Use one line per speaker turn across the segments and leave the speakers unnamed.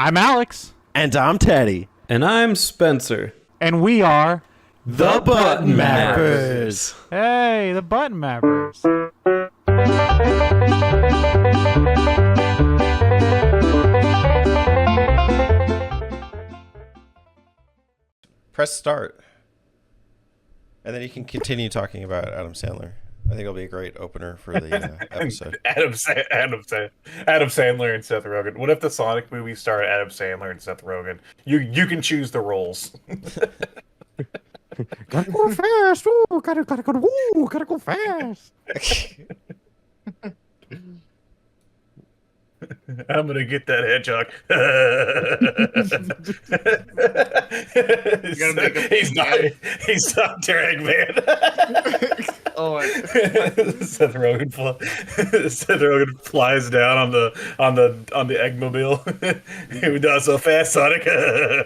I'm Alex.
And I'm Teddy.
And I'm Spencer.
And we are
The Button Mappers.
Hey, the Button Mappers.
Press start. And then you can continue talking about Adam Sandler. I think it'll be a great opener for the episode.
Adam Sandler and Seth Rogen. What if the Sonic movie starred Adam Sandler and Seth Rogen? You can choose the roles.
Gotta go fast. Ooh, gotta go fast.
I'm gonna get that hedgehog. He's not Derek, man. Seth Rogen flies down on the Eggmobile. He does so fast, Sonic.
Yeah,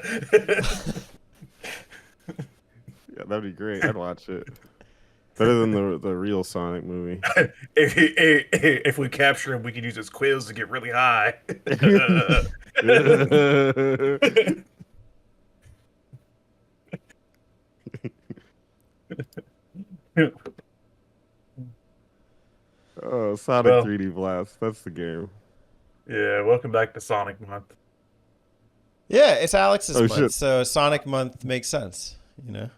that'd be great. I'd watch it. Better than the real Sonic movie.
If we capture him, we can use his quills to get really high.
Oh, Sonic 3D Blast. That's the game.
Yeah, welcome back to Sonic Month.
Yeah, it's Alex's month,
shit.
so Sonic Month makes sense, you know?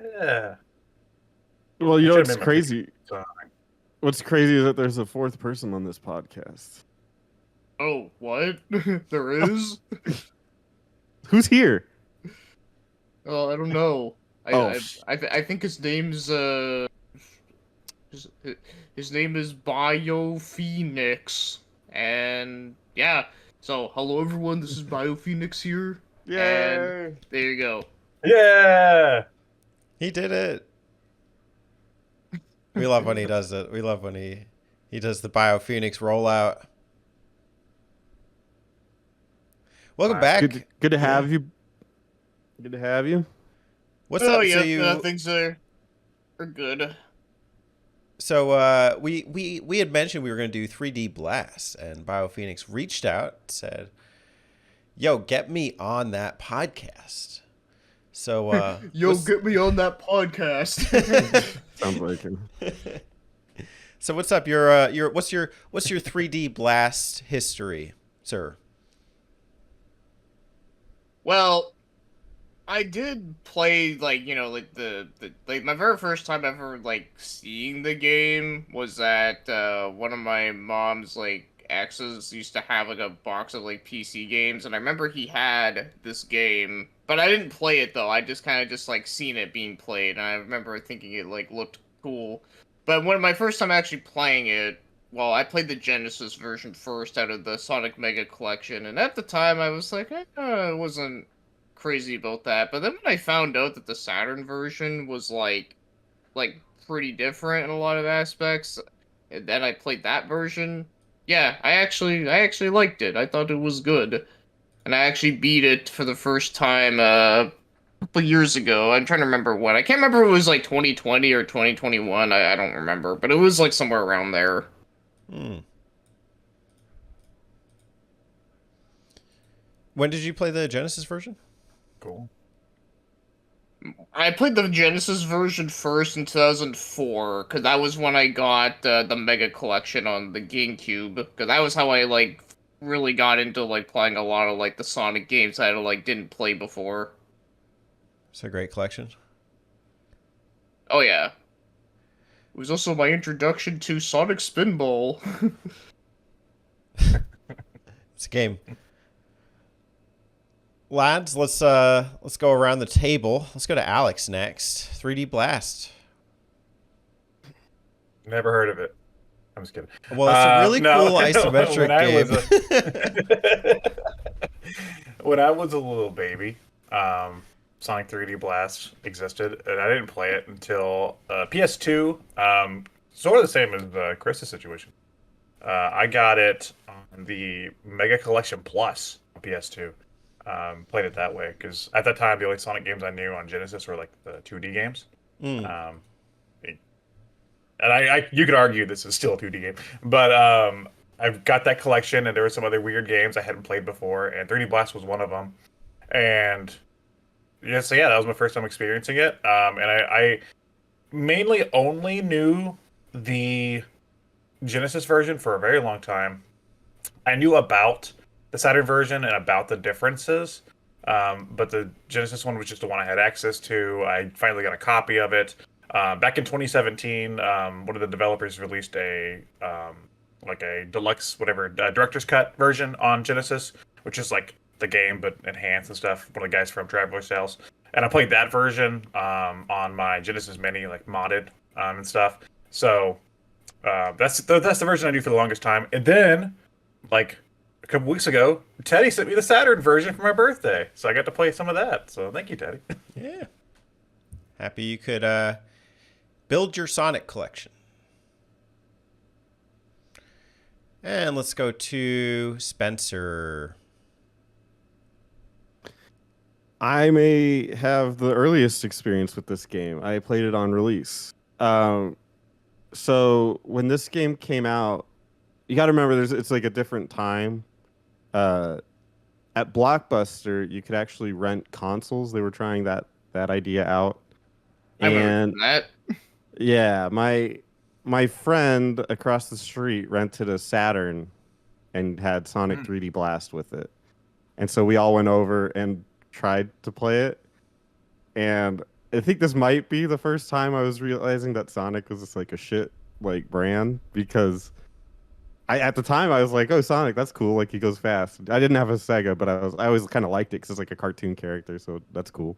Yeah.
Well, you know
should've
what's
made my
crazy?
Sonic.
What's crazy is that there's a fourth person on this podcast.
Oh, what? There is?
Who's here?
Oh, I don't know.
Oh,
I think his name's his name is BioPhoenix, and yeah. So hello everyone, this is BioPhoenix here.
Yeah.
And there you go.
Yeah.
He did it. We love when he does it. We love when he does the BioPhoenix rollout. Welcome back.
Good to have you. Good to have you.
What's
Oh
up?
yeah, things are good.
So we had mentioned we were going to do 3D Blast, and BioPhoenix reached out and said, "Yo, get me on that podcast." So
get me on that podcast.
Sounds like him.
So what's up? What's your 3D Blast history, sir?
Well, I did play the my very first time ever seeing the game was at one of my mom's exes used to have a box of PC games, and I remember he had this game, but I didn't play it though. I just kind of seen it being played, and I remember thinking it looked cool. But when my first time actually playing it, well, I played the Genesis version first out of the Sonic Mega Collection, and at the time I was I wasn't crazy about that. But then when I found out that the Saturn version was pretty different in a lot of aspects, and then I played that version, yeah, I actually liked it. I thought it was good, and I actually beat it for the first time a couple years ago. I'm trying to remember when. I can't remember if it was 2020 or 2021. I don't remember, but it was somewhere around there.
When did you play the Genesis version?
Cool.
I played the Genesis version first in 2004, because that was when I got the Mega Collection on the GameCube, because that was how I, really got into, playing a lot of, the Sonic games I, didn't play before.
It's a great collection.
Oh, yeah. It was also my introduction to Sonic Spinball.
It's a game. Lads, let's go around the table. Let's go to Alex next. 3D Blast.
Never heard of it. I'm just kidding.
Well, it's a really cool isometric game.
When I was a little baby, Sonic 3D Blast existed, and I didn't play it until PS2. Sort of the same as Chris's situation. I got it on the Mega Collection Plus on PS2. Played it that way because at that time the only Sonic games I knew on Genesis were the 2D games. And you could argue this is still a 2D game, but I've got that collection, and there were some other weird games I hadn't played before, and 3D Blast was one of them. And yeah, so yeah, that was my first time experiencing it. And I mainly only knew the Genesis version for a very long time. I knew about the Saturn version and about the differences, but the Genesis one was just the one I had access to. I finally got a copy of it. Back in 2017, one of the developers released a like a deluxe, whatever, director's cut version on Genesis, which is like the game but enhanced and stuff. One of the guys from Traveler's Tales, and I played that version on my Genesis Mini, like modded and stuff. So that's the version I knew for the longest time. And then, like a couple weeks ago, Teddy sent me the Saturn version for my birthday, so I got to play some of that. So thank you, Teddy.
Yeah. Happy you could build your Sonic collection. And let's go to Spencer.
I may have the earliest experience with this game. I played it on release. So when this game came out, you got to remember it's like a different time. At Blockbuster, you could actually rent consoles. They were trying that idea out.
I remember that.
Yeah, my friend across the street rented a Saturn and had Sonic 3D Blast with it. And so we all went over and tried to play it. And I think this might be the first time I was realizing that Sonic was just like a shit like brand, because at the time I was like, oh, Sonic, that's cool, like he goes fast. I didn't have a Sega, but I always kind of liked it because it's like a cartoon character, so that's cool.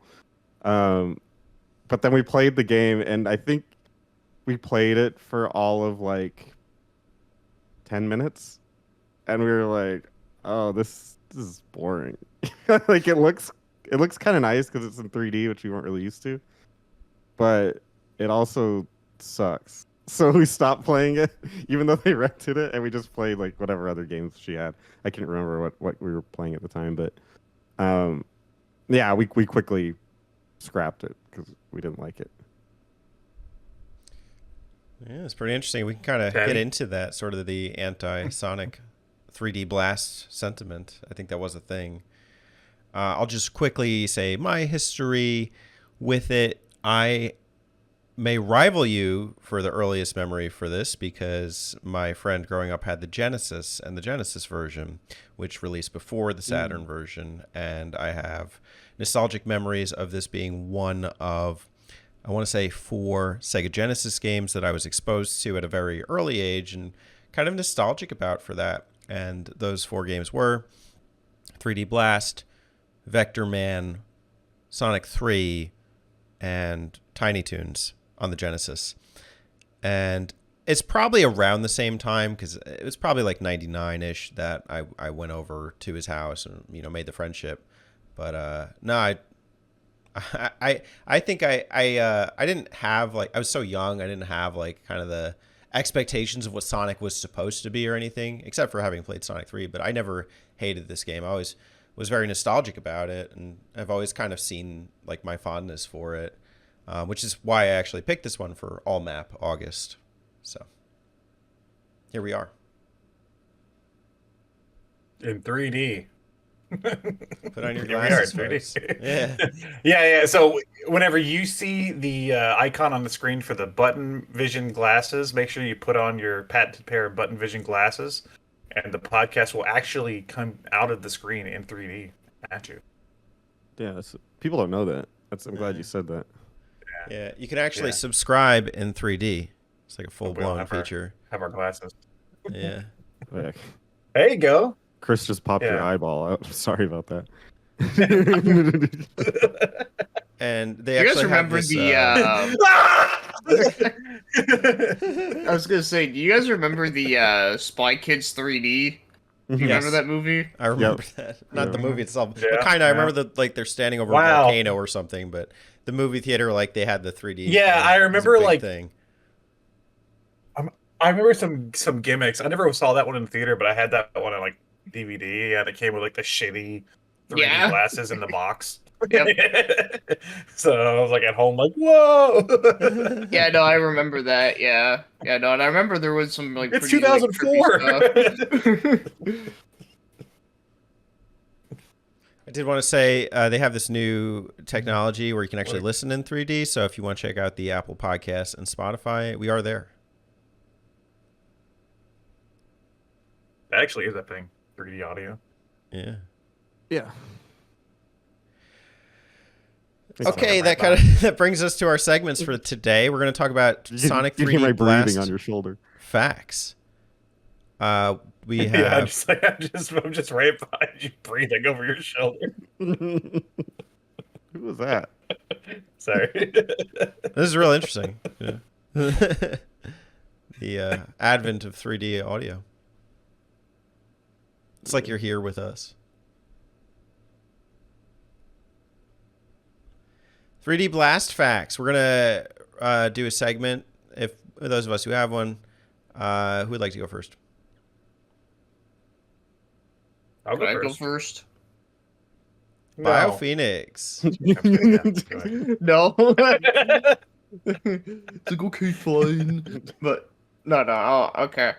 But then we played the game, and I think we played it for all of like 10 minutes, and we were like, oh, this is boring. Like it looks kind of nice because it's in 3D, which we weren't really used to, but it also sucks. So we stopped playing it, even though they rented it, and we just played like whatever other games she had. I can't remember what we were playing at the time, but yeah, we quickly scrapped it because we didn't like it.
Yeah, it's pretty interesting. We can kind of get into that, sort of the anti-Sonic 3D Blast sentiment. I think that was a thing. I'll just quickly say my history with it. I may rival you for the earliest memory for this, because my friend growing up had the Genesis and the Genesis version, which released before the Saturn version. And I have nostalgic memories of this being one of, I want to say, 4 SEGA Genesis games that I was exposed to at a very early age and kind of nostalgic about for that. And those 4 games were 3D Blast, Vector Man, Sonic 3, and Tiny Toons on the Genesis. And it's probably around the same time, because it was probably like 99-ish that I went over to his house and, you know, made the friendship. But no, I think I didn't have, like, I was so young, I didn't have like kind of the expectations of what Sonic was supposed to be or anything, except for having played Sonic 3. But I never hated this game. I always was very nostalgic about it, and I've always kind of seen like my fondness for it, which is why I actually picked this one for All Map August. So here we are
In 3D.
Put on your
Here we
glasses,
are,
folks.
3D.
Yeah.
Yeah. So whenever you see the icon on the screen for the button vision glasses, make sure you put on your patented pair of button vision glasses, and the podcast will actually come out of the screen in 3D at you.
Yeah, people don't know that. I'm glad you said that.
Yeah, you can actually subscribe in 3D. It's like a full-blown feature.
Have our glasses.
Yeah.
Yeah.
There you go.
Chris just popped your eyeball out. Sorry about that.
And they
You guys
actually
remember
have this,
I was gonna say, do you guys remember the Spy Kids 3D? Do you remember that movie?
I remember that. Not the movie itself.
Yeah,
But kind of, I remember that, like, they're standing over a
Wow.
volcano or something, but the movie theater, like, they had the 3D.
Yeah,
thing.
I
It was a
remember,
big
like,
thing.
I remember some gimmicks. I never saw that one in the theater, but I had that one on like DVD, and it came with like the shitty 3D
Yeah.
glasses in the box.
Yep.
So I was like at home, like, whoa.
Yeah, no, I remember that. Yeah, no, and I remember there was some like
It's
pretty like trippy
2004.
stuff.
I did want to say they have this new technology where you can actually listen in 3D. So if you want to check out the Apple Podcast and Spotify, we are there.
That actually is a thing. 3D audio.
Yeah.
Yeah.
Okay, that brings us to our segments for today. We're going to talk about Sonic
You can hear
3D
my
Blast
breathing on your shoulder.
facts. We have.
Yeah, I'm just right behind you, breathing over your shoulder.
Who was that?
Sorry.
This is real interesting. Yeah. The advent of 3D audio. It's like you're here with us. 3D Blast facts. We're gonna do a segment. If those of us who have one, who would like to go first?
I'll
Can I
go
go
first.
first?
Bio Phoenix.
No. It's like, okay, fine. But no. Okay.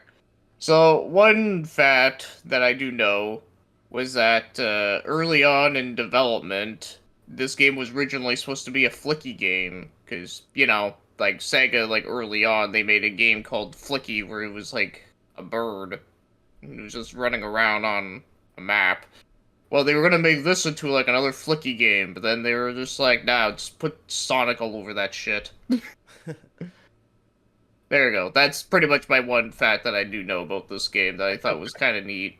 So one fact that I do know was that early on in development, this game was originally supposed to be a Flicky game because like Sega, like early on, they made a game called Flicky where it was like a bird and it was just running around on a map. Well, they were gonna make this into like another Flicky game, but then they were just like, nah, just put Sonic all over that shit. There you go. That's pretty much my one fact that I do know about this game that I thought was kind of neat.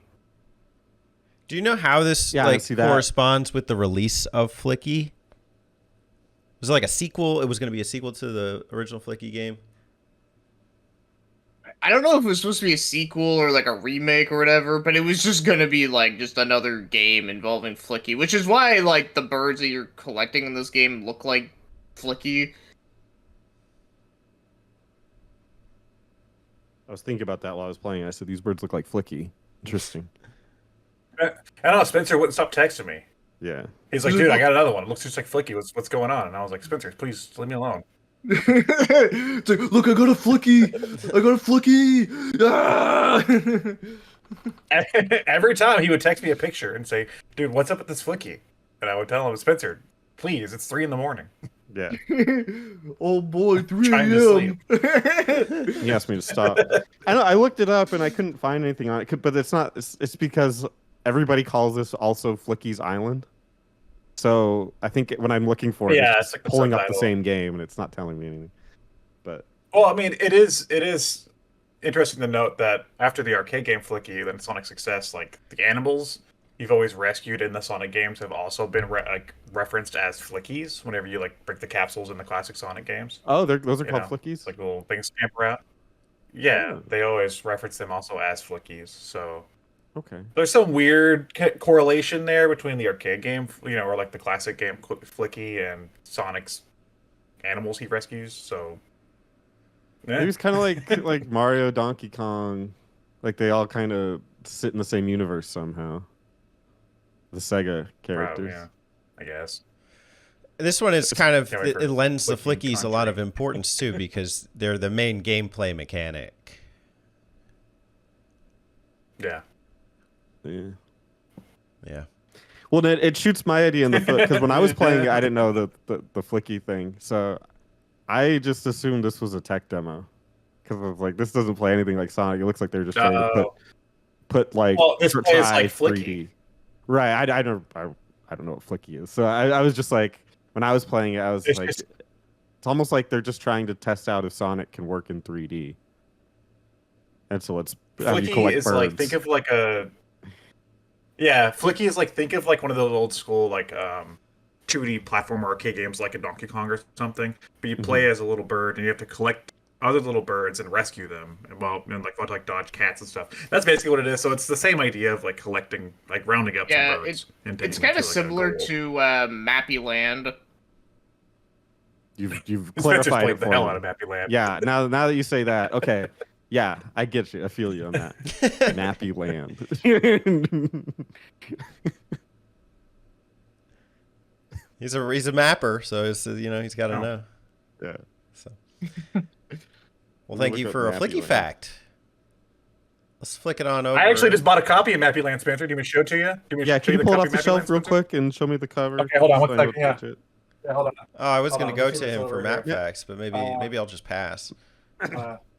Do you know how this
Yeah, I see that.
corresponds with the release of Flicky? Was it like a sequel? It was going to be a sequel to the original Flicky game.
I don't know if it was supposed to be a sequel or like a remake or whatever, but it was just gonna be like just another game involving Flicky, which is why like the birds that you're collecting in this game look like Flicky.
I was thinking about that while I was playing. I said, these birds look like Flicky. Interesting.
I don't know. Spencer wouldn't stop texting me.
Yeah.
He's like, dude, I got another one. It looks just like Flicky. What's going on? And I was like, Spencer, please leave me alone.
It's like, look, I got a Flicky! I got a Flicky! Ah!
Every time he would text me a picture and say, dude, what's up with this Flicky? And I would tell him, Spencer, please, it's 3 a.m.
Yeah.
Oh boy, 3
Trying to
a.m.
He asked me to stop. I know. I looked it up and I couldn't find anything on it, but it's not. It's because everybody calls this also Flicky's Island. So I think when I'm looking for it,
Yeah,
it's
it's like the
pulling up the
subtitle.
same game and it's not telling me anything. But
Well, I mean, it is interesting to note that after the arcade game Flicky, then Sonic's success, like the animals you've always rescued in the Sonic games have also been referenced as Flickies whenever you like break the capsules in the classic Sonic games.
those are
You
called
know,
Flickies.
It's like little things scamper out. Yeah,
Oh.
they always reference them also as Flickies. So
Okay.
there's some weird correlation there between the arcade game, or like the classic game Flicky and Sonic's animals he rescues. So yeah.
It was kind of like Mario, Donkey Kong, like they all kind of sit in the same universe somehow. The Sega characters.
Yeah, I guess.
This one is kind of,
Can't wait for
it lends the
Flicky
Flickies a lot of
country.
importance too, because they're the main gameplay mechanic.
Yeah.
Yeah.
Yeah.
Well, it shoots my idea in the foot because when I was playing it, I didn't know the Flicky thing, so I just assumed this was a tech demo because I was like, this doesn't play anything like Sonic. It looks like they're just trying to put like
Well, this
try
plays like Flicky.
3D. Right. I don't know what Flicky is. So I was just like, when I was playing it, I was
It's
like,
just-
it's almost like they're just trying to test out if Sonic can work in 3D. And so let's have you
Flicky
collect
is
birds.
like Flicky is like think of like one of those old school like 2D platform arcade games like a Donkey Kong or something. But you play as a little bird and you have to collect other little birds and rescue them and like dodge cats and stuff. That's basically what it is. So it's the same idea of like collecting, like rounding up
Yeah,
some birds. And
It's
taking them
kind of
to, like, a
similar
goal.
to Mappy Land.
You've
Spencer's
clarified
played
it
the
for
hell
me.
out of Happy Land.
Yeah, now that you say that, okay. Yeah, I get you. I feel you on that. Nappy Land.
He's a mapper, so it's, he's got to know.
Yeah.
So. Well, thank you for a Flicky fact. Let's flick it on over.
I actually just bought a copy of Mappy Land, Spencer. Do you want me to show it to you?
Yeah, can you pull it off the shelf real quick and show me the cover?
Okay, hold on one
Just so I know
second.
to touch it.
Yeah, hold on.
Oh, I was going to go
let's
to
see
him
what's
for
over
map
here.
facts, but maybe I'll just pass.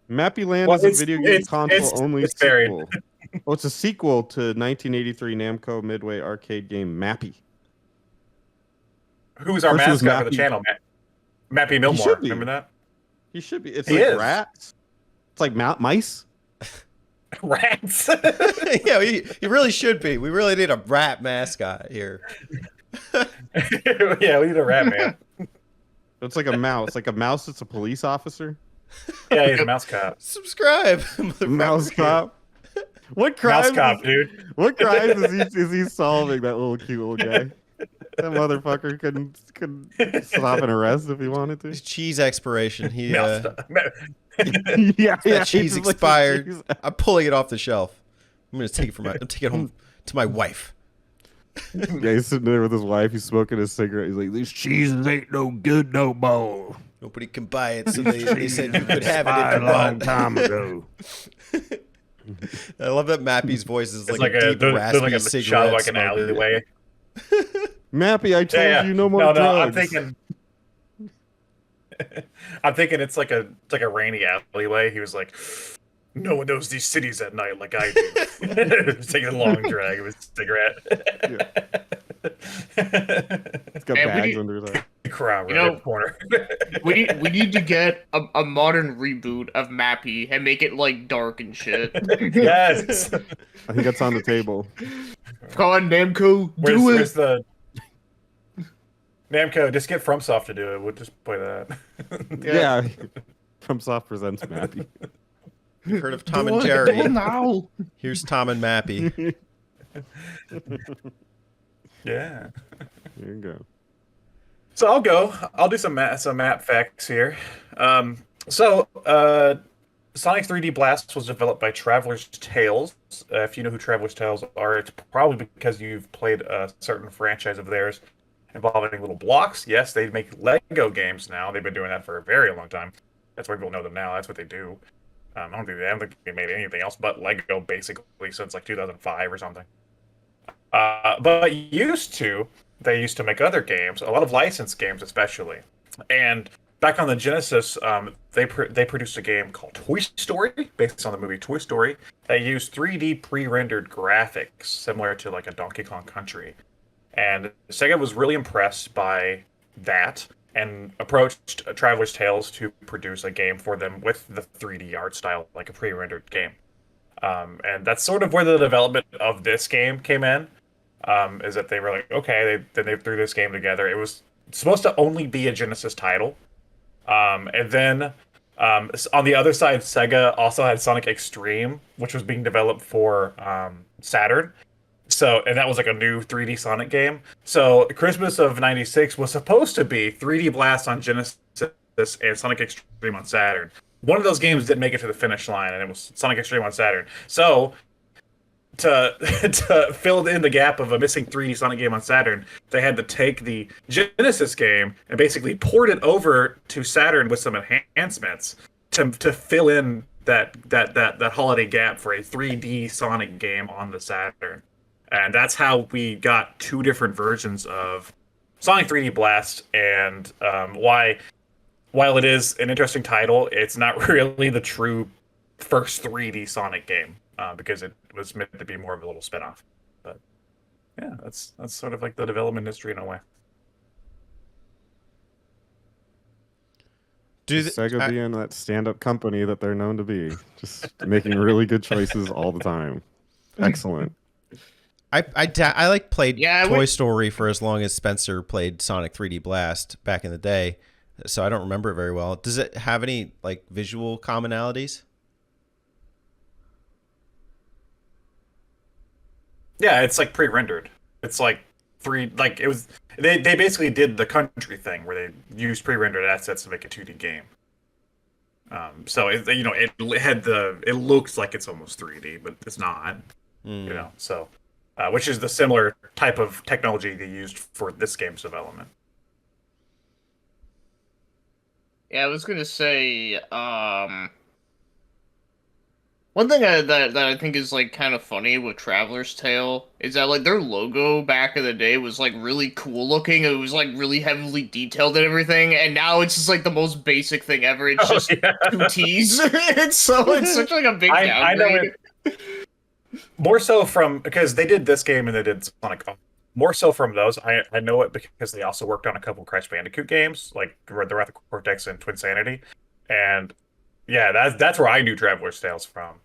Mappy Land
Well,
is a
it's-
video game
it's-
console-only
it's buried.
sequel. Oh, it's a sequel to 1983 Namco Midway arcade game Mappy.
Who's our
First it was
mascot for the
Mappy.
channel? Mappy
should
Millmore.
be.
Remember that?
He should be. It's
He
like
is.
rats. It's like mice.
Rats.
Yeah, he really should be. We really need a rat mascot here.
Yeah, we need a rat man.
It's like a mouse. Like a mouse that's a police officer.
Yeah, he's a mouse cop.
Subscribe.
Mouse cop. What
Mouse
crime?
cop, dude.
What crimes is he solving? That little cute little guy. That motherfucker couldn't stop an arrest if he wanted to.
His cheese expiration. He
Mouse
Yeah,
that cheese
he's like-
expired. I'm pulling it off the shelf. I'm gonna take it I'm taking it home to my wife.
Yeah, he's sitting there with his wife. He's smoking a cigarette. He's like, "These cheeses ain't no good no more."
Nobody can buy it, so they said you could have it
Expired
if you
a long
want.
time ago.
I love that Mappy's voice is
It's
like, a deep,
there's
raspy
like a
cigarette
shot like an
smoker.
alleyway.
Mappy, I told
Yeah,
you no more
no,
drugs.
I'm thinking it's like a rainy alleyway. He was like, no one knows these cities at night like I do. He's taking a long drag of his cigarette.
It's got
Man, we
bags
need-
under his eye.
Crowd
You
right
know-
in the corner.
We need to get a modern reboot of Mappy and make it like dark and shit.
Yes.
I think that's on the table.
Come on, Namco, do
Where's
it.
the Namco? Just get FromSoft to do it. We'll just play that.
Yeah. FromSoft presents Mappy.
You've heard of Tom
Do
and
it,
Jerry.
do it now.
Here's Tom and Mappy.
Yeah.
There you go.
So I'll go. I'll do some map facts here. Sonic 3D Blast was developed by Traveler's Tales. If you know who Traveler's Tales are, it's probably because you've played a certain franchise of theirs involving little blocks. Yes, they make Lego games now. They've been doing that for a very long time. That's why people know them now. That's what they do. I don't think they made anything else but Lego basically since like 2005 or something. But they used to make other games, a lot of licensed games especially. And back on the Genesis, they produced a game called Toy Story, based on the movie Toy Story. They used 3D pre-rendered graphics, similar to like a Donkey Kong Country. And Sega was really impressed by that and approached Traveler's Tales to produce a game for them with the 3D art style, like a pre-rendered game. And that's sort of where the development of this game came in. Is that they were like, okay, they threw this game together. It was supposed to only be a Genesis title. And then on the other side, Sega also had Sonic Extreme, which was being developed for Saturn. And that was like a new 3D Sonic game. So Christmas of '96 was supposed to be 3D Blast on Genesis and Sonic Extreme on Saturn. One of those games didn't make it to the finish line, and it was Sonic Extreme on Saturn. So to fill in the gap of a missing 3D Sonic game on Saturn, they had to take the Genesis game and basically port it over to Saturn with some enhancements to fill in that holiday gap for a 3D Sonic game on the Saturn. And that's how we got two different versions of Sonic 3D Blast. And while it is an interesting title, it's not really the true first 3D Sonic game. Because it was meant to be more of a little spinoff. But yeah, that's sort of like the development history in a way.
Sega being that stand-up company that they're known to be, just making really good choices all the time. Excellent.
I like played
Yeah,
Toy Story for as long as Spencer played Sonic 3D Blast back in the day, so I don't remember it very well. Does it have any like visual commonalities?
Yeah, it's like pre-rendered. It's like it was. They basically did the country thing where they used pre-rendered assets to make a 2D game. So it looks like it's almost 3D, but it's not. You know, so which is the similar type of technology they used for this game's development.
Yeah, I was gonna say, one thing that I think is like kind of funny with Traveler's Tale is that like their logo back in the day was like really cool looking. It was like really heavily detailed and everything, and now it's just like the most basic thing ever. It's
Oh,
just
yeah.
two T's. It's such like a big
I know
downgrade.
it more so from because they did this game and they did Sonic. More so from those, I know it because they also worked on a couple Crash Bandicoot games, like the Wrath of Cortex and Twin Sanity, and yeah, that's where I knew Traveler's Tales from.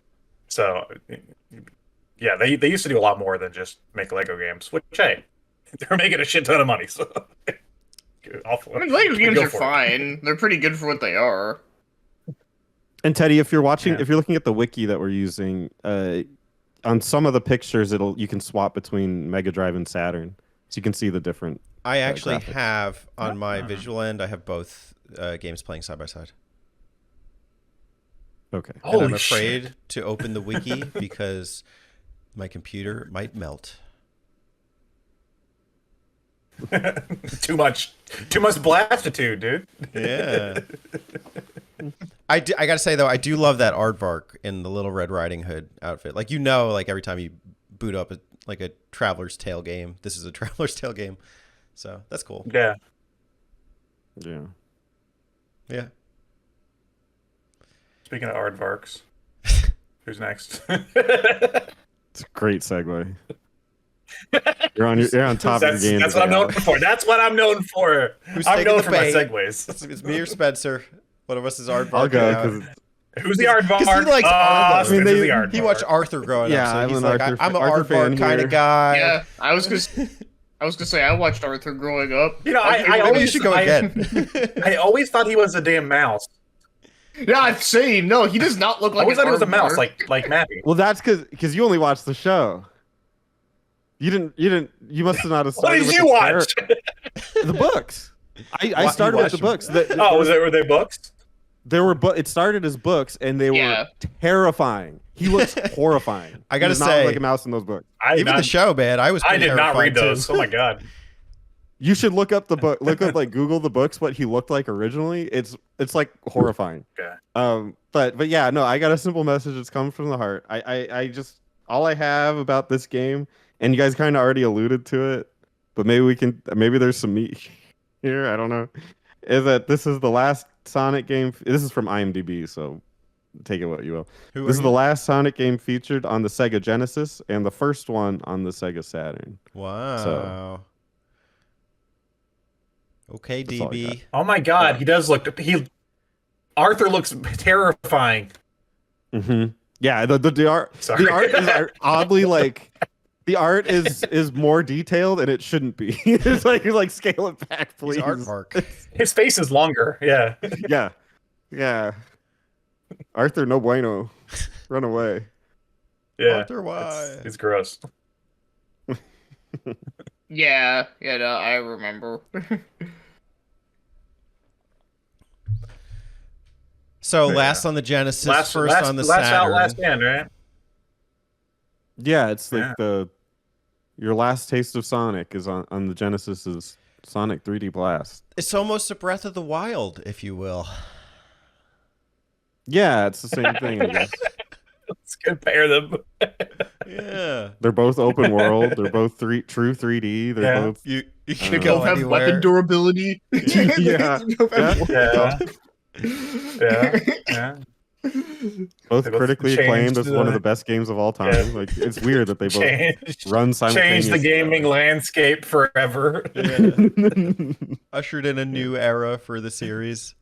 So yeah, they used to do a lot more than just make Lego games, which hey, they're making a shit ton of money. So awful.
I mean, Lego games
Go
are
for it.
fine. They're pretty good for what they are.
And Teddy, if you're watching,
Yeah.
if you're looking at the wiki that we're using, on some of the pictures, you can swap between Mega Drive and Saturn, so you can see the different.
I actually
graphics.
have on my visual end. I have both games playing side by side.
Okay.
And I'm
Holy
afraid to open the wiki because my computer might melt.
Too much blastitude, dude.
Yeah. I gotta say though, I do love that aardvark in the Little Red Riding Hood outfit. Like like every time you boot up a Traveler's Tale game, this is a Traveler's Tale game, so that's cool.
Yeah.
Yeah.
Yeah.
Speaking of aardvarks, who's next?
It's a great segue. You're on top of the game.
That's what I'm known for. That's what I'm known for.
Who's
I'm
taking
known
the
for my
bait?
segues.
It's me or Spencer. One of us is aardvark.
I'll go
now.
because
Who's the aardvark?
Because he likes Arthur.
I mean,
Spencer's
they-
the aardvark.
He watched Arthur growing
Yeah,
up, so
I'm
he's
an
like,
Arthur-
I'm an
Arthur fan
aardvark kind
here.
of guy.
Yeah, I was gonna say I watched Arthur growing up.
You know, I
Maybe
always
you should go again.
I always thought he was a damn mouse.
Yeah, I'm saying no. He does not look
I
like.
always
an
thought he was a mouse,
aardvark.
like Mappy.
well, that's because you only watched the show. You must have not have
What
started
did
with
you
the
watch?
the books. I
You
started with
watched
the
them.
books.
Oh, were they books?
There were it started as books, and they
Yeah.
were terrifying. He looks horrifying.
I gotta
He does not
say-
look like a mouse in those books.
Even the show, man, I was.
I
pretty
did not read
terrified,
those.
too.
Oh my god.
You should look up the book. Look up like Google the books. What he looked like originally. It's like horrifying.
Okay.
But yeah, no. I got a simple message. It's come from the heart. I just all I have about this game, and you guys kind of already alluded to it, but maybe there's some meat here. I don't know. Is that this is the last Sonic game? This is from IMDb, so take it what you will.
Who
This
are
is the
you?
last Sonic game featured on the Sega Genesis and the first one on the Sega Saturn.
Wow. Okay,
That's all I
DB.
Oh my god, he does look. Arthur looks terrifying.
Mm-hmm. Yeah, the art
Sorry.
the art is oddly like the art is more detailed and it shouldn't be. It's like you're like scale it back,
He's
please.
aardvark.
His face is longer. Yeah.
Yeah. Arthur, no bueno. Run away.
Yeah.
Arthur, why?
It's gross.
Yeah, no, I remember.
So
Yeah.
last on the Genesis, first on the
last
Saturn.
out, last in, right?
Yeah, it's like
Yeah.
your last taste of Sonic is on the Genesis is Sonic 3D Blast.
It's almost a Breath of the Wild, if you will.
Yeah, it's the same thing, I guess.
Let's compare them.
Yeah.
They're both open world. They're both true 3D. They're
Yeah.
both
You
They
can
both
go
Both have
anywhere.
weapon durability.
Yeah.
Both have-
Yeah. Yeah. Yeah.
both
They both
critically acclaimed
changed
as one of
the-
the best games of all time.
Yeah.
Like it's weird that they both
Change
run simultaneously.
the gaming landscape forever.
Ushered in a new era for the series.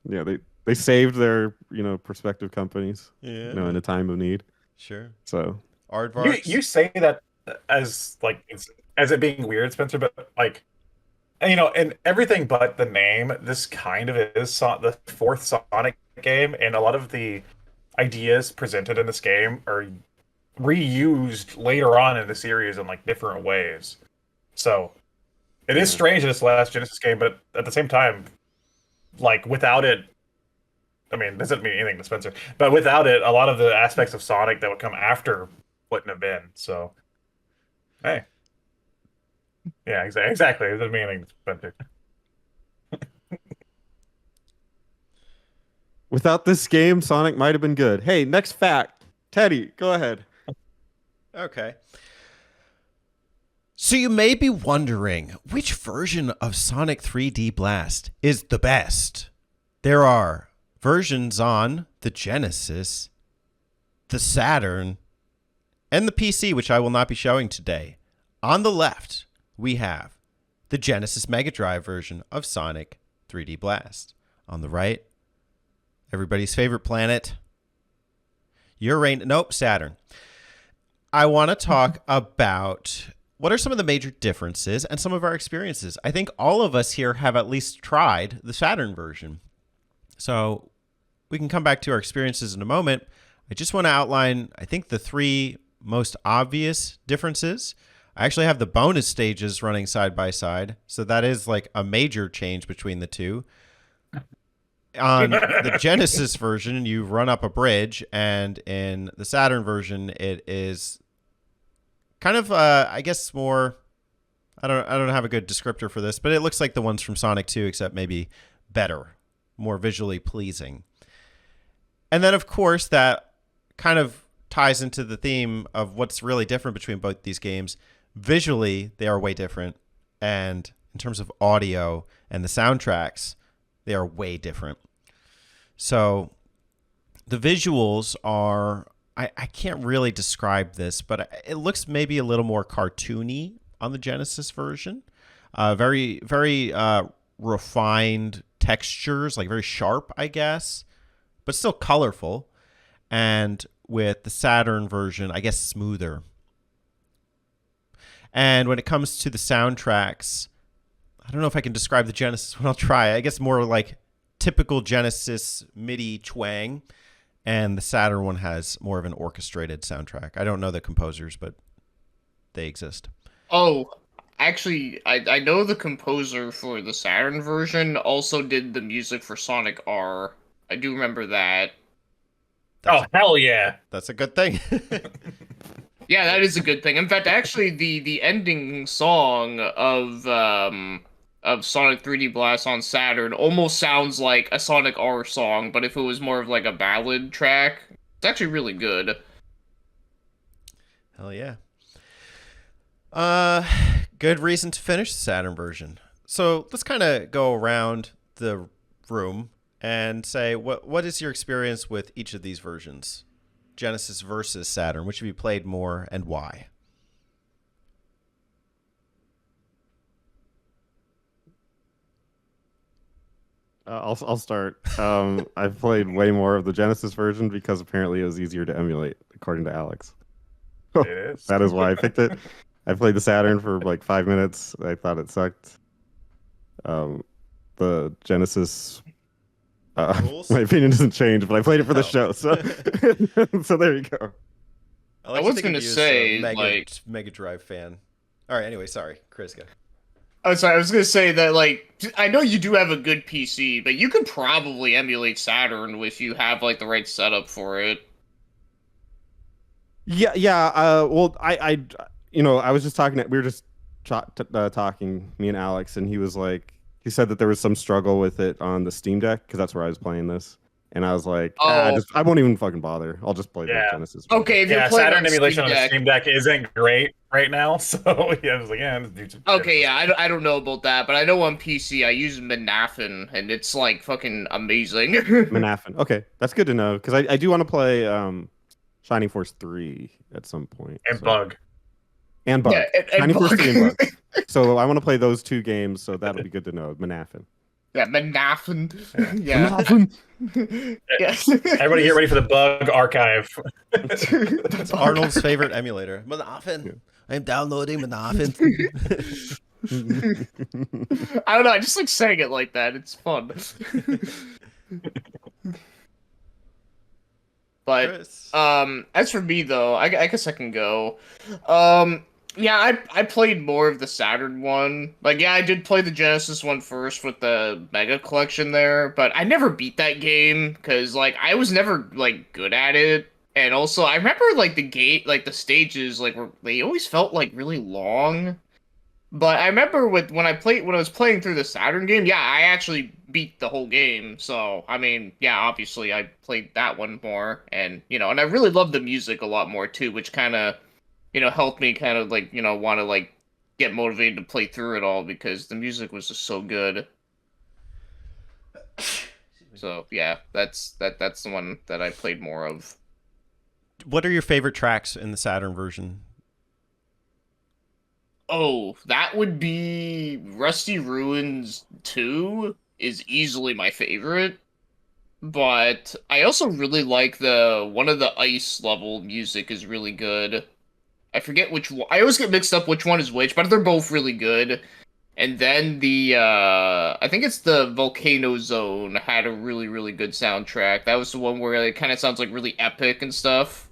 Yeah, they saved their prospective companies
Yeah.
in a time of need.
Sure.
So
Aardvarks.
You say that as like as it being weird, Spencer, but like and everything but the name, this kind of is the fourth Sonic game, and a lot of the ideas presented in this game are reused later on in the series in like different ways. So it is strange that it's the last Genesis game, but at the same time, like without it, I mean, this doesn't mean anything to Spencer, but without it, a lot of the aspects of Sonic that would come after wouldn't have been. So, hey. Yeah, exactly. It doesn't mean anything to Spencer.
Without this game, Sonic might have been good. Hey, next fact. Teddy, go ahead.
Okay. So you may be wondering which version of Sonic 3D Blast is the best. There are versions on the Genesis, the Saturn, and the PC, which I will not be showing today. On the left, we have the Genesis Mega Drive version of Sonic 3D Blast. On the right, everybody's favorite planet, Saturn. I want to talk about what are some of the major differences and some of our experiences. I think all of us here have at least tried the Saturn version. So we can come back to our experiences in a moment. I just want to outline, I think, the three most obvious differences. I actually have the bonus stages running side by side. So that is like a major change between the two. On the Genesis version, you run up a bridge, and in the Saturn version, it is kind of, I guess, more. I don't have a good descriptor for this, but it looks like the ones from Sonic 2, except maybe better, more visually pleasing. And then, of course, that kind of ties into the theme of what's really different between both these games. Visually, they are way different, and in terms of audio and the soundtracks, they are way different. So the visuals are, I can't really describe this, but it looks maybe a little more cartoony on the Genesis version. Very, very refined textures, like very sharp, I guess, but still colorful. And with the Saturn version, I guess smoother. And when it comes to the soundtracks, I don't know if I can describe the Genesis one. I'll try. I guess more like typical Genesis MIDI twang, and the Saturn one has more of an orchestrated soundtrack. I don't know the composers, but they exist.
Oh, actually, I know the composer for the Saturn version also did the music for Sonic R. I do remember that.
Oh, hell yeah.
That's a good thing.
Yeah, that is a good thing. In fact, actually, the ending song of Sonic 3D Blast on Saturn almost sounds like a Sonic R song, but if it was more of like a ballad track, it's actually really good.
Hell yeah. Good reason to finish the Saturn version. So let's kind of go around the room and say, what is your experience with each of these versions? Genesis versus Saturn. Which have you played more and why?
I'll start. I've played way more of the Genesis version because apparently it was easier to emulate, according to Alex.
It is.
That is why I picked it. I played the Saturn for like 5 minutes. I thought it sucked. The Genesis, my opinion doesn't change, but I played it for the show, so so there you go.
I was gonna say,
Mega Drive fan. All right. Anyway, sorry, Chris. Go.
Oh, sorry, I was gonna say that, like, I know you do have a good PC, but you could probably emulate Saturn if you have, like, the right setup for it.
Yeah. Well, I was just talking. We were just talking, me and Alex, and he said that there was some struggle with it on the Steam Deck because that's where I was playing this, and I was like, I won't even fucking bother. I'll just play the Genesis.
Okay, if you're playing
Saturn
on
emulation
Steam
on the Steam Deck isn't great right now, so yeah, I was like, yeah, let's do some
Okay, yeah, I don't know about that, but I know on PC I use Manafin, and it's, like, fucking amazing.
Manafin. Okay, that's good to know because I do want to play Shining Force 3 at some point.
And Bug.
And Bug.
Yeah, and
Shining Force
Bug.
3 and Bug. So I want to play those two games, so that'll be good to know. Manafin.
Yeah, Manafin. Yeah.
Manafin.
Yes.
Everybody get ready for the Bug archive.
That's Arnold's favorite emulator. Manafin.
Yeah.
I'm downloading Manafin.
I don't know, I just like saying it like that. It's fun. But
Chris.
as for me though, I guess I can go. Yeah, I played more of the Saturn one. Like, yeah, I did play the Genesis one first with the Mega Collection there, but I never beat that game because, like, I was never, like, good at it. And also, I remember, like, the stages, like, they always felt, like, really long. But I remember when I was playing through the Saturn game, yeah, I actually beat the whole game. So I mean, yeah, obviously I played that one more, and and I really loved the music a lot more too, which kind of helped me kind of like want to like get motivated to play through it all because the music was just so good. So yeah, that's the one that I played more of.
What are your favorite tracks in the Saturn version?
Oh, that would be Rusty Ruins 2 is easily my favorite. But I also really like the one of the ice level music is really good. I forget which one. I always get mixed up which one is which, but they're both really good. And then the I think it's the Volcano Zone had a really really good soundtrack. That was the one where it kind of sounds like really epic and stuff.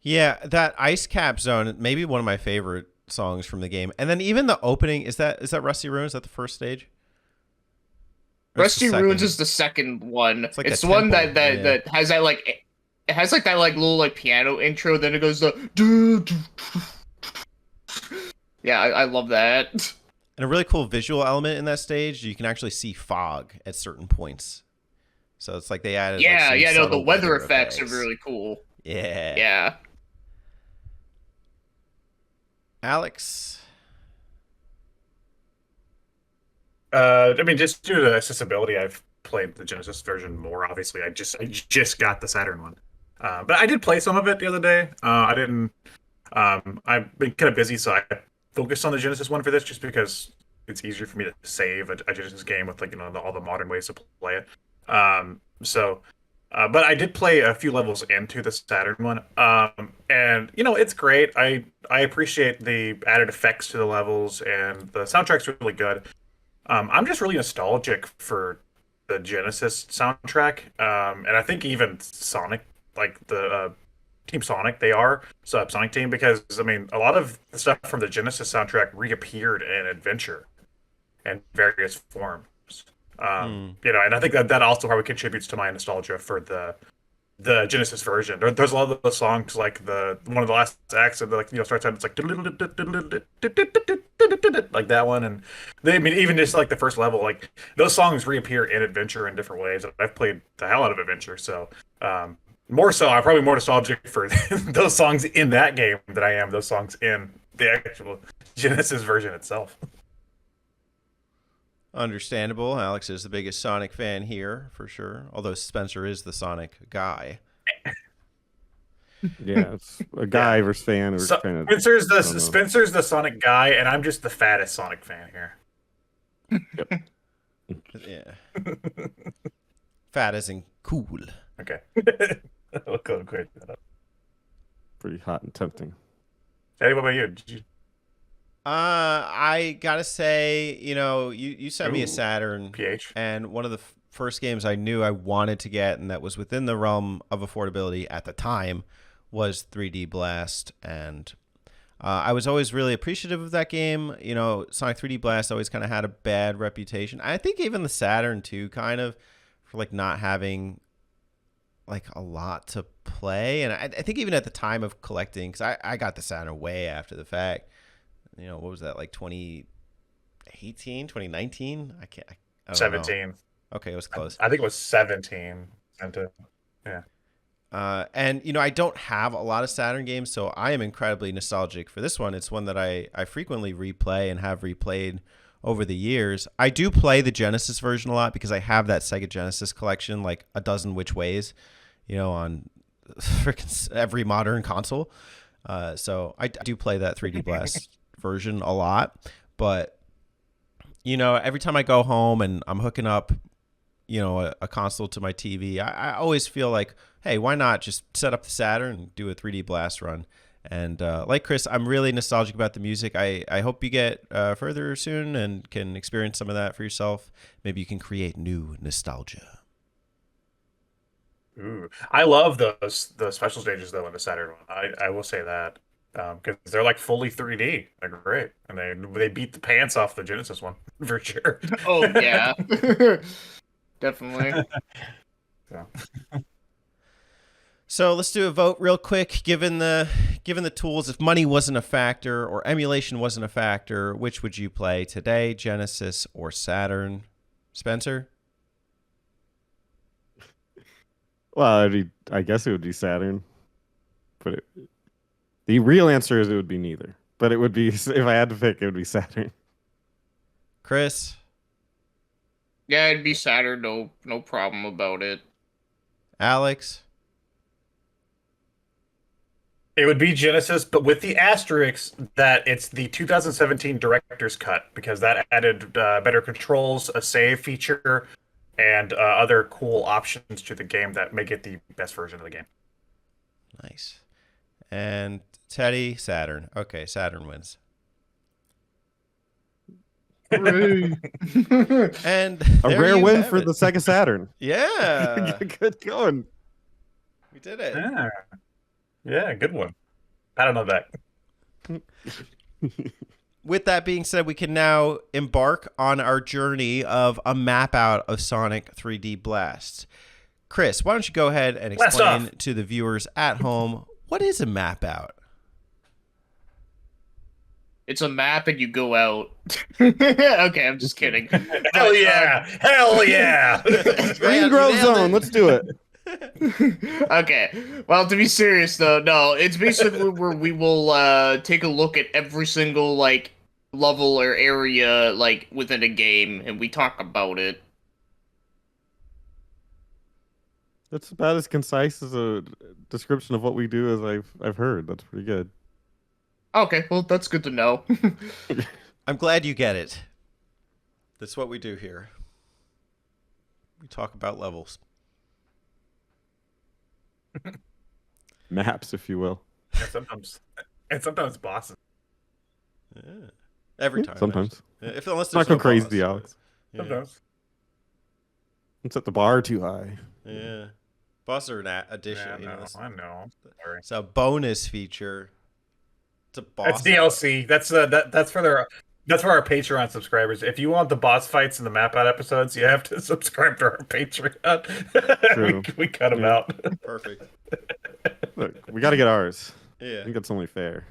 Yeah, that Ice Cap Zone, maybe one of my favorite songs from the game. And then even the opening, is that Rusty Ruins? Is that the first stage? Or it's the
Rusty Ruins
second?
is the second one.
It's like
It's
a
the one
temple,
that has that like it has like that like little like piano intro. Then it goes the do, do, yeah, I love that.
And a really cool visual element in that stage, you can actually see fog at certain points. So it's like they added
Yeah,
some
yeah, no, the
subtle
weather effects are really cool.
Yeah.
Yeah.
Alex.
I mean, just due to accessibility, I've played the Genesis version more. Obviously, I just got the Saturn one, but I did play some of it the other day. I didn't. I've been kind of busy, so I focused on the Genesis one for this, just because it's easier for me to save a Genesis game with like all the modern ways to play it. But I did play a few levels into the Saturn one, and it's great. I appreciate the added effects to the levels, and the soundtrack's really good. I'm just really nostalgic for the Genesis soundtrack, and I think even Sonic, like the Team Sonic, they are Sonic Team, because I mean a lot of the stuff from the Genesis soundtrack reappeared in Adventure in various forms. And I think that also probably contributes to my nostalgia for the Genesis version. There's a lot of the songs, like the one of the last acts that starts out, it's like like that one, and I mean even just like the first level, like those songs reappear in Adventure in different ways. I've played the hell out of Adventure, so more so I'm probably more nostalgic for those songs in that game than I am those songs in the actual Genesis version itself.
Understandable. Alex is the biggest Sonic fan here, for sure. Although Spencer is the Sonic guy.
Yeah, it's a guy versus fan.
So,
Kind of,
Spencer's the Sonic guy, and I'm just the fattest Sonic fan here.
Yeah. Fat isn't cool.
Okay. We'll go and clear that up.
pretty hot and tempting.
Eddie, what about you? Did you...
I gotta say, you sent me a Saturn,
PH,
and one of the first games I knew I wanted to get, and that was within the realm of affordability at the time, was 3D Blast, and I was always really appreciative of that game. Sonic 3D Blast always kind of had a bad reputation. I think even the Saturn too, kind of, for like not having like a lot to play, and I think even at the time of collecting, because I got the Saturn way after the fact. What was that, like 2018, 2019? I don't
17.
know. Okay, it was close.
I think it was 17. Yeah.
And I don't have a lot of Saturn games, so I am incredibly nostalgic for this one. It's one that I frequently replay and have replayed over the years. I do play the Genesis version a lot because I have that SEGA Genesis collection, like a dozen which ways, on freaking every modern console. So I do play that 3D Blast version a lot, but every time I go home and I'm hooking up a console to my TV, I always feel like, hey, why not just set up the Saturn and do a 3D Blast run? And like Chris, I'm really nostalgic about the music. I hope you get further soon and can experience some of that for yourself. Maybe you can create new nostalgia.
Ooh, I love the special stages though in the Saturn one. I will say that, because they're like fully 3D. They're great, and they beat the pants off the Genesis one for sure.
Oh yeah, definitely.
So.
So let's do a vote real quick. Given the tools, if money wasn't a factor or emulation wasn't a factor, which would you play today, Genesis or Saturn? Spencer?
Well, I guess it would be Saturn, but the real answer is it would be neither. But it would be, if I had to pick, it would be Saturn.
Chris?
Yeah, it'd be Saturn. No problem about it.
Alex?
It would be Genesis, but with the asterisk that it's the 2017 director's cut, because that added better controls, a save feature, and other cool options to the game that make it the best version of the game.
Nice. And Teddy? Saturn. Okay, Saturn wins.
Hooray.
And
A
there
rare
you
win
have
for
it.
the Sega Saturn.
Yeah.
Good going.
We did it.
Yeah, good one. I don't know that.
With that being said, we can now embark on our journey of a map out of Sonic 3D Blast. Chris, why don't you go ahead and
Blast
explain
off.
to the viewers at home, what is a map out?
It's a map and you go out. Okay, I'm just kidding.
Hell yeah! Hell yeah!
Green Grove Zone. Let's do it.
Okay. Well, to be serious though, no, it's basically where we will take a look at every single like level or area like within a game and we talk about it.
That's about as concise as a description of what we do as I've heard. That's pretty good.
Okay, well that's good to know.
I'm glad you get it. That's what we do here. We talk about levels.
Maps, if you will.
and sometimes bosses.
Yeah. Every time.
Sometimes.
actually. Unless
Not
there's
go
no boss,
crazy,
but-
Alex.
Yeah.
Sometimes.
Don't set the bar too high.
Yeah. Bosses are an addition.
Yeah,
you know,
no,
it's,
I know. Sorry.
it's a bonus feature. It's a boss.
That's DLC. That's for our Patreon subscribers. If you want the boss fights and the map out episodes, you have to subscribe to our Patreon.
True.
we cut them
Yeah.
out.
Perfect.
Look, we got to get ours. I
Yeah.
think that's only fair.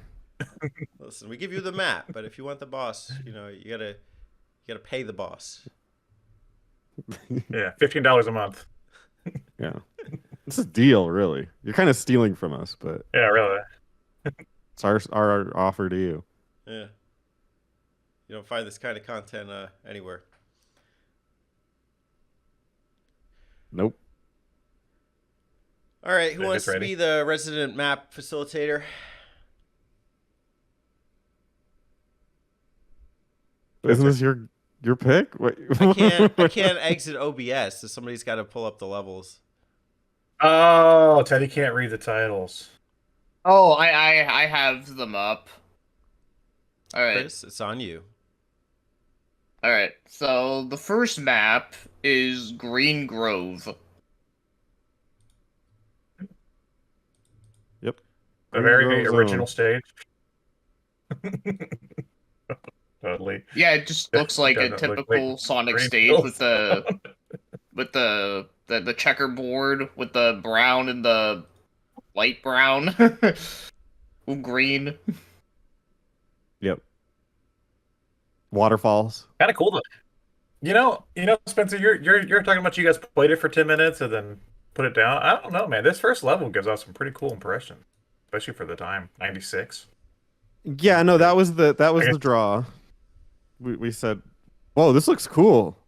Listen, we give you the map, but if you want the boss, you know, you gotta pay the boss.
Yeah, $15 a month.
Yeah. It's a deal, really. You're kind of stealing from us, but
Yeah, really.
it's our offer to you.
Yeah. You don't find this kind of content anywhere.
Nope.
All right, who
Is
wants
this
to
ready?
be the resident map facilitator?
Isn't this your pick? Wait.
I can't exit OBS, so somebody's got to pull up the levels.
Oh, Teddy can't read the titles.
Oh, I have them up. Alright.
Chris, it's on you.
Alright. So the first map is Green Grove.
Yep.
The
Green
very
Grove
original
Zone.
stage. Totally.
Yeah, it just looks like a
Doesn't look
typical
like
Sonic
Green
stage
Grove
with the checkerboard with the brown and the light brown. Ooh, green.
Yep. Waterfalls.
Kind of cool though. You know, Spencer, you're talking about you guys played it for 10 minutes and then put it down. I don't know, man. This first level gives off some pretty cool impression, especially for the time, 96.
Yeah, no, that was the
guess-
draw. We said, "Whoa, this looks cool,"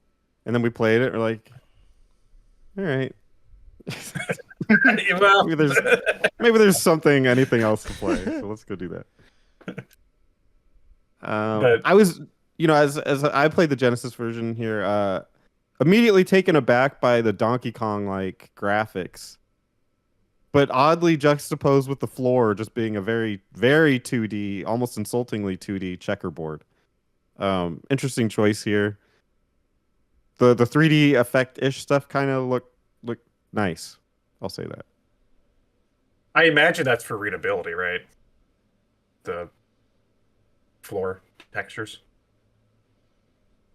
and then we played it. We're like, "All right,
Well,
maybe there's anything else to play. So let's go do that."
But-
I was, as I played the Genesis version here, immediately taken aback by the Donkey Kong like graphics, but oddly juxtaposed with the floor just being a very, very 2D, almost insultingly 2D checkerboard. Interesting choice here. The 3D effect-ish stuff kind of look nice. I'll say that.
I imagine that's for readability, right? The floor textures.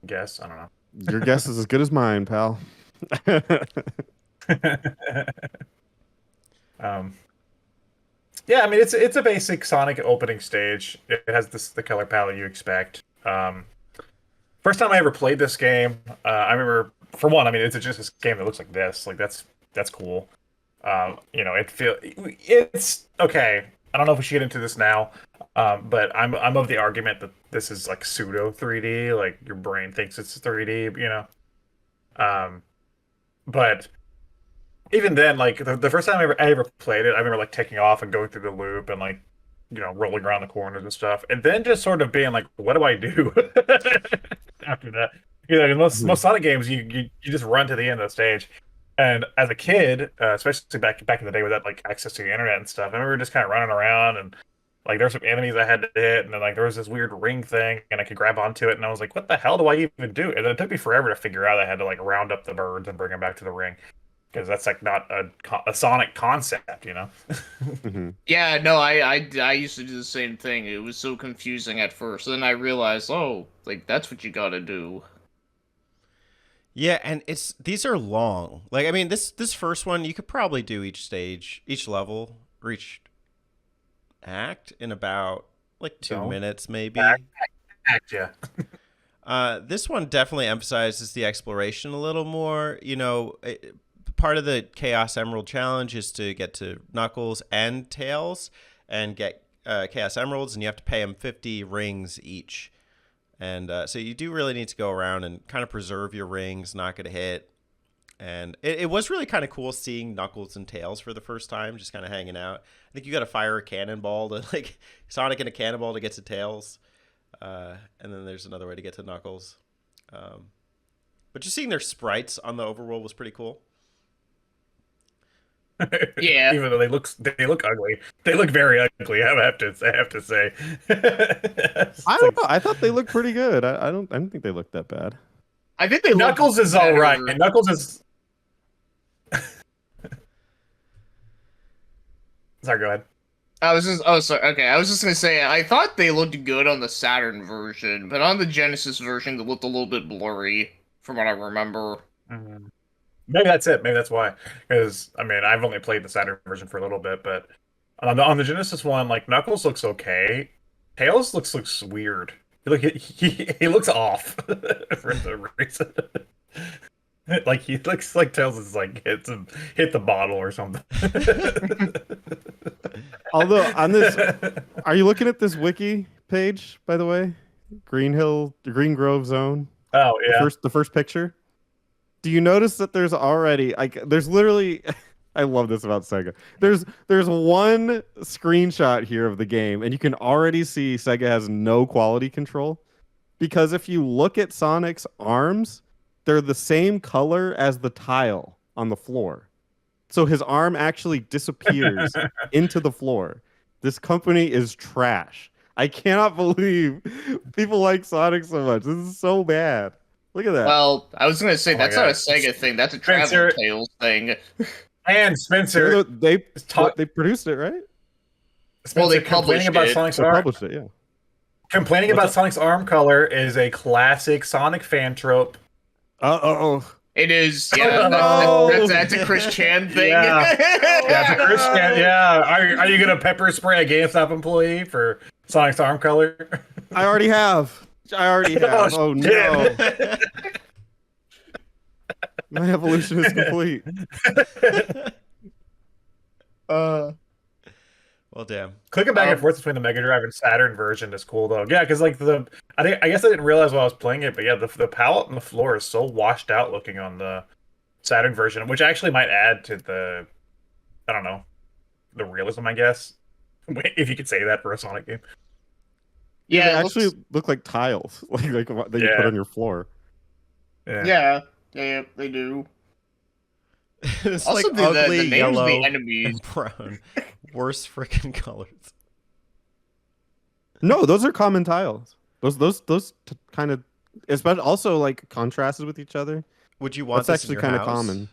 Guess, I don't know.
Your guess is as good as mine, pal.
Um, yeah, I mean it's a basic Sonic opening stage. It has the color palette you expect. First time I ever played this game, I remember for one, I mean it's just this game that looks like this. Like that's cool. It's okay. I don't know if we should get into this now, but I'm of the argument that this is like pseudo 3D. Like your brain thinks it's 3D. But even then, like the first time I ever played it, I remember like taking off and going through the loop and like rolling around the corners and stuff, and then just sort of being like, what do I do after that? In most Sonic games, you just run to the end of the stage. And as a kid, especially back in the day without like access to the internet and stuff, I remember just kind of running around and like there were some enemies I had to hit, and then like there was this weird ring thing, and I could grab onto it, and I was like, what the hell do I even do? And then it took me forever to figure out I had to like round up the birds and bring them back to the ring. Because that's like not a Sonic concept,
Yeah, no, I used to do the same thing. It was so confusing at first. Then I realized, oh, like that's what you gotta do.
Yeah, and these are long. Like, I mean, this first one you could probably do each level, or each act in about like 2 minutes, maybe.
Act, yeah.
This one definitely emphasizes the exploration a little more. Part of the Chaos Emerald Challenge is to get to Knuckles and Tails and get Chaos Emeralds, and you have to pay them 50 rings each. And so you do really need to go around and kind of preserve your rings, not get a hit. And it was really kind of cool seeing Knuckles and Tails for the first time, just kind of hanging out. I think you got to fire a cannonball to like Sonic and a cannonball to get to Tails. And then there's another way to get to Knuckles. But just seeing their sprites on the overworld was pretty cool.
Yeah.
Even though they look ugly, they look very ugly. I have to say.
I don't know. I thought they looked pretty good. I don't think they looked that bad.
I think they
Knuckles is all right. Knuckles is. Sorry, go ahead.
I was just gonna say I thought they looked good on the Saturn version, but on the Genesis version they looked a little bit blurry from what I remember.
Mm-hmm. Maybe that's it. Maybe that's why. Because I mean, I've only played the Saturn version for a little bit, but on the Genesis one, like Knuckles looks okay. Tails looks weird. He looks off for some reason. Like he looks like Tails is like hit the bottle or something.
Although on this, are you looking at this wiki page, by the way? Green Grove Zone.
Oh yeah.
The first picture. Do you notice that there's already there's literally I love this about Sega. There's one screenshot here of the game, and you can already see Sega has no quality control, because if you look at Sonic's arms, they're the same color as the tile on the floor. So his arm actually disappears into the floor. This company is trash. I cannot believe people like Sonic so much. This is so bad. Look at that.
Well, I was gonna say that's
God.
not a Sega thing. That's a
Spencer,
Travel Tales thing.
And Spencer,
they produced it, right?
Spencer
Well, they
complaining
published
about
it.
Sonic's
They
arm.
published it, yeah.
Complaining about Sonic's arm color is a classic Sonic fan trope.
It is, yeah.
No.
That's a Chris Chan thing.
Yeah, it's a Chris Chan. Yeah, are you gonna pepper spray a GameStop employee for Sonic's arm color?
I already have. Oh no. My evolution is complete.
Well, damn.
Clicking back and forth between the Mega Drive and Saturn version is cool though. Yeah, because like I guess I didn't realize while I was playing it, but yeah, the palette and the floor is so washed out looking on the Saturn version, which actually might add to the, I don't know, the realism, I guess, if you could say that for a Sonic game.
Yeah,
they actually look like tiles, like what that you put on your floor.
Yeah, they do.
It's
Also,
like
the
ugly
names of
yellow
the enemies.
and brown. Worst freaking colors.
No, those are common tiles. Those kind of, especially also like contrasted with each other.
Would you want
That's
this in
actually
your
kind of
house?
common.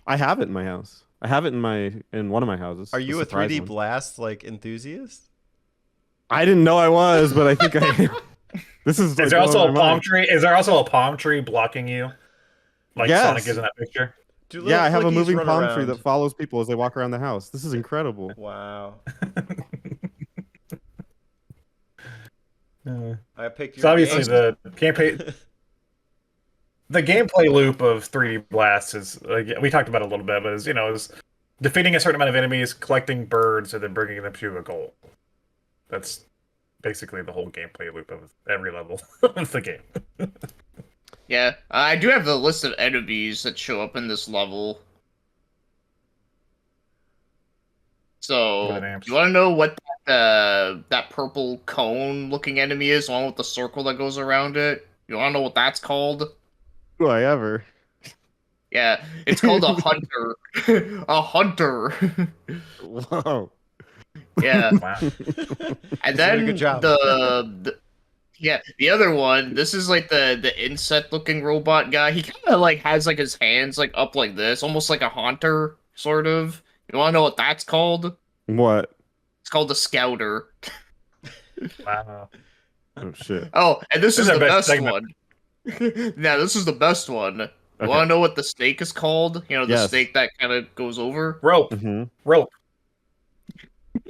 I have it in my house. I have it in one of my houses.
Are you a
surprise
3D
one.
Blast like enthusiast?
I didn't know I was, but I think I am. This is.
Is there also a palm tree? Is there also a palm tree blocking you? Like
Yes.
Sonic is in that picture.
Do
Yeah, I have a
flickies
moving
run
palm tree
around?
that follows people as they walk around the house. This is incredible.
Wow. I picked
So
your
obviously
game.
the gameplay loop of 3D Blast is like, we talked about it a little bit, but is defeating a certain amount of enemies, collecting birds, and then bringing them to a goal. That's basically the whole gameplay loop of every level of the game.
Yeah, I do have the list of enemies that show up in this level. So,
What are the names?
you want to know what that purple cone-looking enemy is, along with the circle that goes around it? You want to know what that's called?
Do I ever?
Yeah, it's called a hunter. A hunter.
Whoa.
Yeah,
Wow.
and
Doing a
then
good job.
the other one. This is like the insect-looking robot guy. He kind of like has like his hands like up like this, almost like a haunter, sort of. You want to know what that's called?
What?
It's called the Scouter.
Wow.
Oh shit.
Oh, and this is
our
the
best
best
segment.
one. Now, this is the best one. You
Okay.
want to know what the snake is called? You know, the
Yes.
snake that kind of goes over?
Rope.
Mm-hmm.
Rope.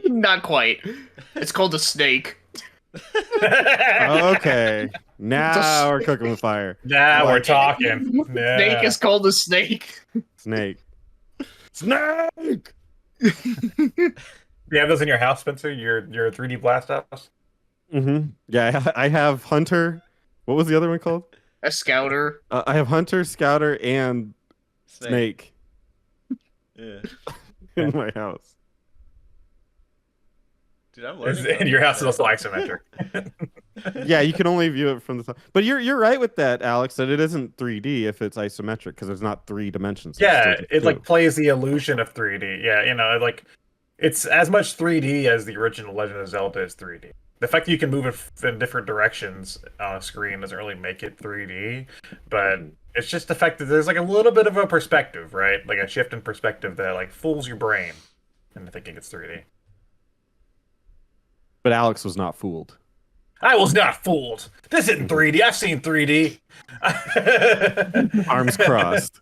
Not quite. It's called a snake.
Okay. Now
Just-
we're cooking with fire.
Now we're
Like-
talking. Yeah.
Snake is called a snake.
Snake. Snake!
You have those in your house, Spencer? Your 3D Blast house?
Mm-hmm. Yeah, I have Hunter. What was the other one called?
A scouter.
I have Hunter, Scouter, and Snake
Yeah.
in my house.
Dude, I'm learning.
And your house is also isometric.
Yeah, you can only view it from the top. But you're right with that, Alex, that it isn't 3D if it's isometric because there's not 3 dimensions. It's
Yeah,
still just
it
two.
like plays the illusion of 3D. Yeah, like it's as much 3D as the original Legend of Zelda is 3D. The fact that you can move it in different directions on a screen doesn't really make it 3D, but it's just the fact that there's like a little bit of a perspective, right? Like a shift in perspective that like fools your brain into thinking it's 3D.
But Alex was not fooled.
I was not fooled. This isn't 3D. I've seen 3D.
Arms crossed.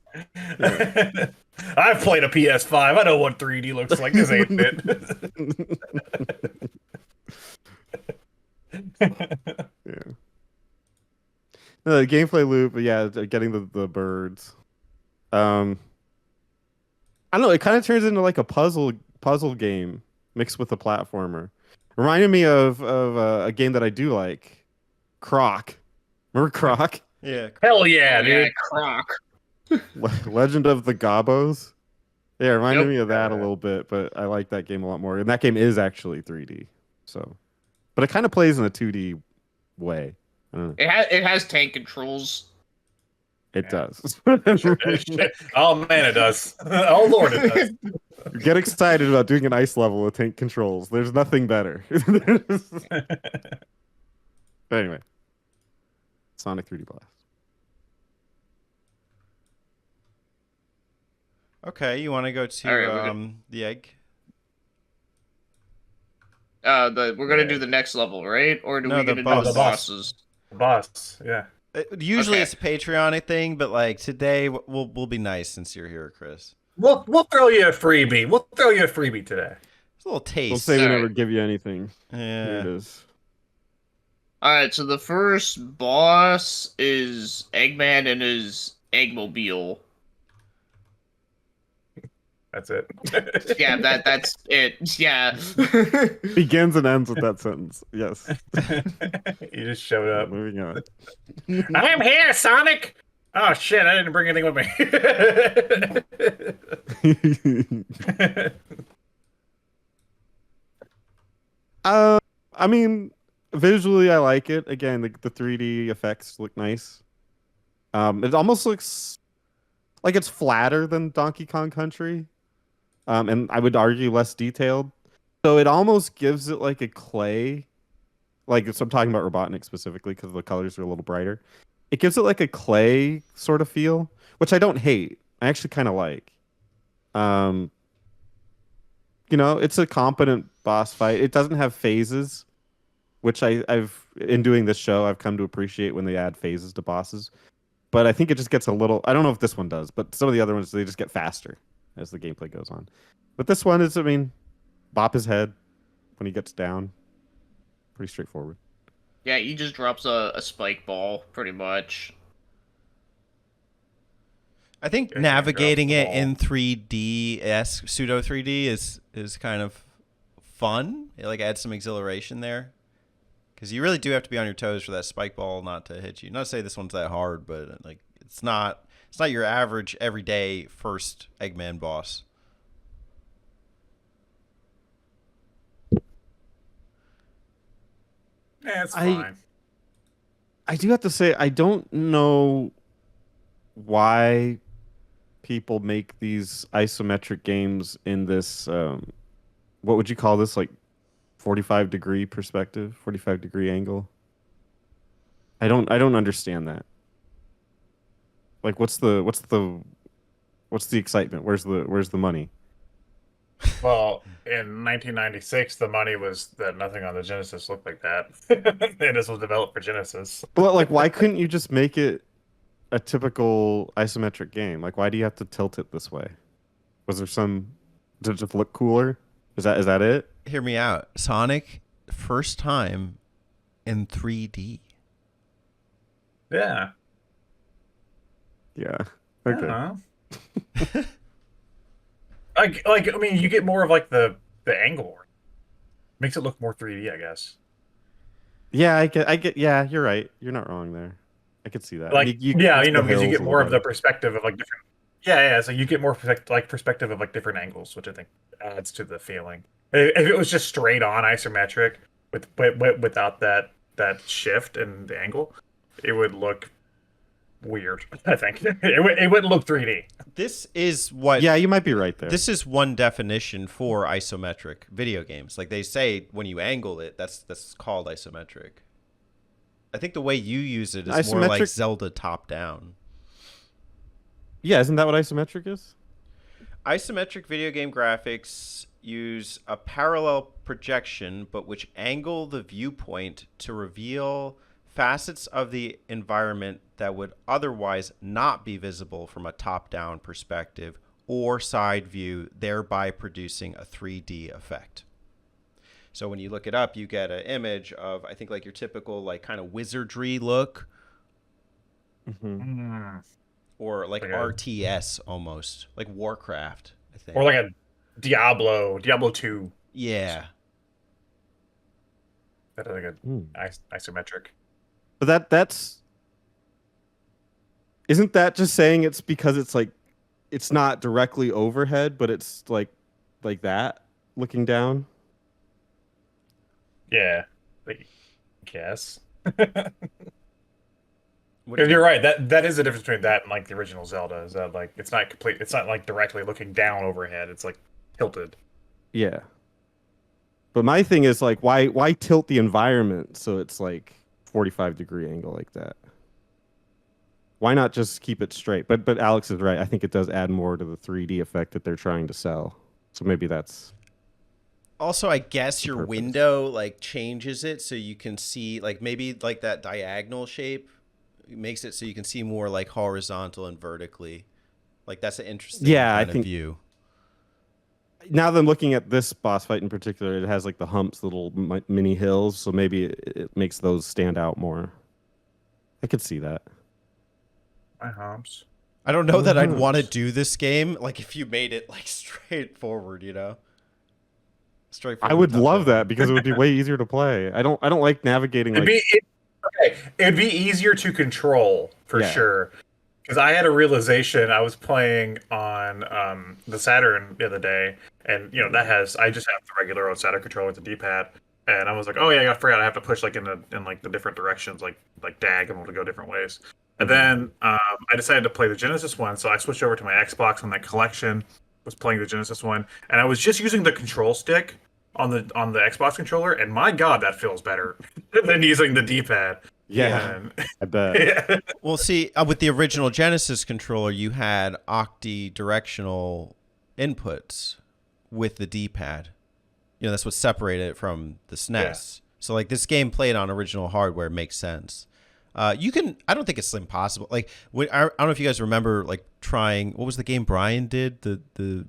I've played a PS5. I know what 3D looks like. This ain't it.
Yeah. No, the gameplay loop, yeah, getting the birds. I don't know. It kind of turns into like a puzzle game mixed with a platformer. Reminded me of a game that I do like, Croc. Remember Croc?
Yeah.
Hell yeah,
Yeah,
dude.
croc.
Legend of the Gobos. Yeah, it reminded
Yep.
me of that a little bit, but I like that game a lot more. And that game is actually 3D. So, but it kind of plays in a 2D way. I don't know.
It has tank controls.
It does.
Oh man, it does. Oh lord, it does.
Get excited about doing an ice level with tank controls. There's nothing better. But anyway, Sonic 3D Blast.
Okay, you want to go to
All right, we're good.
the egg?
We're gonna do the next level, right? Or do
No,
we
the
gonna
boss.
do the
The boss.
bosses?
Boss, yeah.
Usually
Okay.
it's a Patreon thing, but like today we'll be nice since you're here, Chris.
We'll throw you a freebie. We'll throw you a freebie today.
It's a little taste.
We'll say we
Alright.
never give you anything. Here it
Yeah.
is.
Alright, so the first boss is Eggman and his Eggmobile.
That's it.
Yeah, that's it. Yeah.
Begins and ends with that sentence. Yes.
You just showed up.
Moving on.
I'm here, Sonic. Oh shit! I didn't bring anything with me.
I mean, visually, I like it. Again, the 3D effects look nice. It almost looks like it's flatter than Donkey Kong Country, and I would argue less detailed. So it almost gives it like a clay, like so I'm talking about Robotnik specifically because the colors are a little brighter. It gives it like a clay sort of feel, which I don't hate. I actually kind of like. You know, it's a competent boss fight. It doesn't have phases, which I've in doing this show I've come to appreciate when they add phases to bosses. but I think it just gets a little. I don't know if this one does, but some of the other ones they just get faster as the gameplay goes on. But this one is, I mean, bop his head when he gets down. Pretty straightforward.
Yeah, he just drops a spike ball, pretty much.
I think
Yeah,
navigating
drop
it
the
in
ball.
3D pseudo 3D is kind of fun. It like adds some exhilaration there, because you really do have to be on your toes for that spike ball not to hit you. Not to say this one's that hard, but like it's not your average everyday first Eggman boss.
Yeah, it's
I-
fine.
I do have to say I don't know why people make these isometric games in this. What would you call this? Like 45-degree perspective, 45-degree angle. I don't understand that. Like, what's the excitement? Where's the money?
Well, in 1996, the money was that nothing on the Genesis looked like that. And this was developed for Genesis.
But like, why couldn't you just make it a typical isometric game? Like, why do you have to tilt it this way? Was there some? Did it just look cooler? Is that it?
Hear me out. Sonic, first time in 3D.
Yeah.
Yeah.
I
Okay.
don't know. I mean, you get more of like the angle. Makes it look more 3D, I guess.
Yeah, I get. Yeah, you're right. You're not wrong there. I could see that.
Like,
You
yeah,
it's the
because you
hills
get
a
more of
little
the perspective of like different. Yeah. So you get more perspective of like different angles, which I think adds to the feeling. If it was just straight on isometric without that shift and the angle, it would look weird. I think it wouldn't look 3D.
This is what.
Yeah, you might be right there.
This is one definition for isometric video games. Like they say, when you angle it, that's called isometric. I think the way you use it is more like
Isometric-
Zelda top down.
Yeah, isn't that what isometric is?
Isometric video game graphics use a parallel projection, but which angle the viewpoint to reveal facets of the environment that would otherwise not be visible from a top-down perspective or side view, thereby producing a 3D effect. So when you look it up, you get an image of, I think, like your typical like kind of wizardry look,
Mm-hmm.
or like
Like a-
RTS almost, like Warcraft, I think.
Or like a Diablo 2.
Yeah.
That is like a
Hmm.
isometric.
But that's isn't that just saying it's because it's like it's not directly overhead, but it's like that looking down?
Yeah. I guess.
What
Because
do you-
you're right. That is the difference between that and like the original Zelda. Is that like it's not complete? It's not like directly looking down overhead. It's like tilted.
Yeah. But my thing is like why tilt the environment so it's like 45-degree angle like that? Why not just keep it straight? But Alex is right. I think it does add more to the 3D effect that they're trying to sell. So maybe that's
Also, I guess your
purpose.
window like changes it so you can see like maybe like that diagonal shape makes it so you can see more like horizontal and vertically. Like that's an interesting
Yeah, I
kind of
think-
view.
now that I'm looking at this boss fight in particular, it has like the humps, little mini hills, so maybe it makes those stand out more. I could see that.
My humps.
I don't know that I'd want to
Perhaps.
do this game like if you made it like straightforward, you know? Straightforward.
I would
top
love
down.
that because it would be way easier to play. I don't like navigating
It'd
like
be okay. It'd be easier to control for
Yeah.
sure. Because I had a realization. I was playing on the Saturn the other day, and you know I just have the regular old Saturn controller with the D-pad, and I was like, oh yeah, I forgot I have to push like in like the different directions, like diagonal to go different ways. And then I decided to play the Genesis one, so I switched over to my Xbox on that collection. Was playing the Genesis one, and I was just using the control stick on the Xbox controller, and my God, that feels better than using the D-pad.
yeah,
And-
I bet.
yeah.
Well, see, with the original Genesis controller, you had octi-directional inputs with the D-pad. You know, that's what separated it from the SNES. So, like, this game played on original hardware makes sense. You can. I don't think it's impossible. Like, I don't know if you guys remember, like trying. What was the game Brian did? The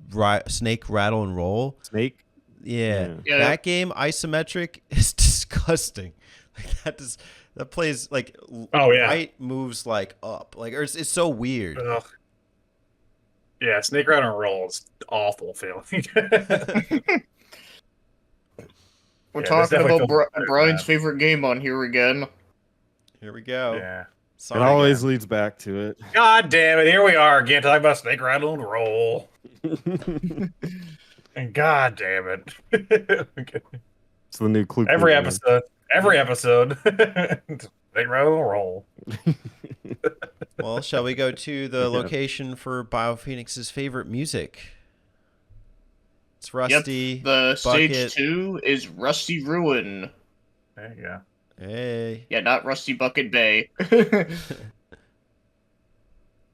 snake rattle and roll.
Snake.
Yeah.
Yeah.
That game isometric is disgusting. Like that plays like right moves like up. Like, or it's so weird.
Ugh. Yeah, Snake Rattle and Roll is awful feeling.
We're
Yeah,
talking
this definitely
about
feels better,
Brian's
man.
favorite game on here again.
Here we go.
Yeah.
It
Sorry,
always
again.
leads back to it.
God damn it! Here we are again talking about Snake Rattle and Roll. And god damn it!
It's the new clue.
Every episode. Snake Rattle and Roll.
Well, shall we go to the location for BioPhoenix's favorite music? It's Rusty.
Yep, the
Bucket.
stage 2 is Rusty Ruin.
There you go.
Hey.
Yeah, not Rusty Bucket Bay.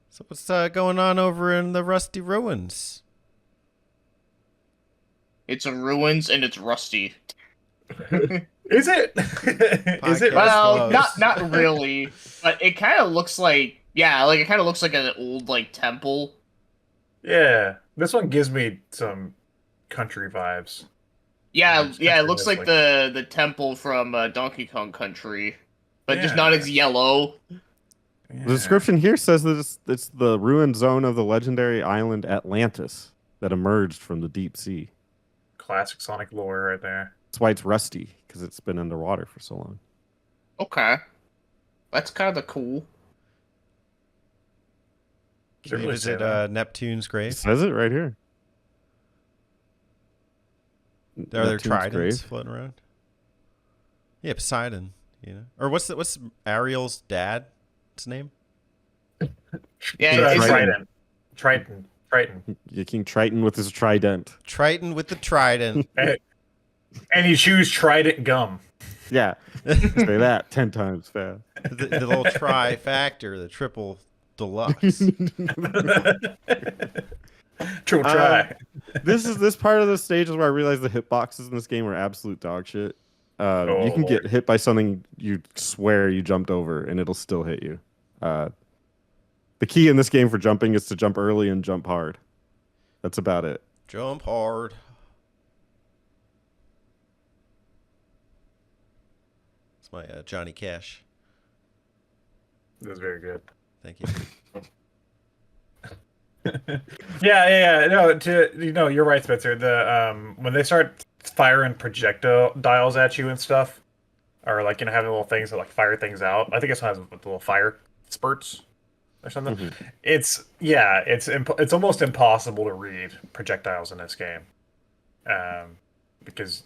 So what's going on over in the Rusty Ruins?
It's a ruins and it's rusty.
Is it? Is it?
Podcast
Well,
closed.
not really, but it kind of looks like it kind of looks like an old like temple.
Yeah. This one gives me some country vibes.
Yeah,
It's
yeah, it
country
looks like
music.
the temple from Donkey Kong Country, but just
Yeah.
not as yellow.
Yeah.
The description here says that it's the ruined zone of the legendary island Atlantis that emerged from the deep sea.
Classic Sonic lore right there.
That's why it's rusty, because it's been underwater for so long.
Okay, that's kind of cool.
Can you
Certainly
visit
say that.
Neptune's
It
grave?
says it right here.
Are there
Neptune's
tridents
grave.
floating around? Yeah, Poseidon. You know, or what's Ariel's dad's name?
Yeah,
It's
Triton.
Yeah, King Triton with his trident.
Triton with the trident.
And you choose Trident gum.
Yeah, say that 10 times fast.
the little trifactor, the triple deluxe.
Triple try.
This part of the stage is where I realized the hitboxes in this game are absolute dog shit. You can get hit by something you swear you jumped over, and it'll still hit you. The key in this game for jumping is to jump early and jump hard. That's about it.
Jump hard. It's my Johnny Cash.
That was very good.
Thank you.
Yeah. No, you're right, Spencer. The when they start firing projectiles at you and stuff, or like having little things that like fire things out. I think it's has little fire spurts or something.
Mm-hmm.
It's almost impossible to read projectiles in this game, because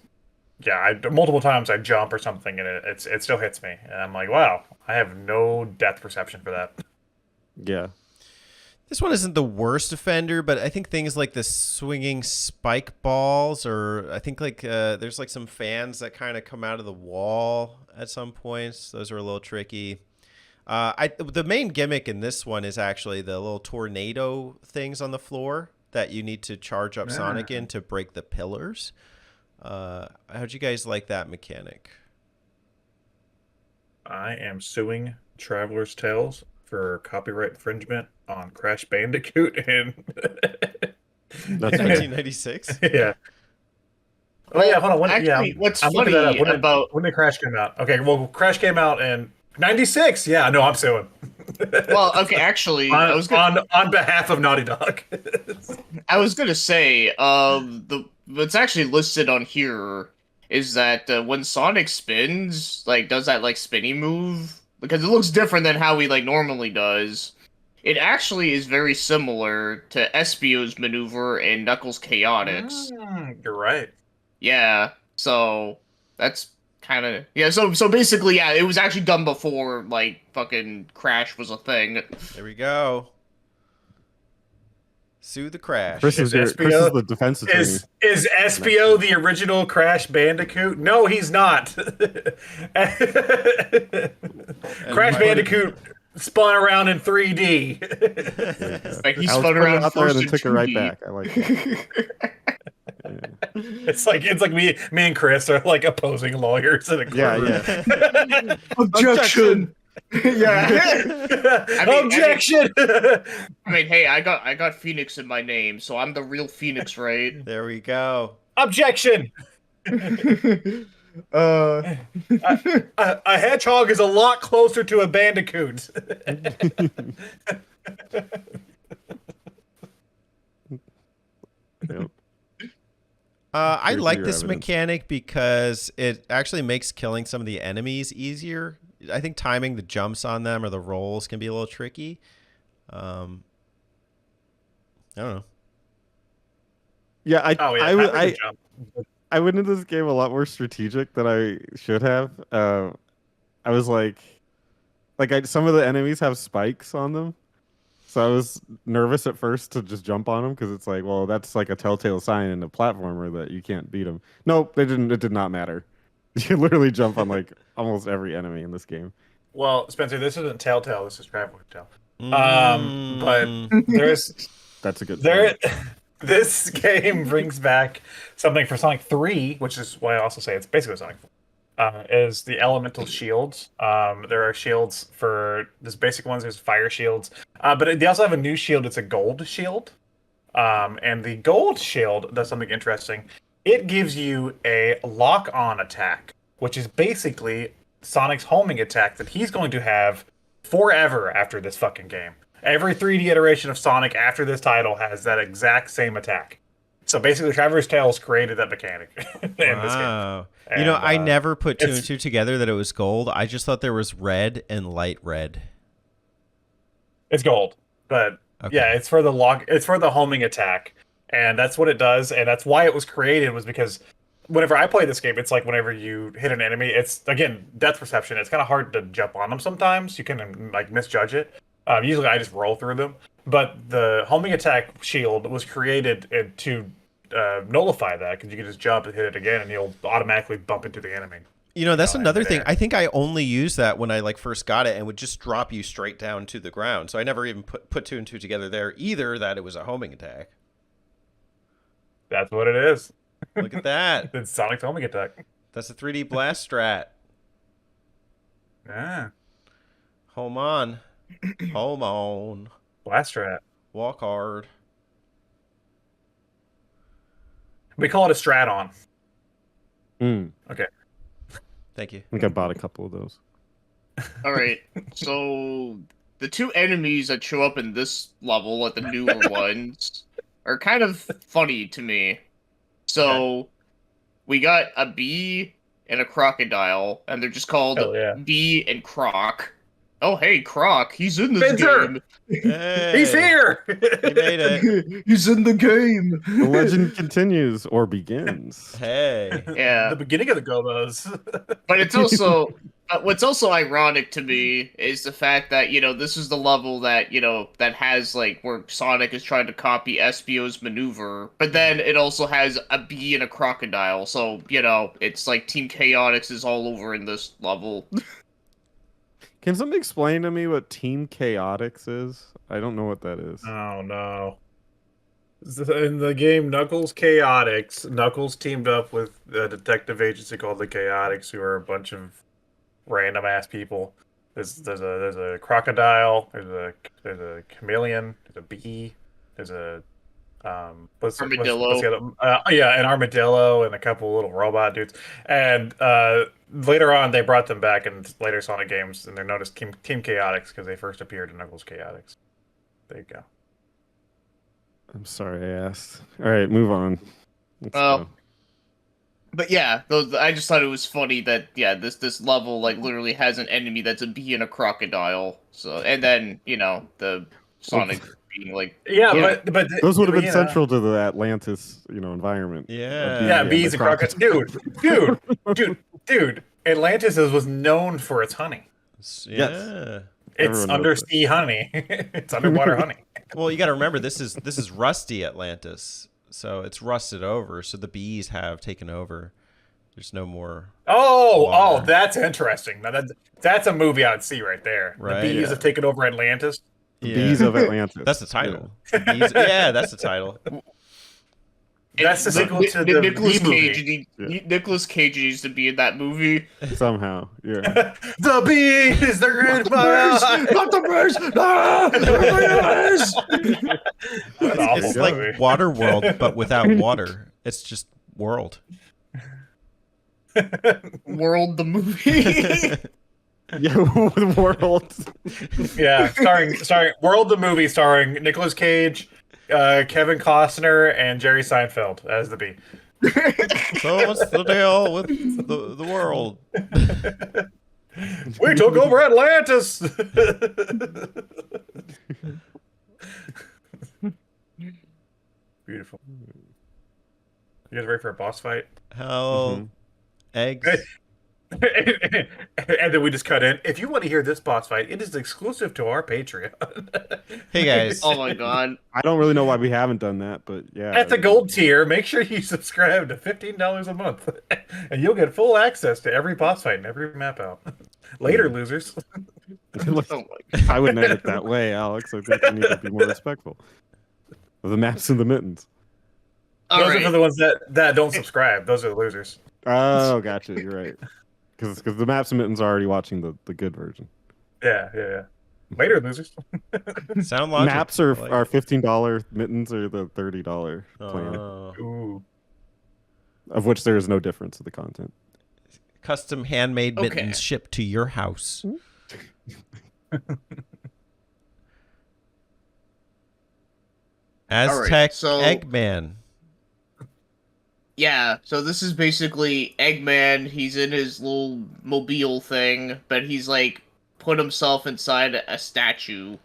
multiple times I jump or something and it still hits me, and I'm like, wow, I have no depth perception for that.
Yeah.
This one isn't the worst offender, but I think things like the swinging spike balls, or I think like there's like some fans that kind of come out of the wall at some points. Those are a little tricky. The main gimmick in this one is actually the little tornado things on the floor that you need to charge up Sonic in to break the pillars. How'd you guys like that mechanic?
I am suing Traveler's Tales for copyright infringement on Crash Bandicoot and
That's fair.
1996?
yeah. Oh yeah, hold on.
Actually, what's
I'm looking that
funny
up.
about
when did Crash come out? Okay, well, Crash came out in '96. Yeah, no, I'm suing.
actually, I was gonna,
on behalf of Naughty Dog.
I was gonna say, what's actually listed on here is that when Sonic spins, like does that like spinny move, because it looks different than how he like normally does. It actually is very similar to Espio's maneuver in Knuckles Chaotix.
You're right.
Yeah, so that's kind of So basically, yeah, it was actually done before like fucking Crash was a thing.
There we go. Sue the Crash.
Chris is the defense attorney.
Is Espio the original Crash Bandicoot? No, he's not. Crash Bandicoot spun around in 3D.
Like he
I was
spun
putting it
around
out there
first
and then
in
took it right
2D.
back. I like that.
It's like me and Chris are like opposing lawyers in a
Yeah,
courtroom.
yeah.
Objection! Yeah.
Objection.
I mean, hey, I got Phoenix in my name, so I'm the real Phoenix, right?
There we go.
Objection.
uh,
A hedgehog is a lot closer to a bandicoot.
Yep.
I
Here's
like
your
this
evidence.
mechanic because it actually makes killing some of the enemies easier. I think timing the jumps on them or the rolls can be a little tricky. I don't know.
Yeah,
Oh yeah,
I,
timing
I,
the jump.
I went into this game a lot more strategic than I should have. I was like some of the enemies have spikes on them, so I was nervous at first to just jump on them because it's like, well, that's like a telltale sign in a platformer that you can't beat them. Nope, they didn't. It did not matter. You literally jump on like almost every enemy in this game.
Well, Spencer, this isn't Telltale. This is Traveler Tale. But
Mm.
there's
That's a good
there.
point.
This game brings back something for Sonic 3, which is why I also say it's basically Sonic 4, is the elemental shields. There are shields for there's basic ones. There's fire shields, but they also have a new shield. It's a gold shield, and the gold shield does something interesting. It gives you a lock-on attack, which is basically Sonic's homing attack that he's going to have forever after this fucking game. Every 3D iteration of Sonic after this title has that exact same attack. So basically, Traverse Tales created that mechanic in this game.
Wow.
And,
You know, I never put two
it's-
and two together that it was gold. I just thought there was red and light red.
It's gold, but
Okay.
yeah, it's for the lock. It's for the homing attack, and that's what it does. And that's why it was created, was because whenever I play this game, it's like whenever you hit an enemy, it's again depth perception. It's kind of hard to jump on them sometimes. You can like misjudge it. Usually, I just roll through them. But the homing attack shield was created to nullify that, because you can just jump and hit it again, and you'll automatically bump into the enemy.
You know, that's
No,
another
I'm
thing.
there.
I think I only used that when I like first got it and would just drop you straight down to the ground. So I never even put two and two together there either, that it was a homing attack.
That's what it is.
Look at that.
It's Sonic's homing attack.
That's a 3D blast strat.
Yeah,
Home on. Home on.
blast strat.
Walk hard.
We call it a strat-on.
Mm,
Okay.
Thank you.
I think I bought a couple of those.
all right. So the two enemies that show up in this level, like the newer ones, are kind of funny to me. So we got a bee and a crocodile, and they're just called
Hell yeah.
Bee and Croc. Oh, hey, Croc, he's in this
Spencer!
game.
Hey,
He's here.
He made it.
He's in the game.
The legend continues or begins.
Hey.
Yeah.
The beginning of the Gobos.
But it's also what's also ironic to me is the fact that, you know, this is the level that, you know, that has like where Sonic is trying to copy Espio's maneuver, but then it also has a bee and a crocodile. So, you know, it's like Team Chaotix is all over in this level.
Can somebody explain to me what Team Chaotix is? I don't know what that is.
Oh no. In the game Knuckles Chaotix, Knuckles teamed up with a detective agency called the Chaotix, who are a bunch of random ass people. There's a crocodile, there's a chameleon, there's a bee, there's a
Armadillo.
an armadillo and a couple little robot dudes. And later on, they brought them back in later Sonic games, and they're known as Team Chaotix because they first appeared in Knuckles Chaotix. There you go.
I'm sorry I asked. All right, move on. Let's
Oh.
go.
But yeah, I just thought it was funny that this level like literally has an enemy that's a bee and a crocodile. So and then, you know, the Sonic being like
Yeah, but
Those would have been
you know,
central to the Atlantis, environment.
Yeah.
Yeah,
the
bees and crocodiles. Dude. Atlantis was known for its honey.
Yeah.
It's
Everyone knows
undersea honey. It's underwater honey.
Well, you got to remember this is rusty Atlantis, so it's rusted over. So the bees have taken over. There's no more.
Oh,
Water.
that's interesting. Now that's a movie I'd see right there.
Right,
The bees
yeah.
have taken over Atlantis.
The
Yeah.
Bees of Atlantis.
That's the title. The bees, yeah, that's the title.
That's the sequel to the
Nicolas
movie.
Cage. Nicolas Cage needs to be in that movie.
Somehow, yeah.
The bees, they're in my eyes.
Not the birds! Ah!
An awful
It's like
movie.
Waterworld, but without water. It's just world.
World the movie.
Yeah, with World.
Yeah, starring World the movie, starring Nicolas Cage, Kevin Costner, and Jerry Seinfeld as the bee.
So what's the deal with the world?
We took over Atlantis. Beautiful. You guys ready for a boss fight?
How eggs?
And then we just cut in. If you want to hear this boss fight, it is exclusive to our Patreon.
Hey guys.
Oh my god.
I don't really know why we haven't done that, but yeah.
At the gold tier, make sure you subscribe to $15 a month, and you'll get full access to every boss fight and every map out. Later, losers.
Oh my
I wouldn't edit that way, Alex. I think we need to be more respectful of the maps and the mittens.
All
Those are for the ones that don't subscribe. Those are the losers.
Oh, gotcha. You're right. Because the maps and mittens are already watching the good version.
Yeah. Later, losers.
Sound logic.
Maps are $15, mittens are the $30 plan,
Ooh.
of which there is no difference in the content.
Custom handmade
Okay.
mittens shipped to your house. Aztec
so-
Eggman.
Yeah, so this is basically Eggman. He's in his little mobile thing, but he's like put himself inside a statue.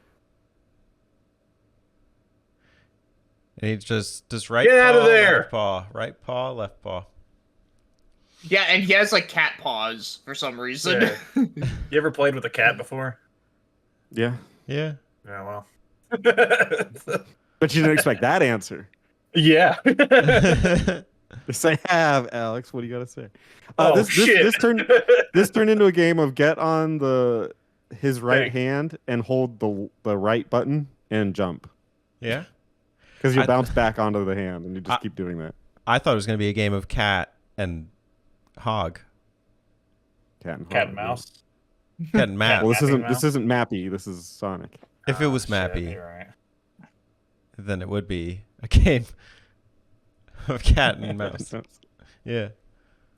And he just right
Get
paw,
out of there!
left paw, right paw, left paw.
Yeah, and he has like cat paws for some reason.
Yeah. You ever played with a cat before?
Yeah.
Yeah.
Yeah, well.
But you didn't expect that answer.
Yeah.
Yes, I have, Alex. What do you got to say?
Oh, shit.
This turned into a game of get on his right
Dang.
hand and hold the right button and jump.
Yeah.
Because you
I-
bounce back onto the hand and you just keep doing that.
I thought it was going to be a game of cat and hog.
Cat and,
Cat
hog,
and
yeah.
mouse.
Cat and map.
Well,
Mapping
this isn't Mappy. This is Sonic.
If it was
Shit,
Mappy,
you're right.
then it would be a game of cat and mouse. Yeah.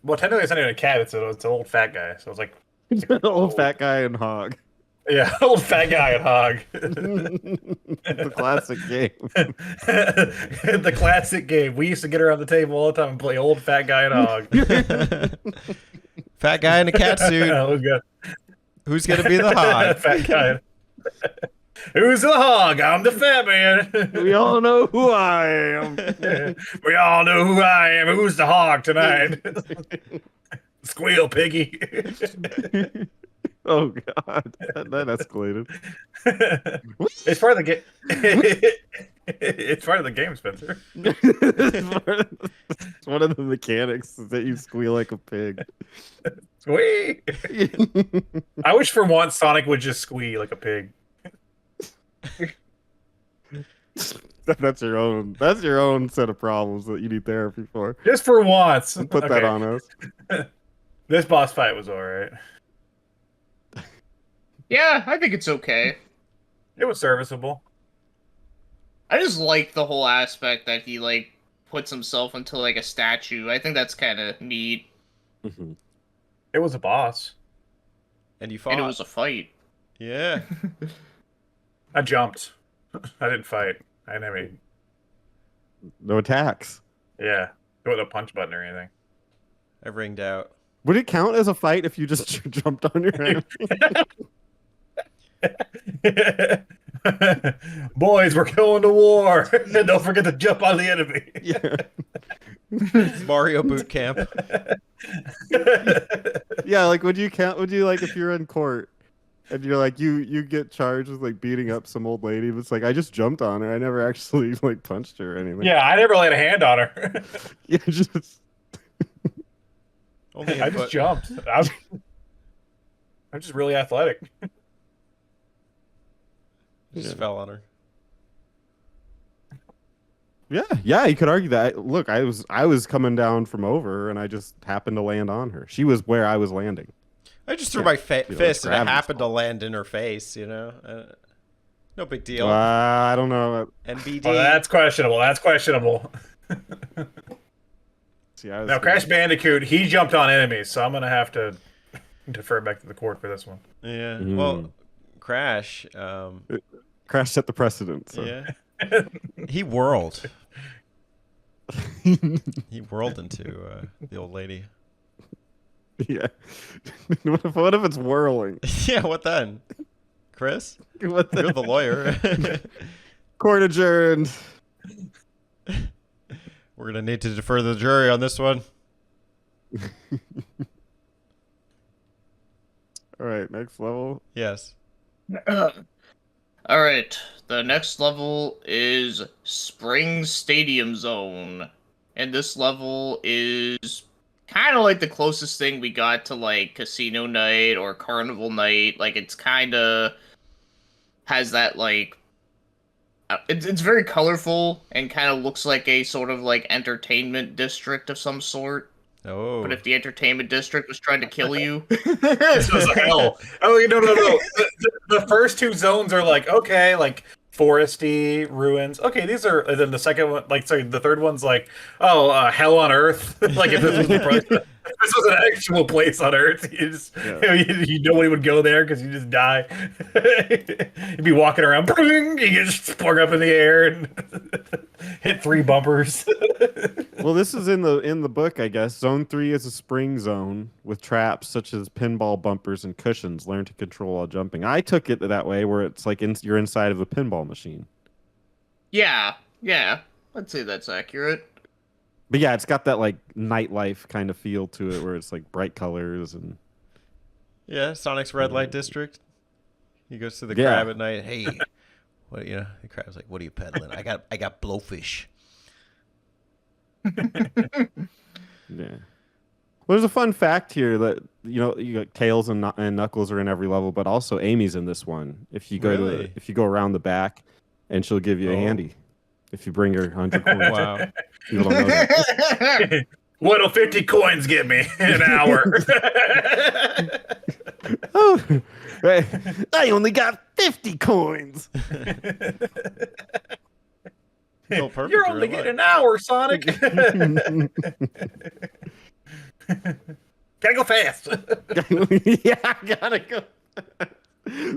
Well, technically, it's not even a cat. It's an old fat guy. So it's like,
Old fat guy and hog.
yeah, old fat guy and hog.
The classic game.
The classic game. We used to get around the table all the time and play old fat guy and hog.
Fat guy in a cat suit.
Oh, God.
Who's going to be the hog?
Fat guy. Who's the hog? I'm the fat man.
We all know who I am.
We all know who I am. Who's the hog tonight? Squeal, piggy.
Oh God, that escalated.
It's part of the game. It's part of the game, Spencer.
It's one of the mechanics is that you squeal like a pig.
Squee. I wish for once Sonic would just squee like a pig.
That's your own. That's your own set of problems that you need therapy for.
Just for once.
Put that
Okay.
on us.
This boss fight was alright.
Yeah, I think it's okay.
It was serviceable.
I just like the whole aspect that he like puts himself into like a statue. I think that's kind of neat.
Mhm.
It was a boss.
And you fought.
And it was a fight.
Yeah.
I jumped. I didn't fight. I didn't have any.
No attacks.
Yeah. There wasn't a punch button or anything.
I ringed out.
Would it count as a fight if you just jumped on your hand?
Boys, we're going to war. Don't forget to jump on the enemy.
Yeah.
Mario boot camp.
Yeah, like would you count? Would you like if you're in court and you're like you get charged with like beating up some old lady, but it's like I just jumped on her. I never actually like punched her or anything.
Yeah, I never laid a hand on her.
Yeah, just
Only
I
a
just
foot.
jumped. I'm just really athletic.
Just
Yeah.
fell on her.
Yeah, you could argue that. Look, I was coming down from over, and I just happened to land on her. She was where I was landing.
I just threw my
You know,
fist and it
gravity's
happened to
fault.
land in her face, you know? No big deal.
I don't know.
NBD.
Oh, that's questionable. That's questionable.
See, I was
Now, Crash Bandicoot, he jumped on enemies, so I'm gonna have to defer back to the court for this one.
Yeah.
Mm.
Well, Crash.
Crash set the precedent. So.
Yeah. He whirled. He whirled into the old lady.
Yeah. What if it's whirling?
Yeah. What then, Chris?
What the-
You're the lawyer.
Court adjourned.
We're gonna need to defer the jury on this one.
All right, next level.
Yes.
Alright, the next level is Spring Stadium Zone. And this level is kind of like the closest thing we got to like Casino Night or Carnival Night. Like it's kind of has that like it's very colorful and kind of looks like a sort of like entertainment district of some sort.
Oh.
But if the entertainment district was trying to kill you,
This was hell. Oh, no. The first two zones are like, okay, like foresty, ruins. Okay, these are, and then the second one, like, sorry, the third one's like, oh, hell on earth. Like, if this was an actual place on Earth, nobody would go there because you just die. You'd be walking around, you get sprung up in the air and hit 3 bumpers.
Well, this is in the book, I guess. Zone 3 is a spring zone with traps such as pinball bumpers and cushions. Learn to control while jumping. I took it that way, where it's like you're inside of a pinball machine.
yeah, I'd say that's accurate.
But yeah, it's got that like nightlife kind of feel to it, where it's like bright colors and.
Yeah, Sonic's red light district. He goes to the
Yeah.
crab at night. Hey, what you know? The crab's like, "What are you peddling? I got blowfish."
Yeah. Well, there's a fun fact here that you got Tails and Knuckles are in every level, but also Amy's in this one. If you go
Really?
if you go around the back, and she'll give you a
Oh.
handy. If you bring her 100 coins.
Wow.
People don't know that.
What'll 50 coins get me in an hour?
Oh, right. I only got 50 coins.
So perfect.
You're
in
only
real
getting
life.
an hour, Sonic. Gotta go fast.
Yeah, gotta go.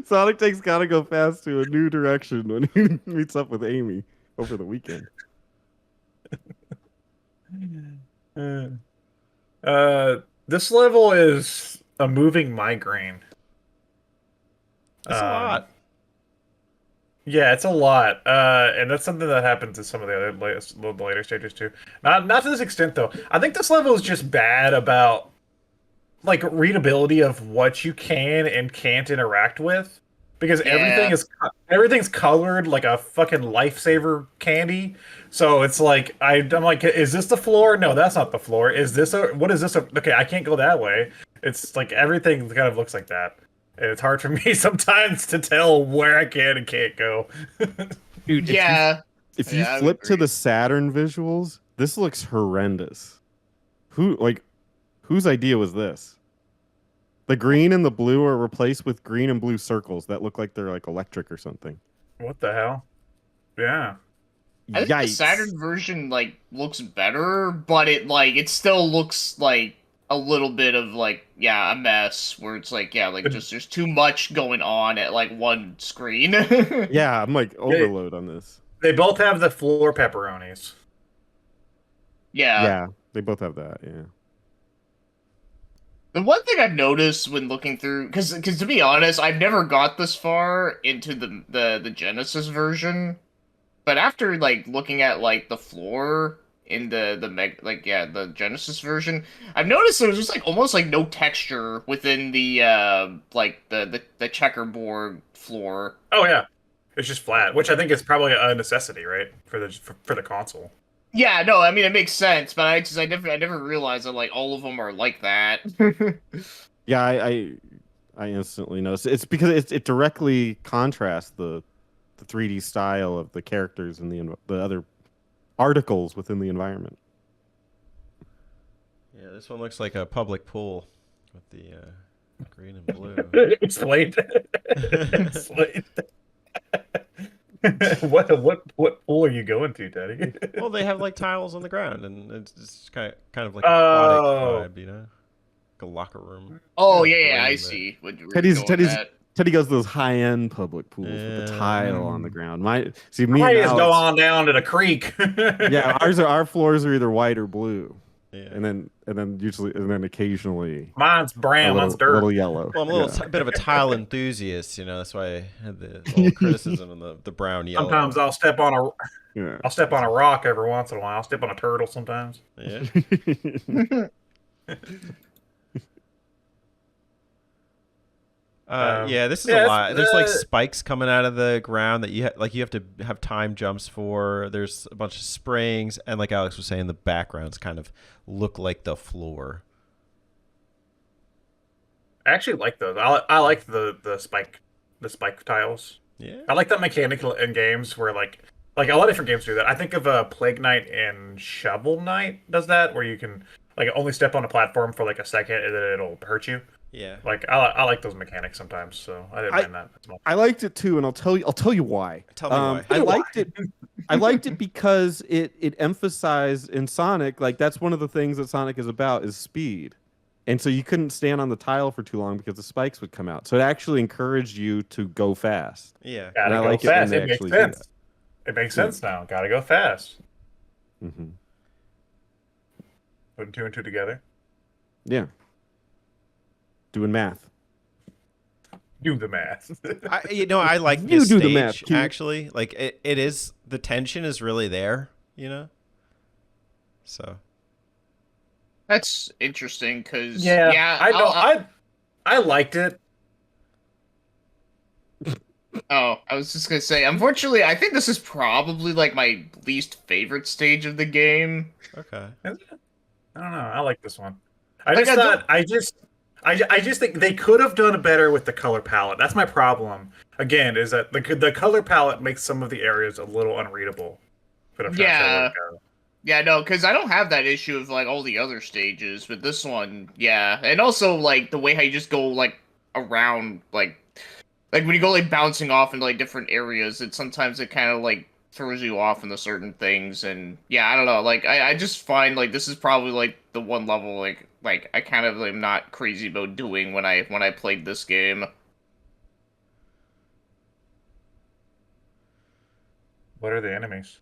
Sonic takes gotta go fast to a new direction when he meets up with Amy over the weekend.
This level is a moving migraine.
That's a lot.
Yeah, it's a lot, and that's something that happens in some of the other later stages too. Not to this extent though. I think this level is just bad about like readability of what you can and can't interact with, because
Yeah.
everything's colored like a fucking lifesaver candy. So it's like I'm like, is this the floor? No, that's not the floor. Is this what is this? Okay, I can't go that way. It's like everything kind of looks like that. And it's hard for me sometimes to tell where I can and can't go.
Dude,
Yeah.
if
Yeah, I
you
would
flip to
agree.
the Saturn visuals, this looks horrendous. Whose idea was this? The green and the blue are replaced with green and blue circles that look like they're like electric or something.
What the hell? Yeah.
I think the
Yikes.
Saturn version like looks better, but it still looks like a little bit of like a mess where it's like like just there's too much going on at like one screen.
Yeah, I'm like overload on this.
They both have the floor pepperonis.
Yeah, they both have that. Yeah.
The one thing I've noticed when looking through, because to be honest, I've never got this far into the Genesis version, but after like looking at like the floor in the Genesis version, I've noticed there's just like almost like no texture within the the checkerboard floor.
Oh yeah, it's just flat, which I think is probably a necessity, right, for the console.
Yeah, no, I mean it makes sense, but I never realized that like all of them are like that.
Yeah, I instantly noticed. It's because it directly contrasts the 3D style of the characters and the other articles within the environment.
Yeah, this one looks like a public pool with the green and blue.
Explain. Explain. What pool are you going to, Teddy?
Well, they have like tiles on the ground, and it's kind of like
Oh.
aquatic vibe, like a locker room.
Oh
Yeah,
yeah, I
right.
see. What you're
Teddy's
going at.
Teddy goes to those high-end public pools with the
Yeah.
tile on the ground. Me
I
and
just go
Alex,
on down to the creek.
yeah, our floors are either white or blue,
Yeah.
and then occasionally
Mine's brown. Mine's dirt.
little yellow.
Well, I'm a little bit of a tile enthusiast, that's why I had the little criticism of the brown yellow.
Sometimes I'll step on a
Yeah.
I'll step on a rock every once in a while. I'll step on a turtle sometimes.
Yeah. Yeah, this is a lot. There's like spikes coming out of the ground that you have to have time jumps for. There's a bunch of springs, and like Alex was saying, the backgrounds kind of look like the floor.
I actually like those. I like the spike tiles.
Yeah.
I like that mechanic in games where like a lot of different games do that. I think of Plague Knight and Shovel Knight does that, where you can like only step on a platform for like a second and then it'll hurt you.
Yeah.
Like I like those mechanics sometimes, so I didn't mind that as much.
I liked it too, and I'll tell you why.
Tell me why.
I liked it. I liked it because it emphasized in Sonic, like that's one of the things that Sonic is about is speed, and so you couldn't stand on the tile for too long because the spikes would come out. So it actually encouraged you to go fast.
Yeah.
Gotta
I
go
like it when
fast.
they
It makes
actually do
sense.
that.
It makes sense now. Gotta go fast.
Mm-hmm.
Putting two and two together.
Yeah. Doing math.
Do the math.
I like
You
this
do
stage
the math, Q.
actually. Like it is, the tension is really there, So
That's interesting because
I liked it.
Oh, I was just gonna say, unfortunately, I think this is probably like my least favorite stage of the game.
okay.
I don't know. I like this one. I
Like,
just think they could have done better with the color palette. That's my problem. Again, is that the color palette makes some of the areas a little unreadable. But I'm trying to say where to go.
Yeah, no, because I don't have that issue of like all the other stages, but this one, yeah, and also like the way how you just go like around, like when you go like bouncing off into like different areas, sometimes it kind of like throws you off into certain things, and yeah, I don't know, like I just find like this is probably like the one level like I kind of am not crazy about doing when I played this game.
What are the enemies?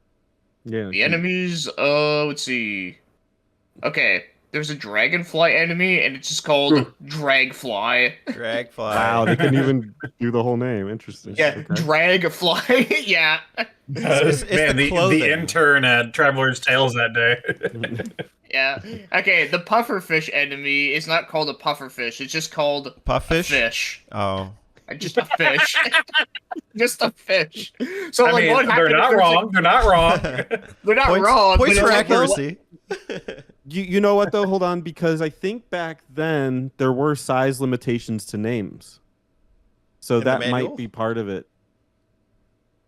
Yeah.
The enemies, let's see. Okay, there's a dragonfly enemy, and it's just called Dragfly.
Dragfly.
Wow, they couldn't even do the whole name. Interesting.
Yeah,
Okay.
Dragfly. Yeah.
It's
Man,
the clothing.
the intern at Traveler's Tales that day.
Yeah. Okay, the pufferfish enemy is not called a pufferfish. It's just called
Puffish?
a fish.
Oh.
Just a fish. Just a fish. So,
I
like,
mean,
what
they're
happened
not
if there's,
wrong. They're not wrong.
they're not
Points,
wrong.
points
but
for
it's like, well,
accuracy.
You know what though? Hold on, because I think back then there were size limitations to names, so
In the
that
manual?
might be part of it.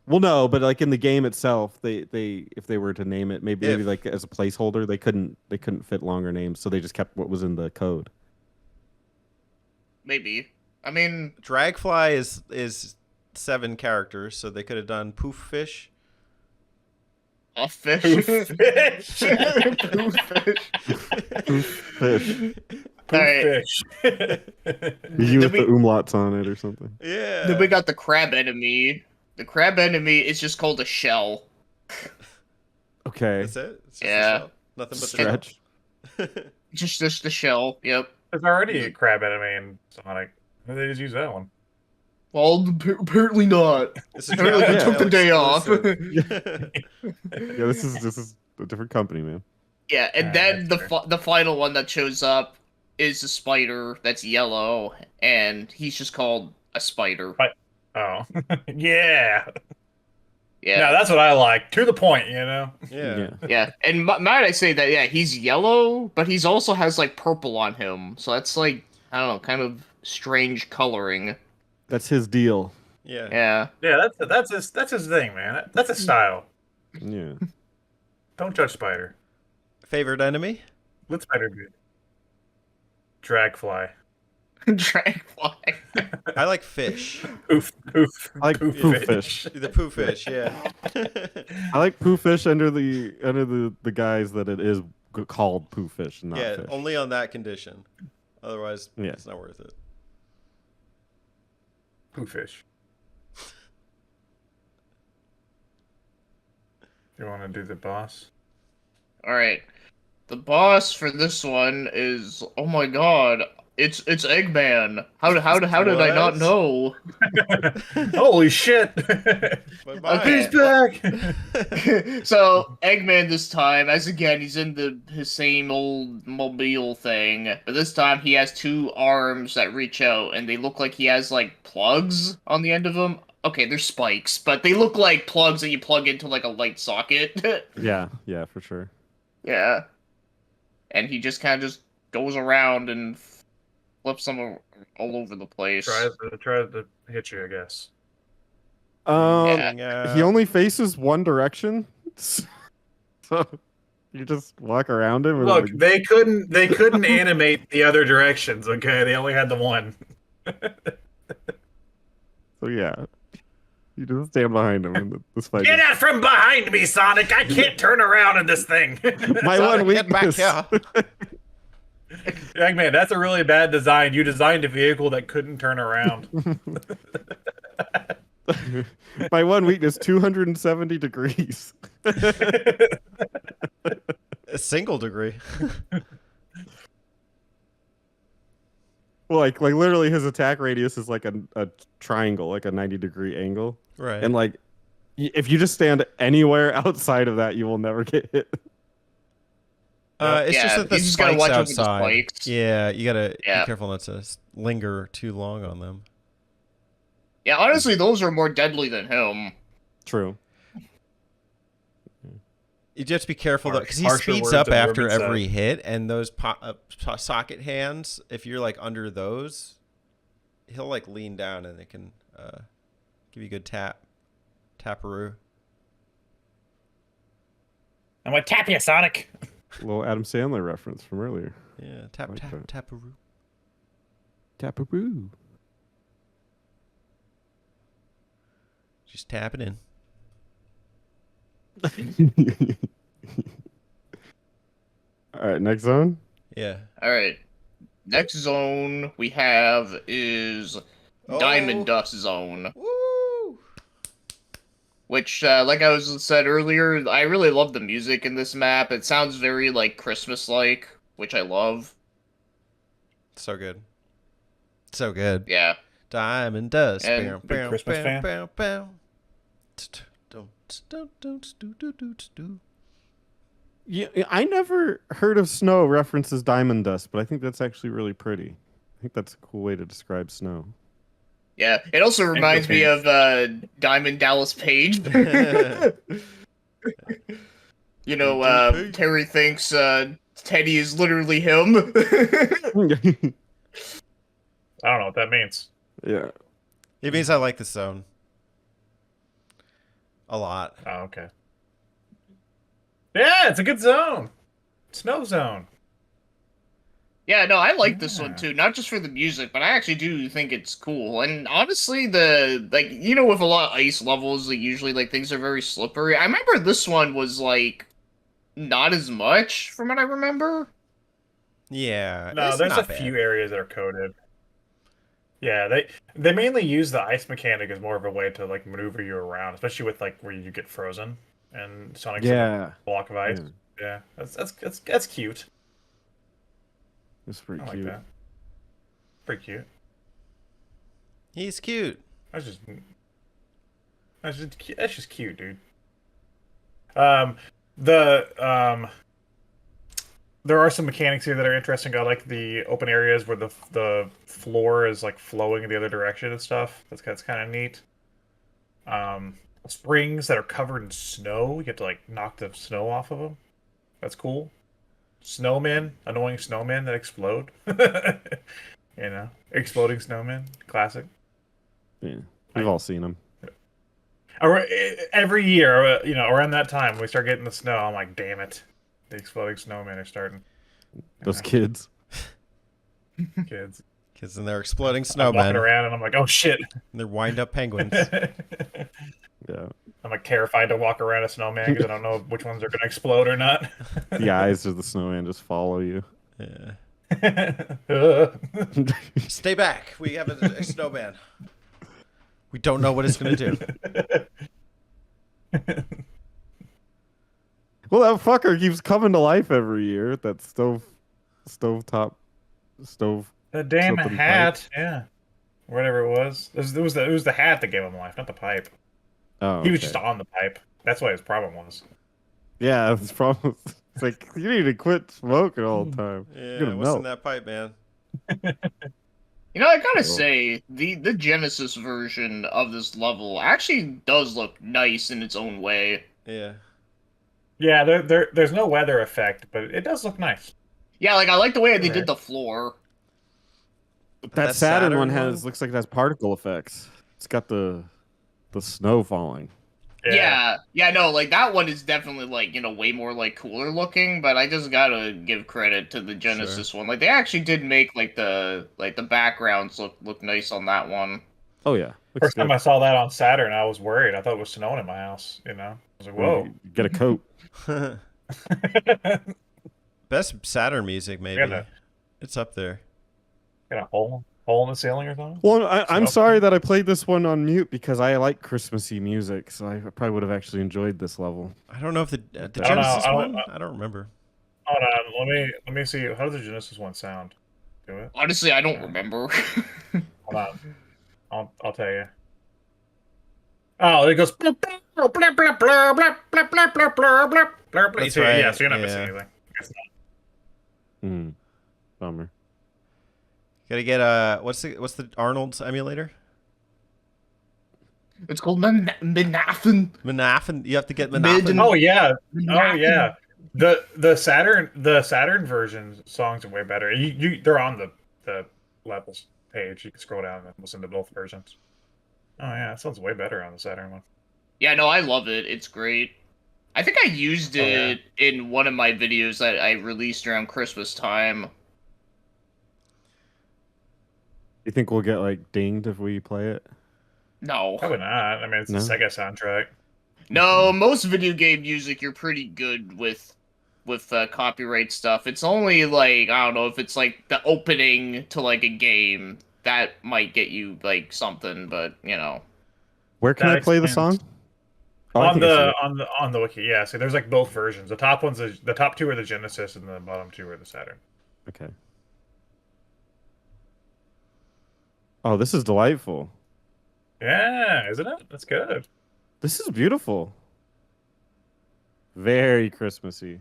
Well, no, but like in the game itself, they if they were to name it, maybe like as a placeholder, they couldn't fit longer names, so they just kept what was in the code.
Maybe. I mean,
Dragfly is 7 characters, so they could have done poof fish.
a fish.
Fish.
Poof fish.
Fish.
All right.
Fish.
You with
we-
the umlauts on it or something.
Yeah.
Then we got the crab enemy. The crab enemy is just called a shell.
Okay.
That's it? It's just a
Yeah.
shell? Nothing but the
Stretch.
Just the shell. Yep.
There's already a crab enemy in Sonic. Maybe they just use that one.
Well, apparently not.
This is
Apparently
they
took the day off.
Yeah, this is a different company, man.
Yeah, and
Ah,
then
that's
the final one that shows up is a spider that's yellow, and he's just called a spider.
Oh. Yeah.
Yeah.
No, that's what I like. To the point,
Yeah.
Yeah, and might I say that, yeah, he's yellow, but he's also has, like, purple on him, so that's, like, I don't know, kind of strange coloring.
That's his deal.
Yeah.
Yeah.
Yeah, that's his thing, man. That's a style.
Yeah.
Don't judge spider.
Favorite enemy?
Let spider be. Dragfly.
Dragfly.
I like fish.
I like poof fish.
The poo fish, yeah.
I like poo fish under the guise that it is called poo fish, not
Yeah,
fish.
only on that condition. Otherwise,
Yeah.
it's not worth it.
Poo fish. You want to do the boss?
All right. The boss for this one is, oh my god, it's Eggman. How did I not
What?
know?
Holy shit!
My
Okay.
mind.
He's back.
So Eggman this time, as again, he's in his same old mobile thing, but this time he has two arms that reach out, and they look like he has like plugs on the end of them. Okay, they're spikes, but they look like plugs that you plug into like a light socket.
Yeah, for sure.
Yeah. And he just kind of just goes around and flips them all over the place.
Tries to hit you, I guess.
Yeah.
He only faces one direction, so you just walk around him. And
Look, they couldn't animate the other directions. Okay, they only had the one.
So yeah, you just stand behind him in this fight.
Get out from behind me, Sonic! I can't turn around in this thing.
My one
Get back
weakness.
here.
Eggman, that's a really bad design. You designed a vehicle that couldn't turn around.
My one weakness, 270 degrees.
A single degree.
Well, like literally his attack radius is like a triangle, like a 90-degree angle.
Right.
And like, if you just stand anywhere outside of that, you will never get hit.
It's
Yeah,
just that the
you just gotta
spikes
watch out for the
outside.
spikes.
Yeah, you gotta
Yeah.
be careful not to linger too long on them.
Yeah, honestly, those are more deadly than him.
True.
You just have to be careful though, because he
Harsher
speeds
words
up
have never
after
been said.
every hit, and those socket hands, if you're like under those, he'll like lean down and it can give you a good taparoo.
I'm gonna tap you, Sonic.
A little Adam Sandler reference from earlier.
Yeah,
Like that.
taparoo.
Taparoo.
Just tap it in.
All right, next zone.
Yeah.
Alright. Next zone we have is Diamond Dust Zone.
Woo!
Which, like I was said earlier, I really love the music in this map. It sounds very, like, Christmas-like, which I love.
So good. So good.
Yeah.
Diamond dust.
And
Bow,
big
bow,
Christmas
bow,
fan?
bow, bow. Don't.
Yeah, I never heard of snow references diamond dust, but I think that's actually really pretty. I think that's a cool way to describe snow.
Yeah. It also reminds me of, Diamond Dallas Page. You know, Terry thinks, Teddy is literally him.
I don't know what that means.
Yeah.
It means I like the zone. A lot.
Oh, okay. Yeah, it's a good zone. Snow zone.
Yeah, no, I like this one too. Not just for the music, but I actually do think it's cool. And honestly, you know, with a lot of ice levels, like usually like things are very slippery. I remember this one was like not as much from what I remember.
Yeah.
No,
it's
there's
not
a
bad.
few areas that are coated. Yeah, they mainly use the ice mechanic as more of a way to like maneuver you around, especially with like where you get frozen and Sonic's in a block of ice.
Yeah.
Yeah, that's cute.
It's pretty
I like
cute.
that. Pretty cute.
He's cute.
That's just cute, dude. There are some mechanics here that are interesting. I like the open areas where the floor is like flowing in the other direction and stuff. That's kind of neat. Springs that are covered in snow. You get to like knock the snow off of them. That's cool. Snowmen, annoying snowmen that explode. You know, exploding snowmen, classic.
Yeah. We've all seen them.
Every year, around that time, we start getting the snow. I'm like, damn it, the exploding snowmen are starting.
Those kids.
Kids.
Kids and their exploding
I'm walking
snowmen.
around and I'm like, oh shit.
And they're wind up penguins.
Yeah.
I'm like terrified to walk around a snowman because I don't know which ones are gonna explode or not.
The eyes of the snowman just follow you.
Yeah. Stay back. We have a snowman. We don't know what it's going to do.
Well, that fucker keeps coming to life every year. That stove.
The damn
something
hat, yeah, whatever it was. It was the hat that gave him life, not the pipe.
Oh,
He was
okay.
just on the pipe. That's what his problem was.
Yeah, it's problem. It's like you need to quit smoking all the time. You're
Yeah,
gonna
what's
melt.
in that pipe, man?
You know, I gotta say, the Genesis version of this level actually does look nice in its own way.
Yeah.
Yeah, there's no weather effect, but it does look nice.
Yeah, like I like the way they
Okay.
did the floor.
That Saturn one looks like it has particle effects. It's got the snow falling.
Yeah, no, like that one is definitely like, way more like cooler looking, but I just gotta give credit to the Genesis one. Like they actually did make like the backgrounds look nice on that one.
Oh yeah. Looks
First
good.
time I saw that on Saturn, I was worried. I thought it was snowing in my house. I was like, whoa.
Get a coat.
Best Saturn music, maybe.
Got
It's up there.
a hole in the ceiling or something?
Well, I'm
So-
sorry that I played this one on mute because I like Christmassy music, so I probably would have actually enjoyed this level.
I don't know if the
don't know.
Genesis one? I don't remember.
Hold on, let me see. How does the Genesis one sound? Do it.
Honestly, I don't remember.
Hold on. I'll tell you. Oh, it goes. Let's
That's
see.
right,
Yeah, so you're not missing
yeah.
anything. It's not.
Bummer.
Gotta get what's the Arnold's emulator?
It's called Menafin.
Manafin. You have to get
Mid-
Manafin.
Oh yeah. Oh yeah. The Saturn version songs are way better. They're on the levels page. You can scroll down and listen to both versions. Oh yeah, that sounds way better on the Saturn one.
Yeah, no, I love it. It's great. I think I used it in one of my videos that I released around Christmas time.
You think we'll get like dinged if we play it?
No.
Probably not. I mean, it's
No?
a Sega soundtrack.
No, most video game music you're pretty good with copyright stuff. It's only like, I don't know, if it's like the opening to like a game, that might get you like something, but
Where can
That
I play the
expands.
song? Oh, I
on
think I see
the
it.
on the wiki, yeah. See, there's like both versions. The top two are the Genesis, and the bottom two are the Saturn.
Okay. Oh, this is delightful.
Yeah, isn't it? That's good.
This is beautiful. Very Christmassy.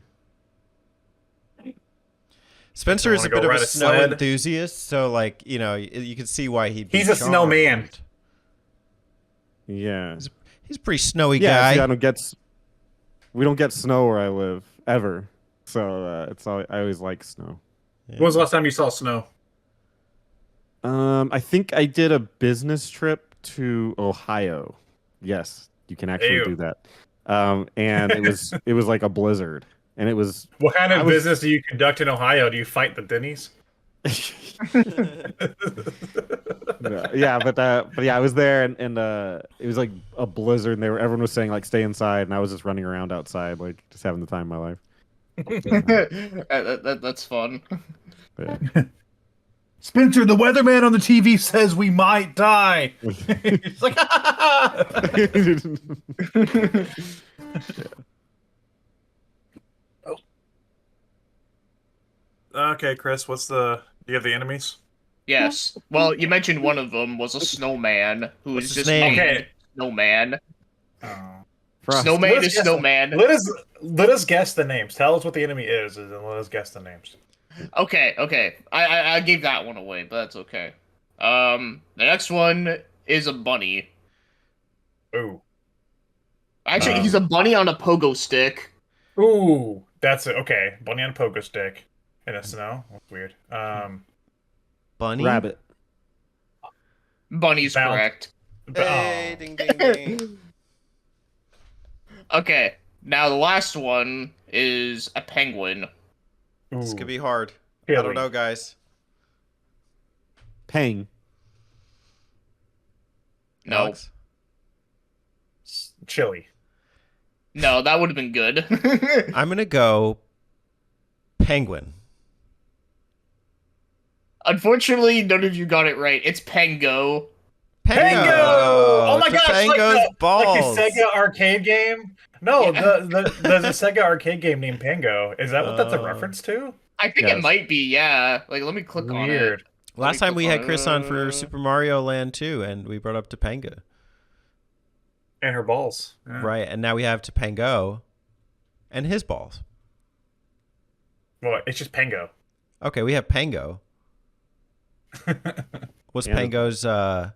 Spencer
I
is a
wanna go
bit of
ride
a
a
snow
sled.
enthusiast, so like you can see why he'd be
He's a snowman.
charmed.
Yeah.
He's a pretty snowy
Yeah,
guy.
see, we don't get snow where I live ever. So I always like snow.
Yeah.
When was the last time you saw snow?
I think I did a business trip to Ohio. Yes, you can actually
Ew.
do that. And it was like a blizzard, and it was
What kind
I
of
was-
business do you conduct in Ohio? Do you fight the Denny's?
yeah, but yeah, I was there, and it was like a blizzard, and everyone was saying like stay inside, and I was just running around outside, like just having the time of my life.
that's fun.
Yeah.
Spencer, the weatherman on the TV says we might die. It's like,
Okay, Chris, do you have the enemies?
Yes. Well, you mentioned one of them was a snowman who
What's
is
his
just
name?
named
Okay.
Snowman.
Frost.
Snowman
Let us
is
guess
Snowman.
Let us guess the names. Tell us what the enemy is, and then let us guess the names.
Okay. I gave that one away, but that's okay. The next one is a bunny.
Ooh.
Actually, he's a bunny on a pogo stick.
Ooh, that's it. Okay. Bunny on a pogo stick in the snow. That's weird.
Bunny.
Rabbit.
Bunny's
Bound.
correct.
Hey,
Oh.
ding ding ding.
Okay, now the last one is a penguin.
This
Ooh,
could be hard. I
Chili.
don't know, guys.
Pang.
No,
Alex?
Chili.
no, that would have been good.
I'm gonna go penguin.
Unfortunately, none of you got it right. It's Pengo.
Pango!
Oh my gosh!
Pango's balls.
Like the Sega arcade game. No,
Yeah.
there's a Sega arcade game named Pango. Is that what that's a
Oh.
reference to?
I think
Yes.
it might be, yeah. Like, let me click on it.
Weird.
Last time we
click
had
on
Chris on for
it.
Super Mario Land 2, and we brought up Topanga.
And her balls. Yeah.
Right, and now we have Topango and his balls.
Well, it's just Pango.
Okay, we have Pango. What's
And his
Pango's
And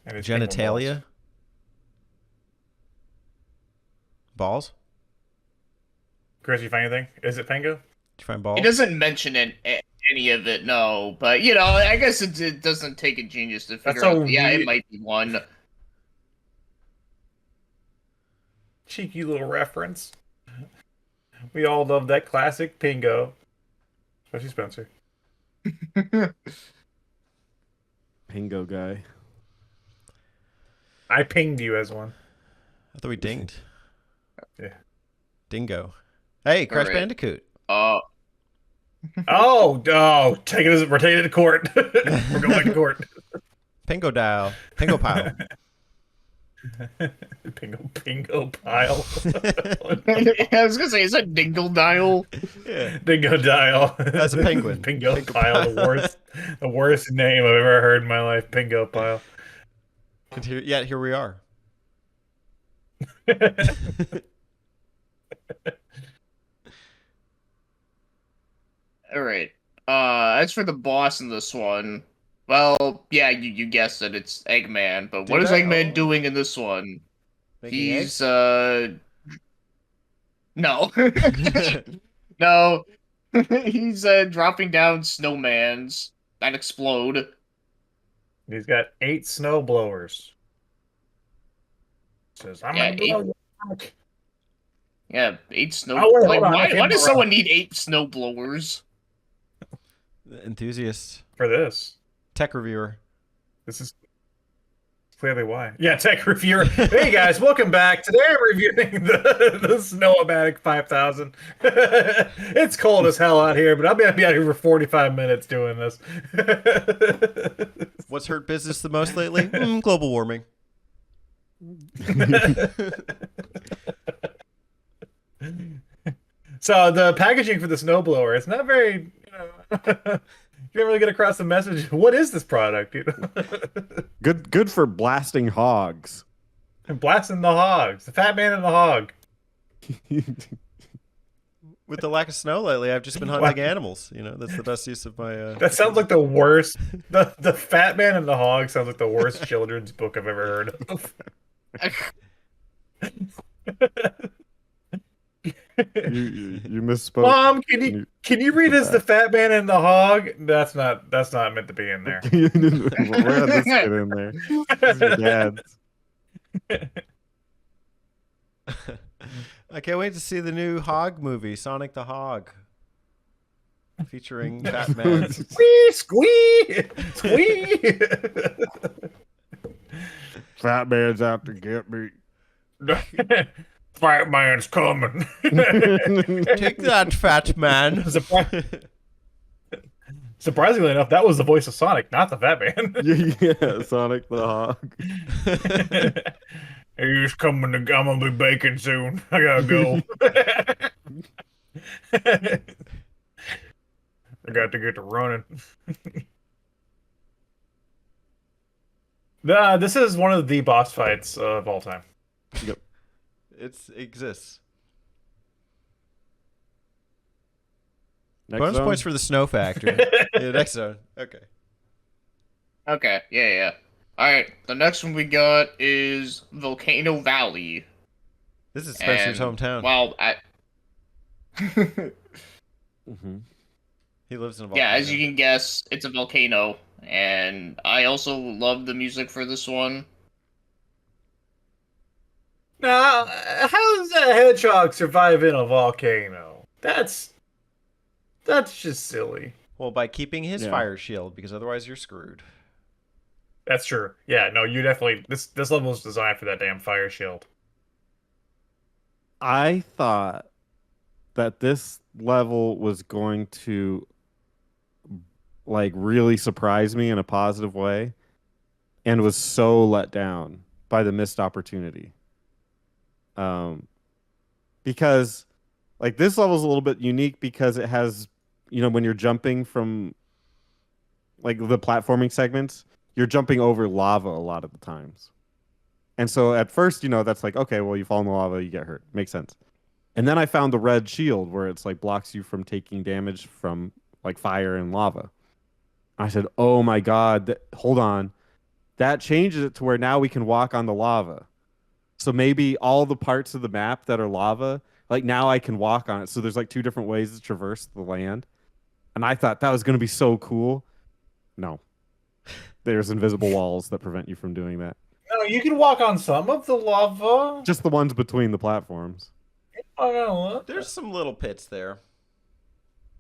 it's Pango
genitalia? Balls?
Chris, you find anything? Is it Pango?
Did you find balls?
It doesn't mention any of it, no. But, you know, I guess it doesn't take a genius to figure
That's so
out. Yeah, it
weird.
might be one.
Cheeky little reference. We all love that classic Pingo. Especially Spencer.
Pango guy.
I pinged you as one.
I thought we dinged.
Yeah.
Dingo. Hey, Crash
Alright.
Bandicoot.
Oh, we're taking it to court. We're going to court.
Pingo dial. Pingo pile.
Pingo pile.
I was gonna say, is that Dingle Dial?
Yeah.
Dingo dial.
That's a penguin.
Pingo
Pingo
pile, the worst name I've ever heard in my life. Pingo pile.
And here we are.
Alright. As for the boss in this one, well, yeah, you guessed it, it's Eggman. But what
Did
is
I?
Eggman
Oh.
doing in this one?
Making eggs?
He's, no. No. He's, dropping down snowmans that explode.
He's got 8 snow blowers. Says, I'm
Yeah,
gonna blow you back."
Yeah, 8 snow.
Oh, wait,
like,
hold on, I
why
can't
does
go
someone need 8 snow blowers?
Enthusiast.
For this.
Tech reviewer.
This is clearly why. Yeah, tech reviewer. Hey guys, welcome back. Today I'm reviewing the Snow-O-Matic 5000. It's cold as hell out here, but I'm gonna be out here for 45 minutes doing this.
What's hurt business the most lately? Global warming.
So the packaging for the snowblower, it's not very, you can't really get across the message. What is this product?
Good for blasting hogs.
And blasting the hogs. The fat man and the hog.
With the lack of snow lately, I've just been hunting animals. You know, that's the best use of my.
That sounds like the worst. The fat man and the hog sounds like the worst children's book I've ever heard of.
You misspoke.
Mom, can you read as the fat man and the hog? That's not meant to be in there.
Where had this get in there? This is your dad's.
I can't wait to see the new Hog movie, Sonic the Hog, featuring Fat Man.
Squee, squee, squee.
Fat man's out to get me.
Fat man's coming.
Take that, Fat Man.
Surprisingly enough, that was the voice of Sonic, not the fat man.
Yeah, Sonic the Hog.
He's coming. I'm gonna be baking soon. I gotta go. I got to get to running. This is one of the boss fights of all time.
Yep.
It exists.
Next
Bonus
zone.
points for the snow factor. Yeah, next zone. Okay.
Okay, yeah. Alright, the next one we got is Volcano Valley.
This is Spencer's hometown.
Well,
Mhm.
He lives in a volcano.
yeah, as you can guess, it's a volcano. And I also love the music for this one.
Now, how does a hedgehog survive in a volcano? That's just silly.
Well, by keeping his
Yeah.
fire shield, because otherwise you're screwed.
That's true. Yeah, no, you definitely this level is designed for that damn fire shield.
I thought that this level was going to like really surprise me in a positive way, and was so let down by the missed opportunity. Because like this level is a little bit unique because it has, when you're jumping from like the platforming segments, you're jumping over lava a lot of the times. And so at first, that's like, okay, well, you fall in the lava, you get hurt. Makes sense. And then I found the red shield where it's like blocks you from taking damage from like fire and lava. I said, oh my God, hold on. That changes it to where now we can walk on the lava. So maybe all the parts of the map that are lava, like now I can walk on it. So there's like 2 different ways to traverse the land. And I thought that was going to be so cool. No. There's invisible walls that prevent you from doing that.
No, you can walk on some of the lava.
Just the ones between the platforms.
There's some little pits there.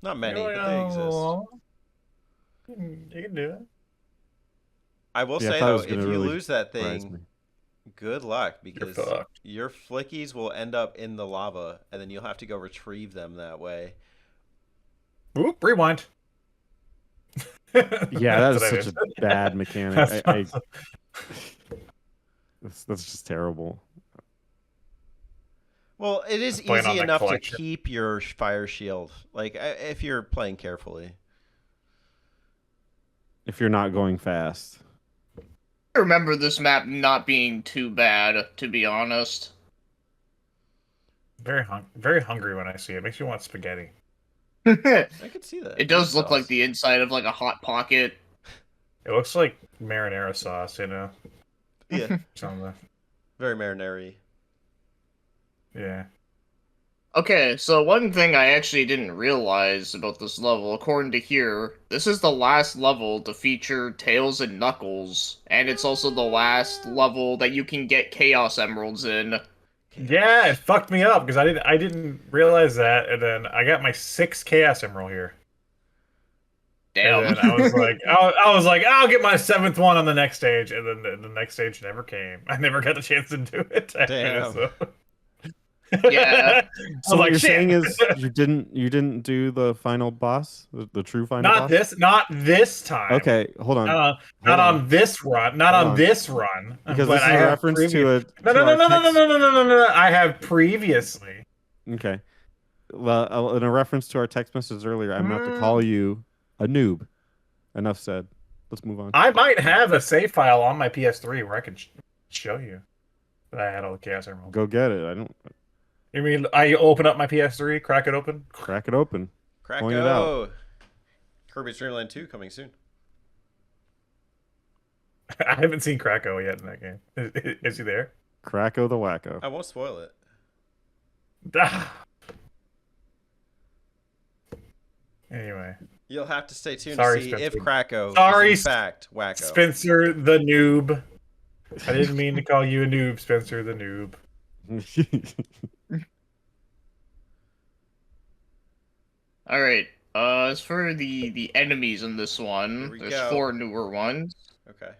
Not many, but they exist.
You can do it.
I will
Yeah, I
say,
thought it
though,
was
if
gonna
you
really
lose that
surprise
thing,
me.
good luck, because
fucked.
your flickies will end up in the lava, and then you'll have to go retrieve them that way.
Oop, rewind.
Yeah, that is
That's what I
such
did.
a bad mechanic.
That's
That's just terrible.
Well, it is
Playing on
easy
that
enough to
collection.
keep your fire shield, like if you're playing carefully.
If you're not going fast.
I remember this map not being too bad, to be honest.
very hungry when I see it. Makes me want spaghetti.
It
I could see that.
does look
Sauce.
like the inside of like a hot pocket.
It looks like marinara sauce,
Yeah,
Something.
very marinara-y.
Yeah.
Okay, so one thing I actually didn't realize about this level, according to here, this is the last level to feature Tails and Knuckles, and it's also the last level that you can get Chaos Emeralds in.
Yeah, it fucked me up because I didn't realize that, and then I got my 6th Chaos Emerald here.
Damn.
And then I was like, I was like, I'll get my 7th one on the next stage, and then the next stage never came. I never got the chance to do it.
Damn.
Yeah.
So what
like,
you're
shit.
saying is you didn't do the final boss, the true final boss?
Not this time.
Okay, hold on.
Not on this run. Not
Hold
on
on.
this run.
Because
but
this is
I
a
have
reference to a
No,
to
no, no,
our
no, no,
text-
no, no, no, no, no. I have previously.
Okay. Well, in a reference to our text message earlier, I'm going to have to call you a noob. Enough said. Let's move on.
I might have a save file on my PS3 where I can show you that I had all the Chaos Emeralds.
Go get it. I don't
You mean I open up my PS3, crack it open?
crack it open. Point it
Cracko!
out.
Kirby's Dream Land 2 coming soon.
I haven't seen Krakow yet in that game. Is he there?
Cracko the wacko.
I won't spoil it.
Anyway,
You'll have to stay tuned
Sorry,
to see
Spencer.
if Kracko
Sorry,
is in fact wacko.
Spencer the noob. I didn't mean to call you a noob, Spencer the noob.
Alright, as for the enemies in this one,
Here we
there's
go.
4 newer ones.
Okay.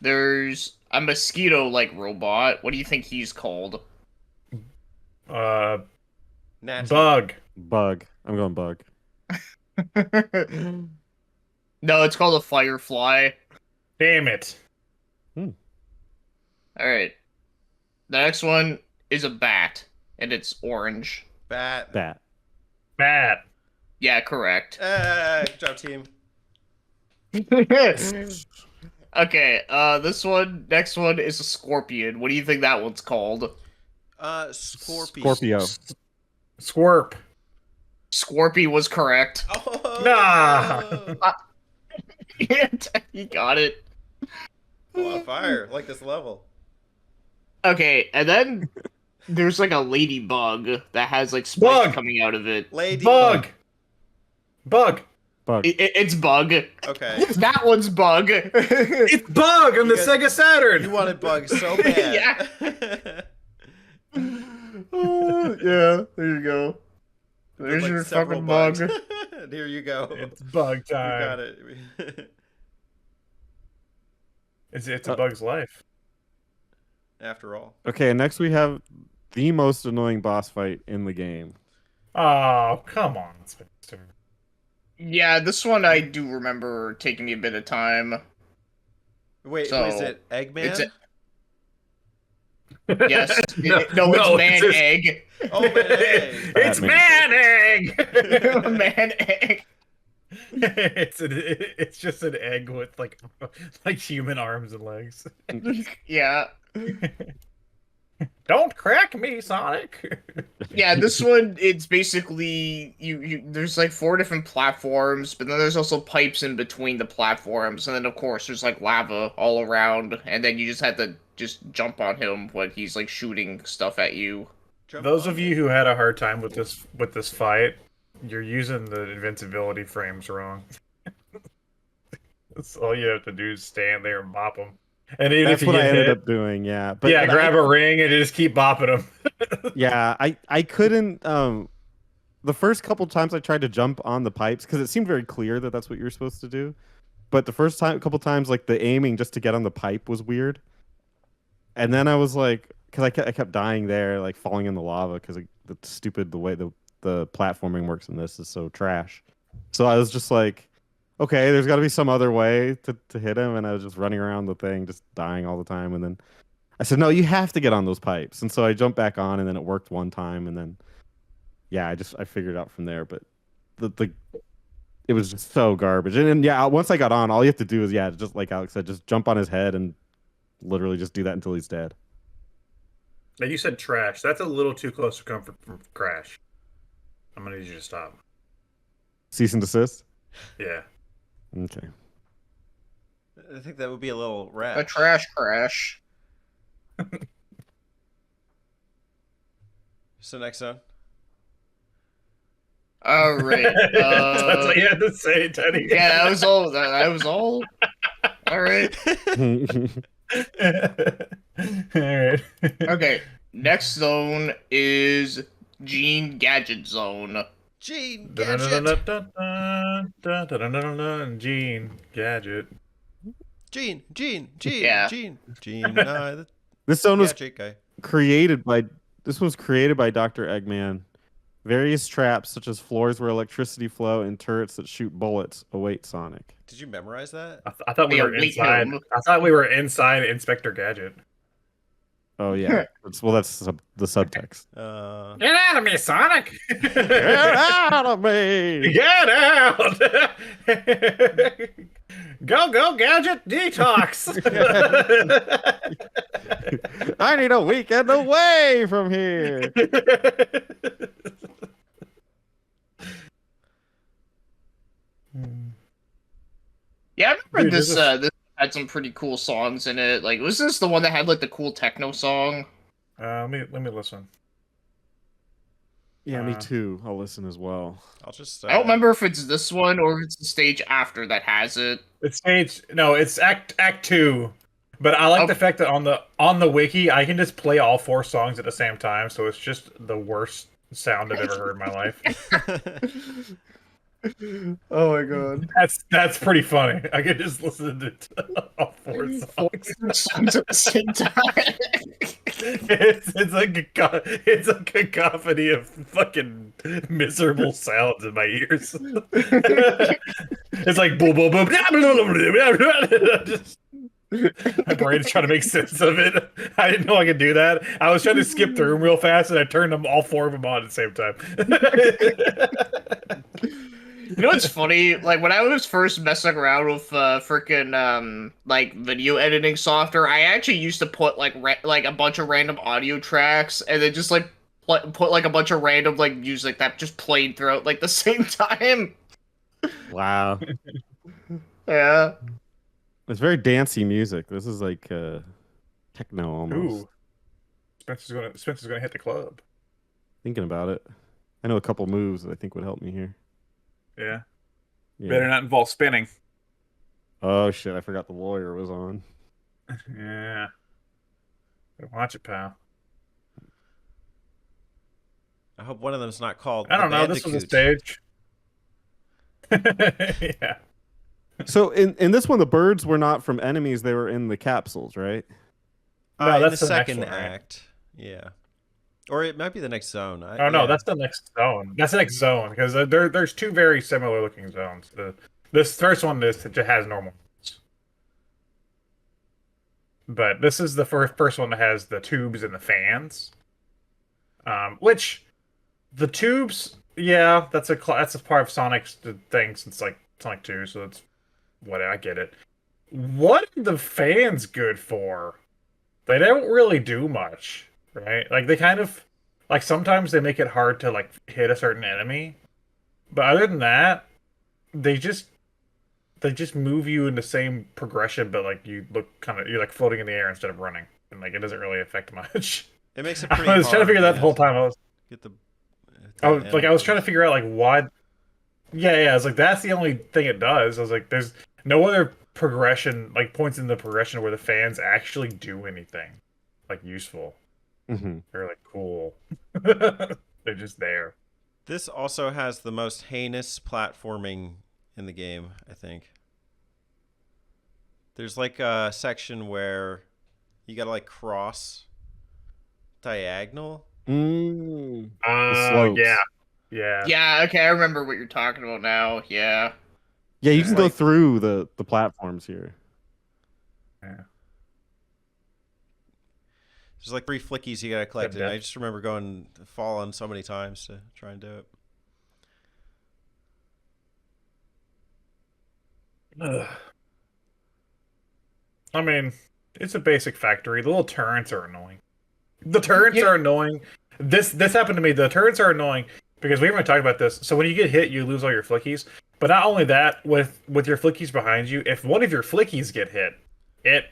There's a mosquito-like robot. What do you think he's called?
Natty.
Bug.
Bug. I'm going bug.
No, it's called a firefly.
Damn it.
Alright. The next one is a bat, and it's orange.
Bat.
Bat.
Bat.
Yeah, correct.
Good job, team.
Okay, next one is a scorpion. What do you think that one's called?
Scorpion.
Scorpio.
Squirp.
Scorpy was correct.
Oh,
Nah.
You got it.
I'm on fire. Like this level.
Okay, and then there's like a ladybug that has like spikes
Bug.
coming out of it.
Lady.
Bug. Bug.
Bug.
It's Bug.
Okay.
That one's Bug.
It's Bug on the
You guys-
Sega Saturn.
You wanted bugs so bad.
Yeah. Yeah, there you go. There's
Like
your
several
fucking
bugs.
bug.
And here you go.
It's bug
You
time.
got it.
It's a bug's life.
After all.
Okay, next we have the most annoying boss fight in the game.
Oh, come on, Spencer.
Yeah, this one I do remember taking me a bit of time.
Wait,
So,
was it Eggman?
it's Yes.
No,
It's man
it's
egg.
Oh, man, egg.
It's man egg.
Man egg.
It's just an egg with like human arms and legs.
Yeah.
Don't crack me, Sonic.
Yeah, this one, it's basically you there's like 4 different platforms, but then there's also pipes in between the platforms, and then of course there's like lava all around, and then you just have to just jump on him when he's like shooting stuff at you.
Those of you who had a hard time with this fight, you're using the invincibility frames wrong. That's all you have to do is stand there and bop them. And even
That's
if you
what I
get
ended
hit,
up doing, yeah.
yeah,
but
grab a ring and just keep bopping them.
Yeah, I couldn't. The first couple times I tried to jump on the pipes because it seemed very clear that that's what you're supposed to do. But the couple times, like the aiming just to get on the pipe was weird. And then I was like, because I kept dying there, like falling in the lava because the way the platforming works in this is so trash. So I was just like, okay, there's got to be some other way to hit him, and I was just running around the thing, just dying all the time. And then I said, no, you have to get on those pipes. And so I jumped back on, and then it worked one time, and then yeah, I figured it out from there. But it was just so garbage. And then yeah, once I got on, all you have to do is just like Alex said, just jump on his head and literally just do that until he's dead.
Now you said trash. That's a little too close to comfort from Crash. I'm gonna need you to stop.
Cease and desist.
Yeah.
Okay.
I think that would be a little rash.
A trash crash.
So next one.
All right.
That's what you had to say, Teddy.
Yeah, that was all. That was all. All right.
All right.
Okay. Next zone is Gene Gadget Zone.
Gene Gadget.
Gene Gadget.
Gene.
Yeah.
Gene.
This zone was
Gadget guy.
created by Dr. Eggman. Various traps such as floors where electricity flow and turrets that shoot bullets await Sonic.
Did you memorize that?
I thought we
Yeah,
were
wait,
inside.
no.
I thought we were inside Inspector Gadget.
Oh yeah. That's the subtext.
Get out of me, Sonic!
Get out of me!
Get out! Go, Gadget, detox!
I need a weekend away from here.
Yeah, I remember
Dude,
this.
this
This had some pretty cool songs in it. Like, was this the one that had like the cool techno song?
let me listen.
Yeah, me too. I'll listen as well.
I'll just.
I don't remember if it's this one or if it's the stage after that has it.
It's Act 2. But I like the fact that on the wiki I can just play all 4 songs at the same time, so it's just the worst sound I've ever heard in my life.
Oh my god.
That's pretty funny. I could just listen to all 4 songs.
Songs at the same time.
It's like a cacophony of fucking miserable sounds in my ears. It's like boom, boom, boom. Just, my brain's trying to make sense of it. I didn't know I could do that. I was trying to skip through them real fast, and I turned them all 4 of them on at the same time.
You know what's funny? Like when I was first messing around with freaking like video editing software, I actually used to put like a bunch of random audio tracks and then just like put like a bunch of random like music that just played throughout like the same time.
Wow.
Yeah.
It's very dancey music. This is like techno almost.
Ooh. Spencer's gonna hit the club.
Thinking about it. I know a couple moves that I think would help me here.
Yeah.
Yeah.
Better not involve spinning.
Oh shit, I forgot the lawyer was on.
Yeah. Watch it, pal.
I hope one of them's not called.
I don't
the
know. This was a
Bandicoot.
stage. Yeah.
So in this one, the birds were not from enemies; they were in the capsules, right?
No,
in
that's
the
the next
second
one, right?
act. Yeah. Or it might be the next zone.
Oh no,
yeah.
that's the next zone. That's the next zone because there's two very similar looking zones. This first one just has normal ones. But this is the first one that has the tubes and the fans. Which the tubes, yeah, that's a part of Sonic's thing since like Sonic 2, so it's whatever. I get it. What are the fans good for? They don't really do much, right? Like they kind of like sometimes they make it hard to like hit a certain enemy, but other than that, they just move you in the same progression, but like you're like floating in the air instead of running, and like it doesn't really affect much.
It makes it pretty
I was trying to figure that the whole
time.
time.
Get the.
I was trying to figure out like why. Yeah. I was like, that's the only thing it does. I was like, there's no other progression, like points in the progression where the fans actually do anything, like useful.
Mm-hmm.
They're like cool. They're just there.
This also has the most heinous platforming in the game, I think. There's like a section where you gotta like cross diagonal.
Mm.
Yeah. Yeah.
Yeah, okay, I remember what you're talking about now. Yeah.
Yeah, you
It's
can go
like-
through the platforms here.
Yeah.
There's like 3 flickies you gotta collect, and
Yeah.
I just remember falling so many times to try and do it.
Ugh. I mean, it's a basic factory. The little turrets are annoying. The turrets are annoying. This happened to me. The turrets are annoying because we haven't talked about this. So when you get hit, you lose all your flickies. But not only that, with your flickies behind you, if one of your flickies get hit, it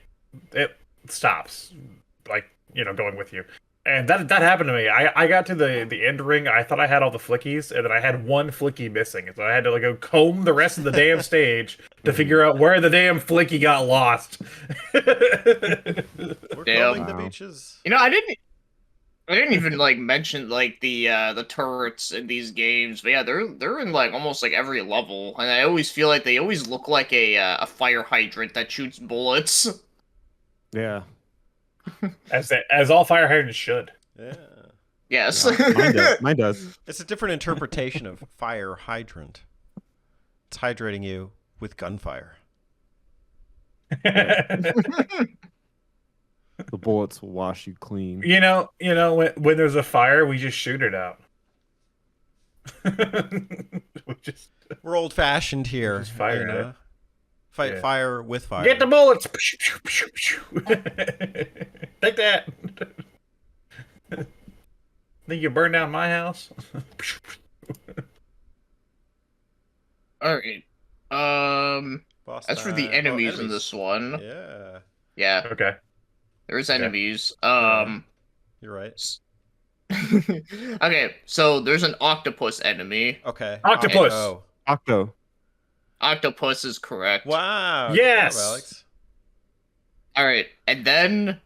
stops, like going with you. And that happened to me. I got to the end ring. I thought I had all the flickies, and then I had one flicky missing. So I had to like go comb the rest of the damn stage to figure out where the damn flicky got lost.
We're
Damn.
combing the
Wow.
beaches.
I didn't even like mention like the turrets in these games, but yeah, they're in like almost like every level, and I always feel like they always look like a fire hydrant that shoots bullets.
Yeah.
As all fire hydrants should.
Yeah.
Yes.
Mine does.
It's a different interpretation of fire hydrant. It's hydrating you with gunfire.
The bullets will wash you clean.
When there's a fire, we just shoot it out.
We're old fashioned here.
Just fire
you know? Fight
Yeah.
fire with fire.
Get the bullets. Take that. Think you burn down my house?
All right.
Boss
As for the
time.
enemies in this one,
Yeah,
yeah,
Okay.
there's
Okay.
enemies.
you're right.
Okay, so there's an octopus enemy.
Okay.
Octopus.
Oh.
Octo.
Octopus is correct.
Wow.
Yes!
Good job, Alex.
All right, and then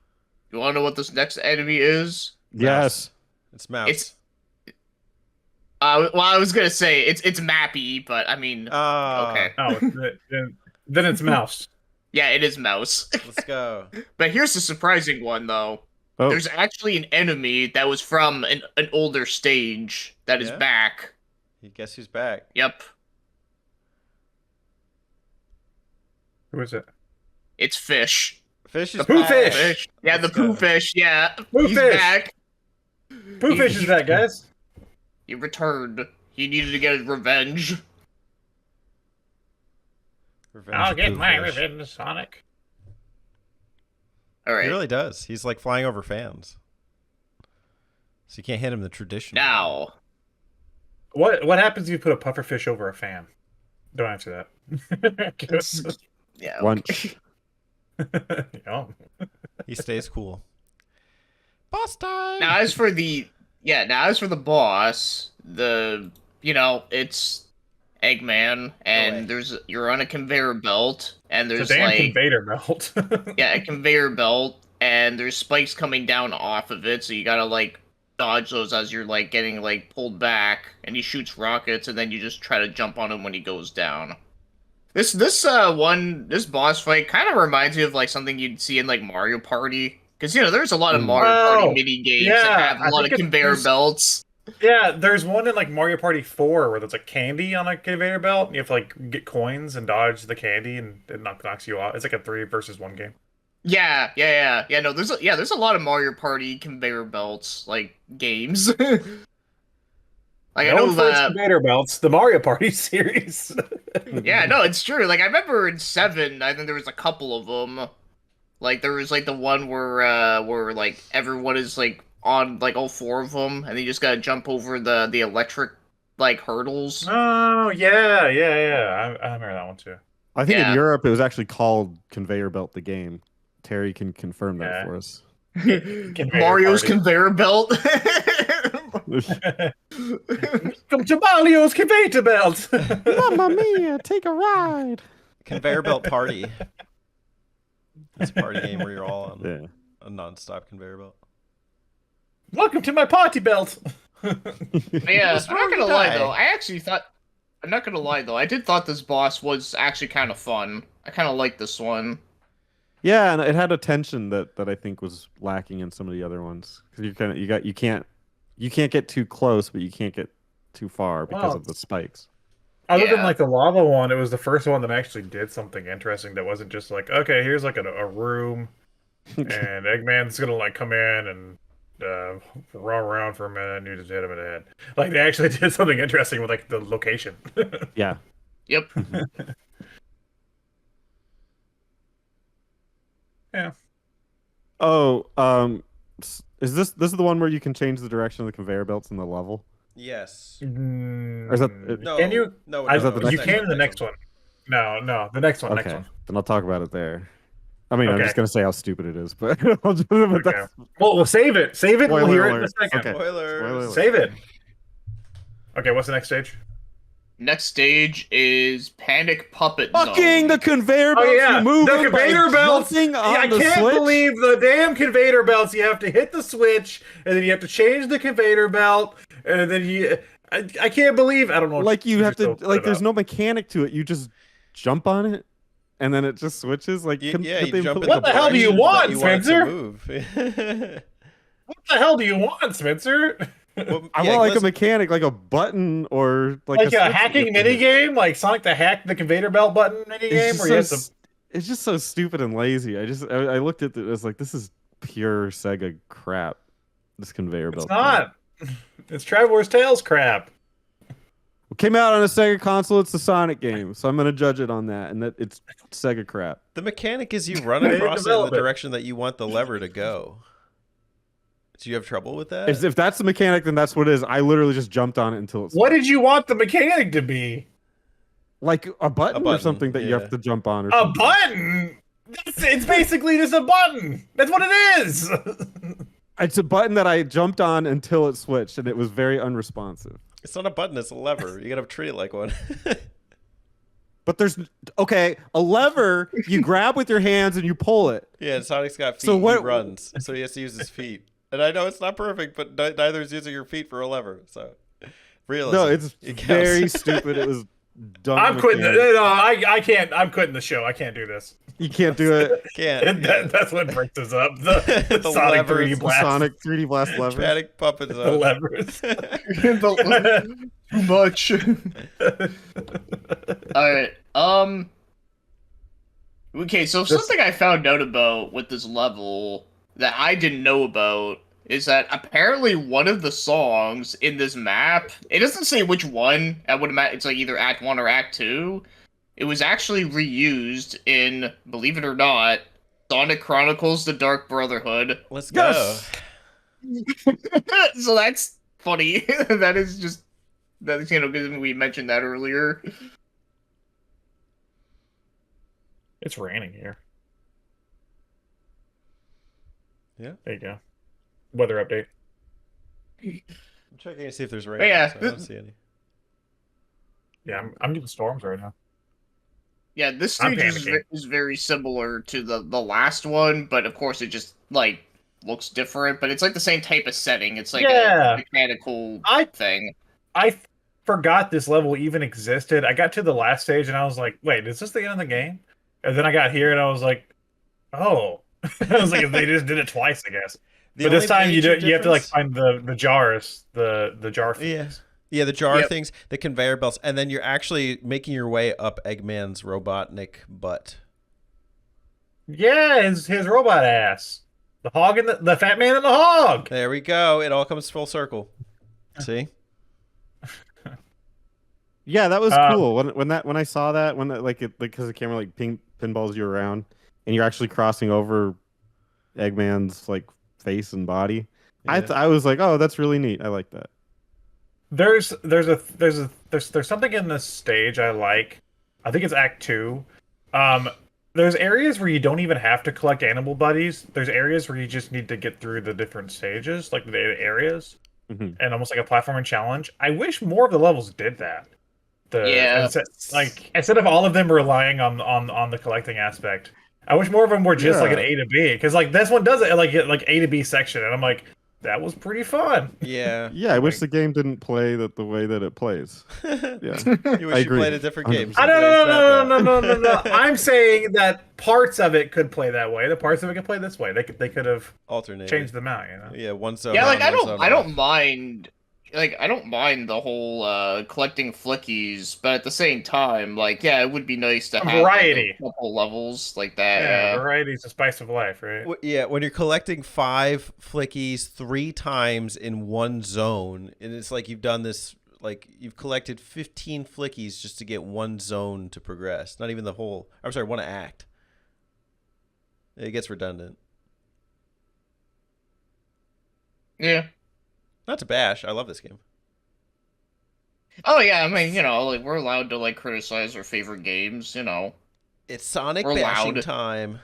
you want to know what this next enemy is?
Yes.
It's mouse.
It's well, I was gonna say it's mappy, but I mean, okay,
Oh, then it's mouse.
yeah, it is mouse.
Let's go.
But here's the surprising one, though.
Oh.
There's actually an enemy that was from an older stage that is
Yeah?
back.
You guess who's back?
Yep,
Who is it?
it's Fish.
Fish is
Pooh
back.
Fish!
Yeah, the
Let's go.
Pooh Fish. Yeah,
Pooh
he's
Fish!
back.
Poohfish is back, guys.
He returned. He needed to get his revenge.
Revenge
I'll
of
get
Pooh
my
Fish.
revenge, Sonic.
All
He
right.
really does. He's like flying over fans. So you can't hit him the traditional.
Now,
What happens if you put a pufferfish over a fan? Don't answer that.
yeah.
Lunch.
Oh.
He stays cool. Boss time.
Now as for the boss, it's Eggman, and
way.
you're on a conveyor belt, and
It's
there's
a damn
like
conveyor belt.
a conveyor belt, and there's spikes coming down off of it, so you gotta like dodge those as you're like getting like pulled back, and he shoots rockets, and then you just try to jump on him when he goes down. This boss fight kind of reminds me of like something you'd see in like Mario Party, because there's a lot of Mario Party mini games that have a lot of conveyor belts.
Yeah, there's one in like Mario Party 4 where there's like candy on a conveyor belt, and you have to like get coins and dodge the candy, and it knocks you out. It's like a 3 versus 1 game.
Yeah. No, there's a lot of Mario Party conveyor belts like games. Like I know
for its conveyor belts, the Mario Party series.
Yeah, no, it's true. Like I remember in 7, I think there was a couple of them. Like there was like the one where like everyone is like on like all 4 of them, and you just gotta jump over the electric like hurdles.
Oh yeah. I remember that one too.
I think in Europe it was actually called Conveyor Belt the game. Terry can confirm that for us.
Mario's conveyor belt.
Come to Mario's conveyor belt.
Mamma mia, take a ride.
Conveyor belt party. It's a party game where you're all on a non-stop conveyor belt.
Welcome to my party belt.
Yeah, I'm not gonna lie though. I'm not gonna lie though. I did thought this boss was actually kind of fun. I kind of liked this one.
Yeah, and it had a tension that I think was lacking in some of the other ones, because you can't get too close, but you can't get too far because of the spikes.
Other than like the lava one, it was the first one that actually did something interesting. That wasn't just like, okay, here's like a room, and Eggman's gonna like come in and run around for a minute, and you just hit him in the head. Like they actually did something interesting with like the location.
Yeah.
Yep.
Yeah.
Oh, is this the one where you can change the direction of the conveyor belts in the level?
Yes.
Or is that
No.
Can you?
No.
Is that the
You
next
can in the next one. No, the next one.
Okay,
Next one.
then I'll talk about it there. I mean, I'm
Okay.
just gonna say how stupid it is, but
Okay. Well, we'll save it. Save it. We'll hear it in a second.
Okay.
Spoilers.
Save it. Okay, what's the next stage?
Next stage is Panic Puppet
Fucking
Zone.
the conveyor belts.
Oh yeah,
you move
the
them by
conveyor belts.
jumping on
I
the
can't
switch.
believe the damn conveyor belts. You have to hit the switch, and then you have to change the conveyor belt, and then you. I can't believe. I don't know.
Like you have to. Like there's
no.
no mechanic to it. You just jump on it, and then it just switches. Like
You,
could
you jump in
What the hell do you
direction
want,
that you want it to
Spencer?
move.
What the hell do you want, Spencer?
Well,
I
yeah,
want like a
listen-
mechanic, like a button or like
Like a
switch
hacking
you can
mini
hit.
game, like Sonic the Hack the conveyor belt button mini game, where you have to.
It's just so stupid and lazy. I looked at it as like, this is pure Sega crap. This conveyor belt.
It's not. It's Traveler's Tales crap.
It came out on a Sega console. It's a Sonic game, so I'm gonna judge it on that. And that it's Sega crap.
The mechanic is you run
They
across it in the
develop it.
direction that you want the lever to go. Do you have trouble with that?
If that's the mechanic, then that's what it is. I literally just jumped on it until it's
What did you want the mechanic to be?
like a button, or
button,
something that you
yeah.
have to jump on. Or
A
something.
button? It's basically just a button. That's what it is.
It's a button that I jumped on until it switched, and it was very unresponsive.
It's not a button, it's a lever. You gotta treat it like one.
But there's a lever you grab with your hands and you pull it.
Yeah, Sonic's got feet.
So what-
He runs, so he has to use his feet. And I know it's not perfect, but neither is using your feet for a lever. So, realism.
No, it's
it counts.
very stupid. It was dumb.
I'm quitting.
mechanic.
No, I can't. I'm quitting the show. I can't do this.
You can't do it.
Can't.
That's what breaks us up. The
The
Sonic
levers,
3D
the
blast.
Sonic 3D Blast lever.
Panic puppets.
The levers.
Too much. All right. Okay, so something I found out about with this level that I didn't know about is that apparently one of the songs in this map, it doesn't say which one. I would imagine it's like either Act 1 or Act 2. It was actually reused in, believe it or not, Sonic Chronicles: The Dark Brotherhood.
Let's go.
Yes!
So that's funny. That is just, because we mentioned that earlier.
It's raining here.
Yeah.
There you go. Weather update.
I'm checking to see if there's rain.
But yeah,
so I don't see any.
Yeah, I'm getting storms right now.
Yeah, this
I'm
stage
panicking.
is very similar to the last one, but of course it just, like, looks different, but it's like the same type of setting. It's like
Yeah.
a mechanical
I-
thing.
I forgot this level even existed. I got to the last stage and I was like, wait, is this the end of the game? And then I got here and I was like, oh. I was like, they just did it twice, I guess.
The
But this
only
time you
major
have to like
difference-
find the jars, the jar
Yeah.
things.
Yeah, the jar
Yep.
things, the conveyor belts, and then you're actually making your way up Eggman's Robotnik butt.
Yeah, his robot ass. The hog and the fat man and the hog.
There we go. It all comes full circle. See?
Yeah, that was
Um,
cool. When I saw that, because the camera like pinballs you around, and you're actually crossing over Eggman's like face and body.
Yeah.
I was like, oh, that's really neat. I like that.
There's something in this stage I like. I think it's Act 2. There's areas where you don't even have to collect animal buddies. There's areas where you just need to get through the different stages, like the areas,
Mhm.
and almost like a platforming challenge. I wish more of the levels did that.
Yeah.
Instead of all of them relying on the collecting aspect, I wish more of them were just like an
Yeah.
A to B. Because like this one does it like A to B section, and I'm like, that was pretty fun.
Yeah.
Yeah, I wish the game didn't play the way that it plays. Yeah.
You wish
I
you
agree.
played a different game.
100%.
I
Something like that.
no. I'm saying that parts of it could play that way. The parts of it could play this way. They could have
Alternate.
changed them out. You know.
Yeah, one zone.
Yeah, like
on,
I
one
don't
zone
I
off.
don't mind I don't mind the whole collecting flickies, but at the same time, like yeah, it would be nice to
A
have
variety.
like, a couple levels like that.
Yeah,
Yeah.
variety's the spice of life, right?
Yeah, when you're collecting 5 flickies 3 times in one zone, and it's like you've done this, like you've collected 15 flickies just to get one zone to progress. Not even the whole. I'm sorry, one act. It gets redundant.
Yeah.
Not to bash. I love this game.
Oh yeah, I mean, like we're allowed to like criticize our favorite games,
It's Sonic
We're
bashing
loud.
time.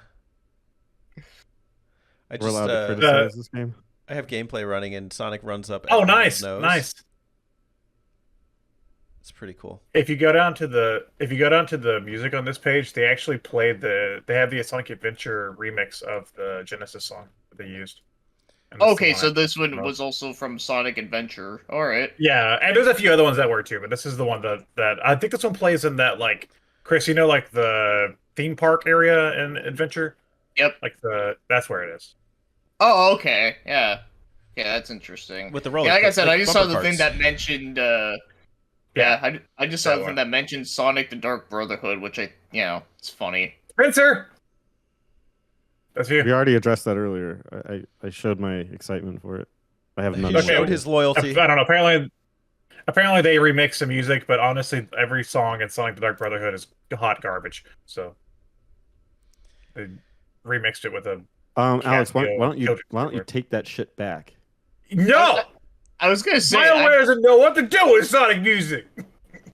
I
We're
just
allowed to criticize this game.
I have gameplay running and Sonic runs up.
Oh,
everyone's
nice,
nose.
nice.
It's pretty cool.
If you go down to the music on this page, they actually played they have the Sonic Adventure remix of the Genesis song that they used. And that's the
Okay,
one
so
I-
this one
most.
was also from Sonic Adventure. Alright.
Yeah, and there's a few other ones that were too, but this is the one that I think this one plays in that like Chris, like the theme park area in Adventure.
Yep.
Like that's where it is.
Oh, okay. Yeah. Yeah, that's interesting.
With the roller
Yeah, like I said, I just saw
bumper
the thing
carts.
that mentioned I just saw
That
the
one.
thing that mentioned Sonic the Dark Brotherhood, which it's funny.
Spencer, that's you.
We already addressed that earlier. I showed my excitement for it. I have none.
He
Okay.
showed his loyalty.
I don't know. Apparently they remix the music, but honestly, every song in Sonic the Dark Brotherhood is hot garbage. So they remixed it with a
Alex, why
Casio
don't you
filter.
take that shit back?
no.
I was gonna say
BioWare doesn't know what to do with Sonic music.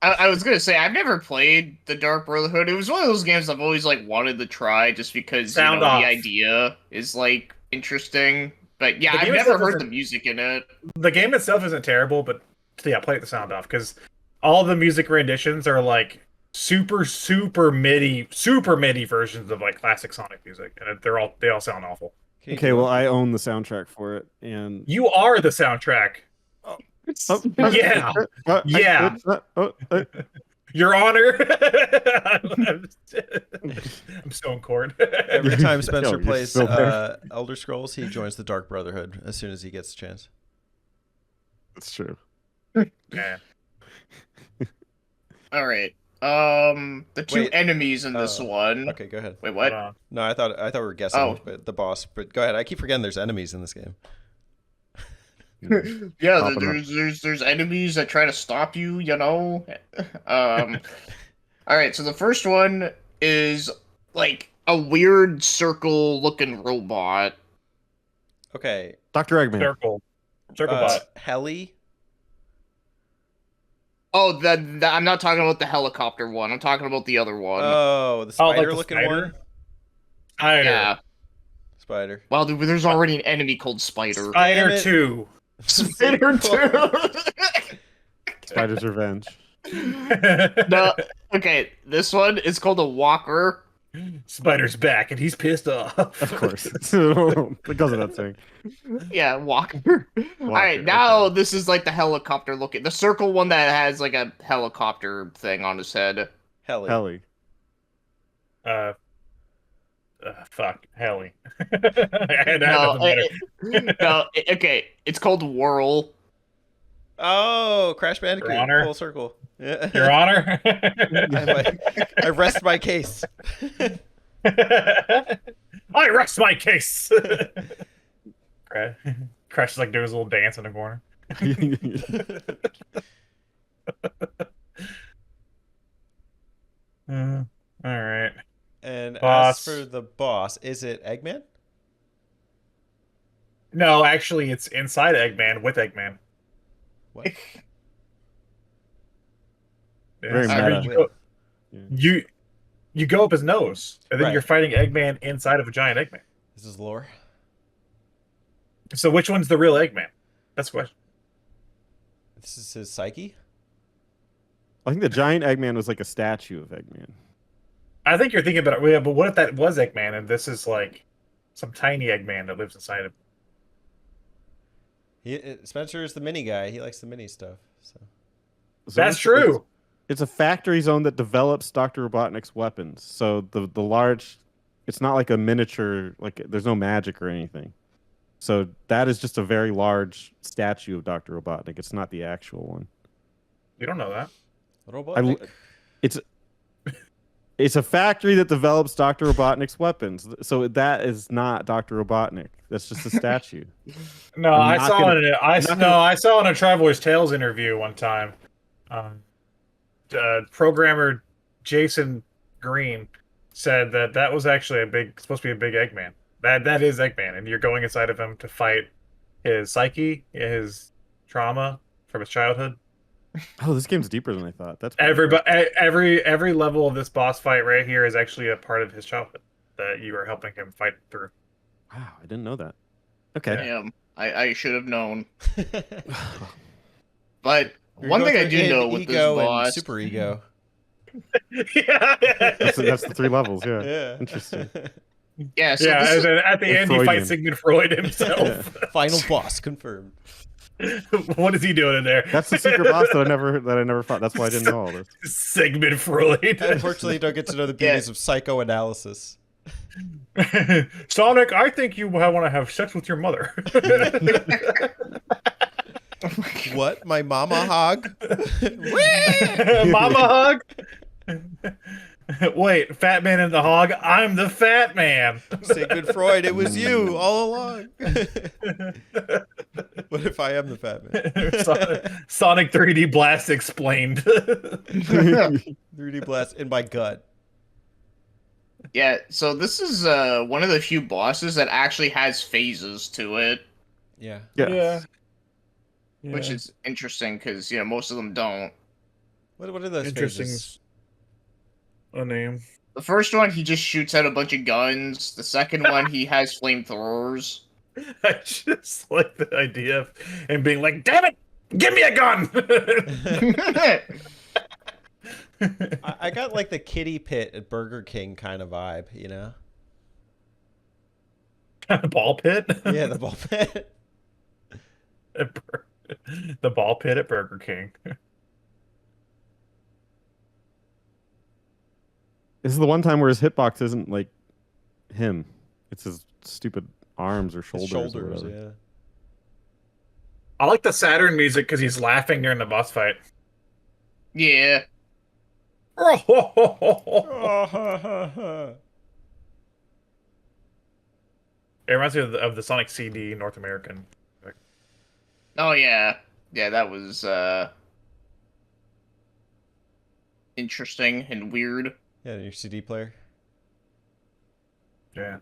I was gonna say I've never played the Dark Brotherhood. It was one of those games I've always like wanted to try just because
Sound off.
the idea is like interesting. But yeah,
The
I've
game
never
itself
heard the
isn't-
music in it.
The game itself isn't terrible, but yeah, play the sound off because all the music renditions are like super MIDI versions of like classic Sonic music, and they all sound awful.
Okay, well, I own the soundtrack for it, and
You are the soundtrack. Yeah. Yeah. Your Honor. I'm so in court.
Every time Spencer
Yo, you're
plays
still there.
Elder Scrolls, he joins the Dark Brotherhood as soon as he gets a chance.
That's true.
Yeah.
All right. The two
Wait,
enemies in this one.
Okay, go ahead.
Wait, what?
Hold on.
No, I thought we were guessing
Oh.
but the boss, but go ahead. I keep forgetting there's enemies in this game.
Yeah,
Popping up.
there's enemies that try to stop you. All right. So the first one is like a weird circle-looking robot.
Okay.
Dr. Eggman.
Circle bot.
Heli.
Oh, I'm not talking about the helicopter one. I'm talking about the other one.
Oh, the
Oh, like the
spider-looking
spider?
one.
Spider.
Yeah.
Spider.
Well, there's already an enemy called Spider.
Damn
Spider
it.
2.
Spider
Spider's Revenge.
No. Okay, this one is called a walker.
Spider's back and he's pissed off.
Of course. Because of that thing.
Yeah, Walker. All right, now this is like the helicopter looking, the circle one that has like a helicopter thing on his head.
Helly.
Helly.
Fuck, Helly.
Okay, it's called Whirl.
Oh, Crash Bandicoot.
Your Honor?
Full circle. Yeah.
Your Honor.
I rest my case.
I rest my case. Crash is like doing his little dance in the corner. All right.
And
Boss.
as for the boss, is it Eggman?
No, actually, it's inside Eggman with Eggman.
What?
Very
Yeah,
meta.
you go up his nose, and then
Right.
you're fighting Eggman inside of a giant Eggman.
This is lore.
So which one's the real Eggman? That's the question.
This is his psyche?
I think the giant Eggman was like a statue of Eggman.
I think you're thinking about it. Yeah, but what if that was Eggman, and this is like some tiny Eggman that lives inside of?
Spencer is the mini guy. He likes the mini stuff. So
That's true.
It's a factory zone that develops Dr. Robotnik's weapons. So the large, it's not like a miniature, like there's no magic or anything. So that is just a very large statue of Dr. Robotnik. It's not the actual one.
You don't know that.
Robotnik.
It's a factory that develops Dr. Robotnik's weapons. So that is not Dr. Robotnik. That's just a statue.
No,
I'm
I
not
saw
gonna-
it. I saw in a Traveler's Tales interview one time. Programmer Jason Green said that was actually supposed to be a big Eggman. That is Eggman, and you're going inside of him to fight his psyche, his trauma from his childhood.
Oh, this game's deeper than I thought. That's
Every level of this boss fight right here is actually a part of his childhood that you are helping him fight through.
Wow, I didn't know that. Okay.
Damn, I should have known. But one thing I do know with this
ego
boss,
and super ego.
Yeah,
That's the three levels, yeah.
Yeah.
Interesting.
yeah. So
yeah.
this is-
And then at the end, he
Freudian.
fights Sigmund Freud himself.
Final boss confirmed.
What is he doing in there?
That's the secret boss that I never fought. That's why I didn't know all this.
Sigmund Freud.
Unfortunately, you don't get to know the beauties of psychoanalysis.
Sonic, I think you want to have sex with your mother.
What? My mama hog?
Mama hog? Wait, Fat Man and the Hog? I'm the Fat Man.
Sigmund Freud, it was you all along. What if I am the fat man?
Sonic 3D Blast explained.
3D blast in my gut.
yeah. So this is one of the few bosses that actually has phases to it,
Yeah.
Yeah.
which is interesting because most of them don't.
What are those
interesting.
phases?
A name.
The first one, he just shoots out a bunch of guns. The second one, he has flamethrowers.
I just like the idea of him being like, "Damn it, give me a gun!"
I got like the kitty pit at Burger King kind of vibe, you know?
Ball pit.
Yeah, the ball pit.
The ball pit at Burger King.
This is the one time where his hitbox isn't like him. It's his stupid arms or
His
shoulders.
shoulders,
or whatever.
yeah.
I like the Saturn music because he's laughing during the boss fight.
Yeah.
It reminds me of the Sonic CD North American.
Oh yeah. Yeah, that was interesting and weird.
Yeah, your CD player.
Yeah.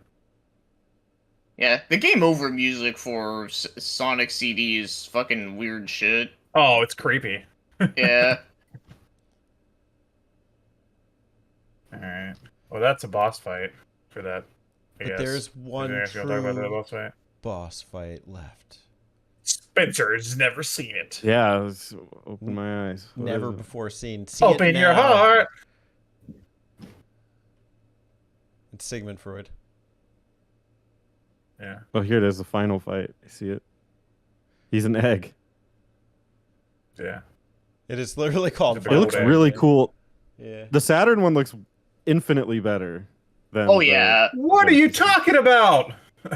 Yeah, the game over music for Sonic CD is fucking weird shit.
Oh, it's creepy.
Yeah.
Alright. Well, that's a boss fight for that. I
But
guess.
there's one
You guys gonna talk about that
true
boss fight?
boss fight left.
Spencer's never seen it.
Yeah, let's open my eyes. What
Never
is it?
before seen. See it
Open your
now.
heart.
It's Sigmund Freud.
Yeah.
Oh, here it is, the final fight. I see it. He's an egg.
Yeah.
It is literally called.
It
It
Final
looks
egg,
really
Fantasy.
cool.
Yeah.
The Saturn one looks infinitely better than.
Oh yeah.
What are you talking about?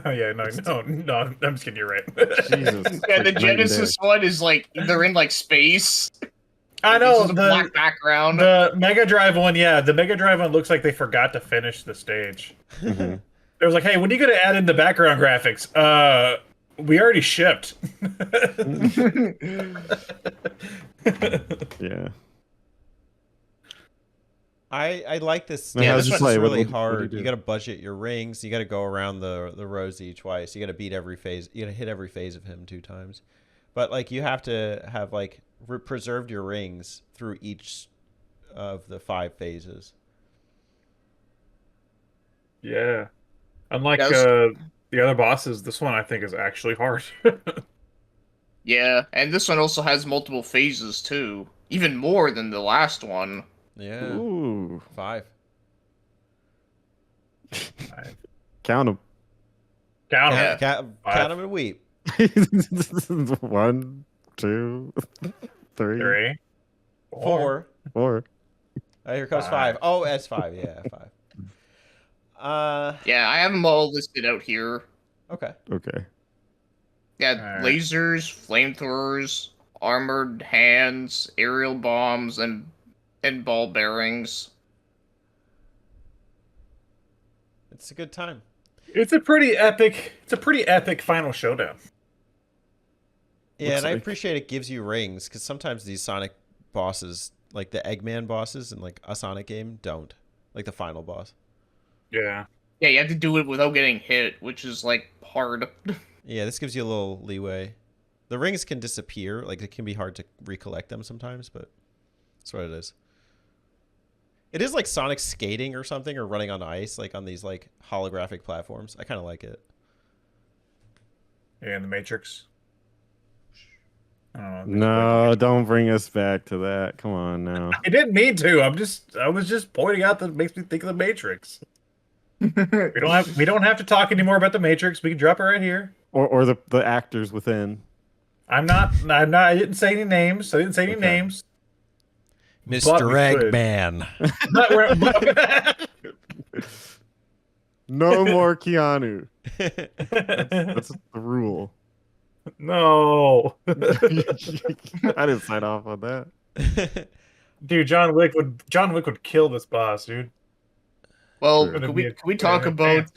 Oh yeah, no. I'm just kidding. You're right.
Jesus.
Yeah,
Like
the
night and
Genesis
day.
one is like they're in like space.
I
It's
know
just a black background.
the Mega Drive one. Yeah, the Mega Drive one looks like they forgot to finish the stage.
Mhm.
It was like, hey, when are you gonna add in the background graphics? We already shipped.
Yeah.
I like this.
Now,
Yeah,
how's
this
your
one's
play? What-
really
what do you
hard.
do?
You got to budget your rings. You got to go around the Rosie twice. You got to beat every phase. You got to hit every phase of him 2 times. But like you have to have like preserved your rings through each of the 5 phases.
Yeah. Unlike
Yes.
the other bosses, this one I think is actually hard.
Yeah, and this one also has multiple phases too, even more than the last one.
Yeah,
Ooh.
5.
Count them.
Count 'em.
Yeah.
Count 'em and weep.
1, 2, 3,
3,
4.
4.
Here comes 5.
5.
Oh, that's 5. Yeah, 5.
Yeah, I have them all listed out here.
Okay.
Okay.
Yeah,
Alright.
lasers, flamethrowers, armored hands, aerial bombs, and ball bearings.
It's a good time.
It's a pretty epic final showdown.
Yeah,
Looks
and I
like-
appreciate it gives you rings because sometimes these Sonic bosses, like the Eggman bosses in like a Sonic game, don't. Like the final boss.
Yeah.
Yeah, you have to do it without getting hit, which is like hard.
Yeah, this gives you a little leeway. The rings can disappear. Like it can be hard to recollect them sometimes, but that's what it is. It is like Sonic skating or something, or running on ice, like on these like holographic platforms. I kind of like it.
Yeah, in the Matrix. I don't know,
No, don't bring us back to that. Come on now.
I didn't mean to. I was just pointing out that it makes me think of the Matrix. We don't have to talk anymore about the Matrix. We can drop it right here.
Or the actors within.
I didn't say any names. I didn't say any
Okay.
names. But
Mr.
we could.
Eggman.
No more Keanu. That's the rule.
No.
I didn't sign off on that.
Dude, John Wick would kill this boss, dude.
Well,
Sure.
can we talk about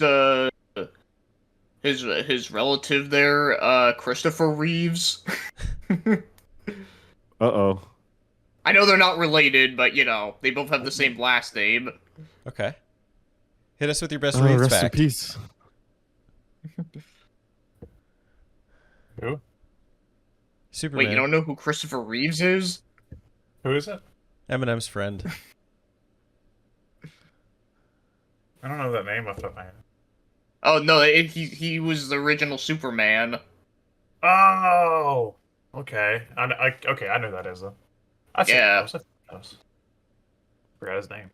his relative there, Christopher Reeves?
Uh-oh.
I know they're not related, but you know they both have the same last name.
Okay. Hit us with your best
Oh,
Reeves
rest
fact.
in peace.
Who?
Superman.
Wait, you don't know who Christopher Reeves is?
Who is it?
Eminem's friend.
I don't know that name off the top of my head.
Oh no, he was the original Superman.
Oh, okay. Okay, I know who that is though. I've seen
Yeah.
those. Forgot his name.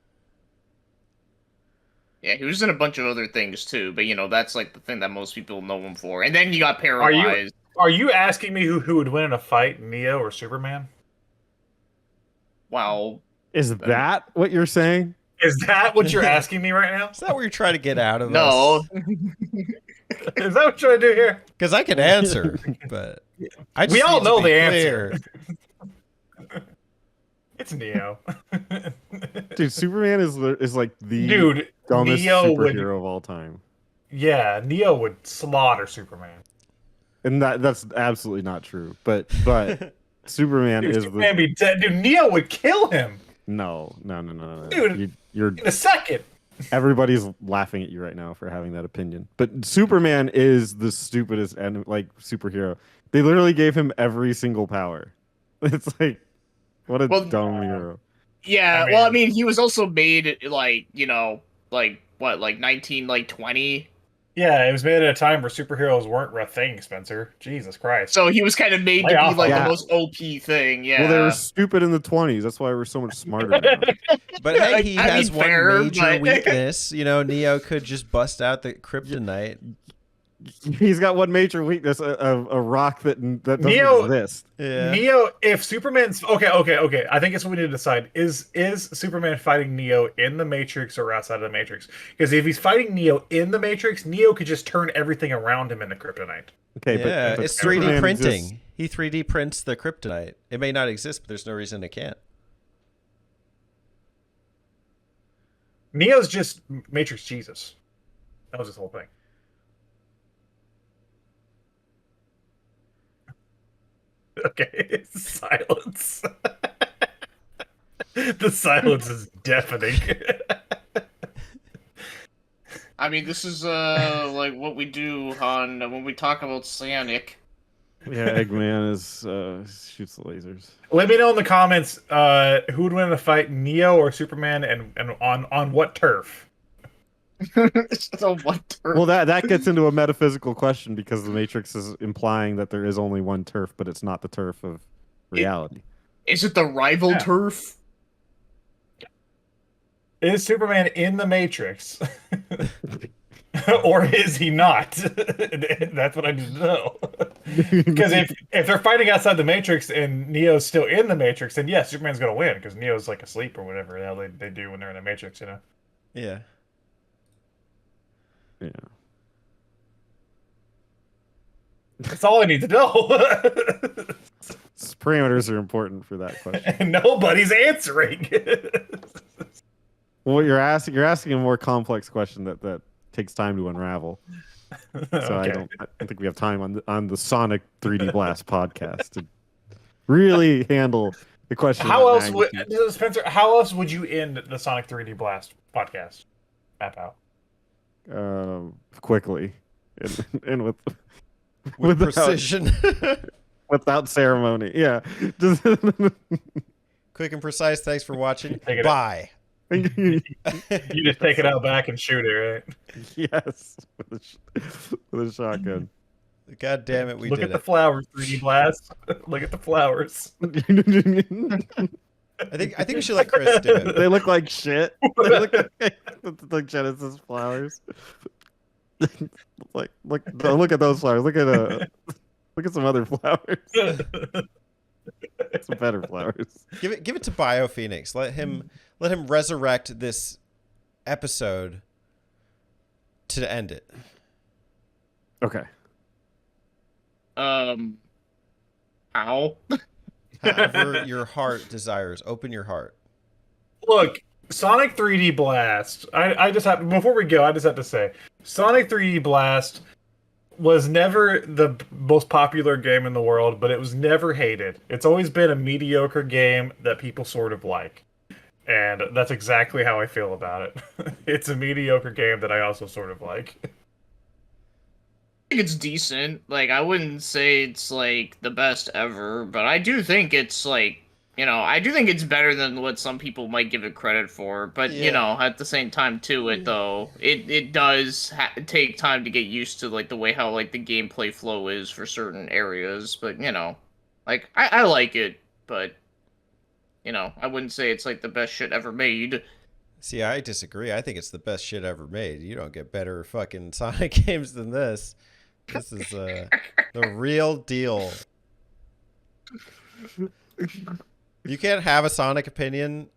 Yeah, he was in a bunch of other things too, but you know that's like the thing that most people know him for. And then he got paralyzed.
Are you asking me who would win in a fight, Neo or Superman?
Wow.
Is that what you're saying?
Is that what you're asking me right now?
Is that what you're trying to get out of
No.
Is that what you're trying to do here?
Because I can answer, but I just
We all
need to
know
be
the
clear.
answer. It's Neo.
Dude, Superman is like the
Dude,
dumbest
Neo
superhero
would.
of all time.
Yeah, Neo would slaughter Superman.
And that's absolutely not true. But Superman
Dude,
is
Superman
the
be dead. Dude, Neo would kill him
no.
Dude.
You're
in a second.
everybody's laughing at you right now for having that opinion. But Superman is the stupidest and like superhero. They literally gave him every single power. It's like what a
Well,
dumb hero.
Yeah,
I
well, I
mean-
mean, he was also made like you know, like what, like 1920,
Yeah, it was made at a time where superheroes weren't a thing, Spencer. Jesus Christ.
So he was kind of made
Lay
to be
off
like
on
the
it.
most OP thing. Yeah.
Well, they were stupid in the 20s. That's why we're so much smarter now.
But hey, he
I
has
mean,
one
fair,
major
but-
weakness. You know, Neo could just bust out the kryptonite.
He's got one major weakness: a rock that doesn't
Neo-
exist.
Yeah.
Neo, if Superman's okay. I think it's what we need to decide: is Superman fighting Neo in the Matrix or outside of the Matrix? Because if he's fighting Neo in the Matrix, Neo could just turn everything around him into kryptonite.
Okay,
Yeah,
but
it's 3D
Superman
printing.
exists-
He 3D prints the kryptonite. It may not exist, but there's no reason it can't.
Neo's just Matrix Jesus. That was his whole thing. Okay, silence. The silence is deafening.
I mean, this is like what we do on when we talk about Sonic.
Yeah, Eggman is shoots the lasers.
Let me know in the comments who would win in a fight, Neo or Superman, and on what turf.
So what?
Well, that gets into a metaphysical question because the Matrix is implying that there is only one turf, but it's not the turf of reality.
Is it the rival
Yeah.
turf?
Is Superman in the Matrix? Or is he not? That's what I need to know. Because if they're fighting outside the Matrix and Neo's still in the Matrix, then yes, Superman's gonna win because Neo's like asleep or whatever the hell they do when they're in the Matrix, you know.
Yeah.
Yeah.
That's all I need to know.
Parameters are important for that question.
And nobody's answering.
Well, you're asking a more complex question that takes time to unravel. So I
Okay.
don't think we have time on the Sonic 3D Blast podcast to really handle the question.
How
of
else
that
would
magnitude.
Spencer? How else would you end the Sonic 3D Blast podcast? Map out.
Quickly and with
With
without-
precision.
without ceremony? Yeah, just
Quick and precise. Thanks for watching.
Take it
Bye.
You just take it out back and shoot it, right?
Yes, with a shotgun.
God damn it, we
Look
did
at the
it.
flowers, 3D Blast. Look at the flowers.
I think we should let Chris do it.
They look like shit. They look like Genesis flowers. Look at those flowers. Look at some other flowers. Some better flowers.
Give it to BioPhoenix. Let him resurrect this episode to end it.
Okay.
How?
However your heart desires. Open your heart.
Look, Sonic 3D Blast. I just have before we go, I just have to say, Sonic 3D Blast was never the most popular game in the world, but it was never hated. It's always been a mediocre game that people sort of like. And that's exactly how I feel about it. It's a mediocre game that I also sort of like.
I think it's decent. Like, I wouldn't say it's like the best ever, but I do think it's like, I do think it's better than what some people might give it credit for. But
Yeah.
at the same time, too, it does take time to get used to like the way how like the gameplay flow is for certain areas. But like I like it, but I wouldn't say it's like the best shit ever made.
See, I disagree. I think it's the best shit ever made. You don't get better fucking Sonic games than this. This is the real deal. You can't have a Sonic opinion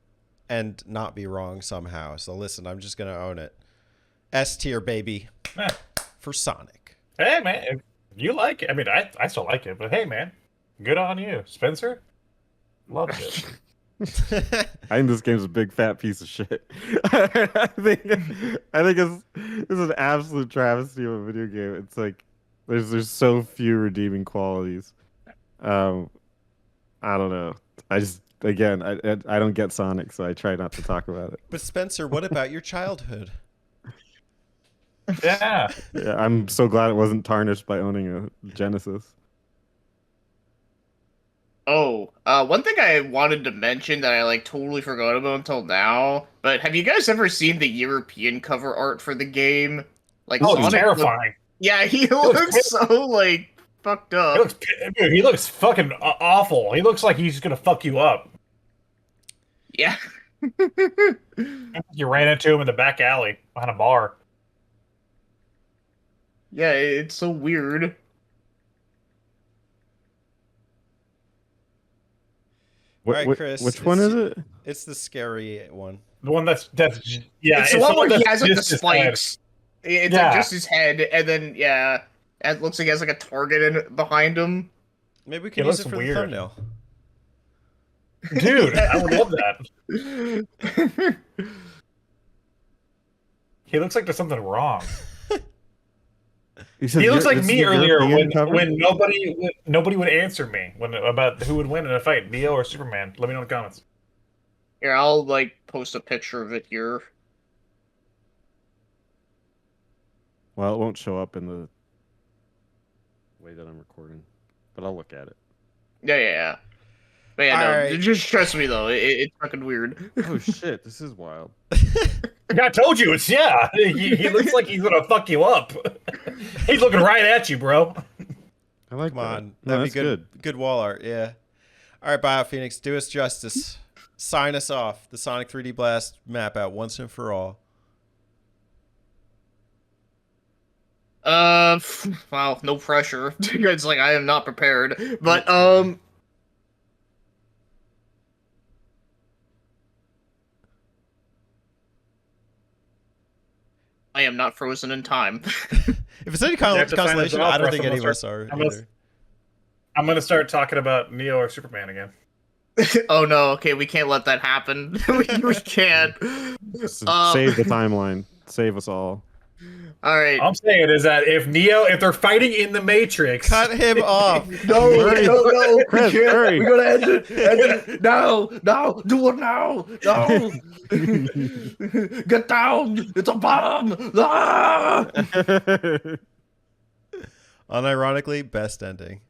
and not be wrong somehow. So listen, I'm just gonna own it. S tier, baby, for Sonic.
Hey man, if you like it. I mean, I still like it, but hey man, good on you, Spencer. Loved it.
I think this game's a big fat piece of shit. I think it's an absolute travesty of a video game. It's like there's so few redeeming qualities. I don't know. I just I don't get Sonic, so I try not to talk about it.
But Spencer, what about your childhood?
Yeah.
Yeah, I'm so glad it wasn't tarnished by owning a Genesis.
Oh, one thing I wanted to mention that I like totally forgot about until now, but have you guys ever seen the European cover art for the game? Like
Oh, it's
Sonic
terrifying.
yeah, he looks so like fucked up.
He looks fucking awful. He looks like he's gonna fuck you up.
Yeah.
You ran into him in the back alley behind a bar.
Yeah, it's so weird.
All right, Chris.
Which one is it?
It's the scary one.
The one that's yeah.
It's the one where he
that's
has like the
just his
spikes. It's
Yeah.
like just his head, and then yeah, it looks like he has like a target behind him.
Maybe we can
It
use it
looks
for
weird.
the thumbnail.
head. Dude, I would love that. He looks like there's something wrong.
You said
He looks like
this is
me
your
earlier
European cover?
when nobody would answer me about who would win in a fight, Neo or Superman. Let me know in the comments.
Here, I'll like post a picture of it here.
Well, it won't show up in the way that I'm recording, but I'll look at it.
Yeah. But yeah, no,
Alright.
just trust me though. It's fucking weird.
Oh shit, this is wild.
I told you it's yeah. He looks like he's gonna fuck you up. He's looking right at you, bro.
I like
Come on.
that. No,
That'd
that's
be good. Good wall art, yeah. All right, BioPhoenix, do us justice. Sign us off. The Sonic 3D Blast map out once and for all.
Wow, no pressure. It's like I am not prepared. But I am not frozen in time.
If it's any
You have to sign
consolation,
us off
I don't
or
think
someone
any of us
start-
are
I'm gonna-
either.
I'm gonna start talking about Neo or Superman again.
Oh no, okay, we can't let that happen. we can't.
Save the timeline. Save us all.
Alright.
All I'm saying is that if they're fighting in the Matrix,
Cut him off.
No,
Hurry.
no,
Chris,
we can't.
hurry.
We gotta end it. No, do it now. No. Get down. It's a bomb. Ah!
Unironically, best ending.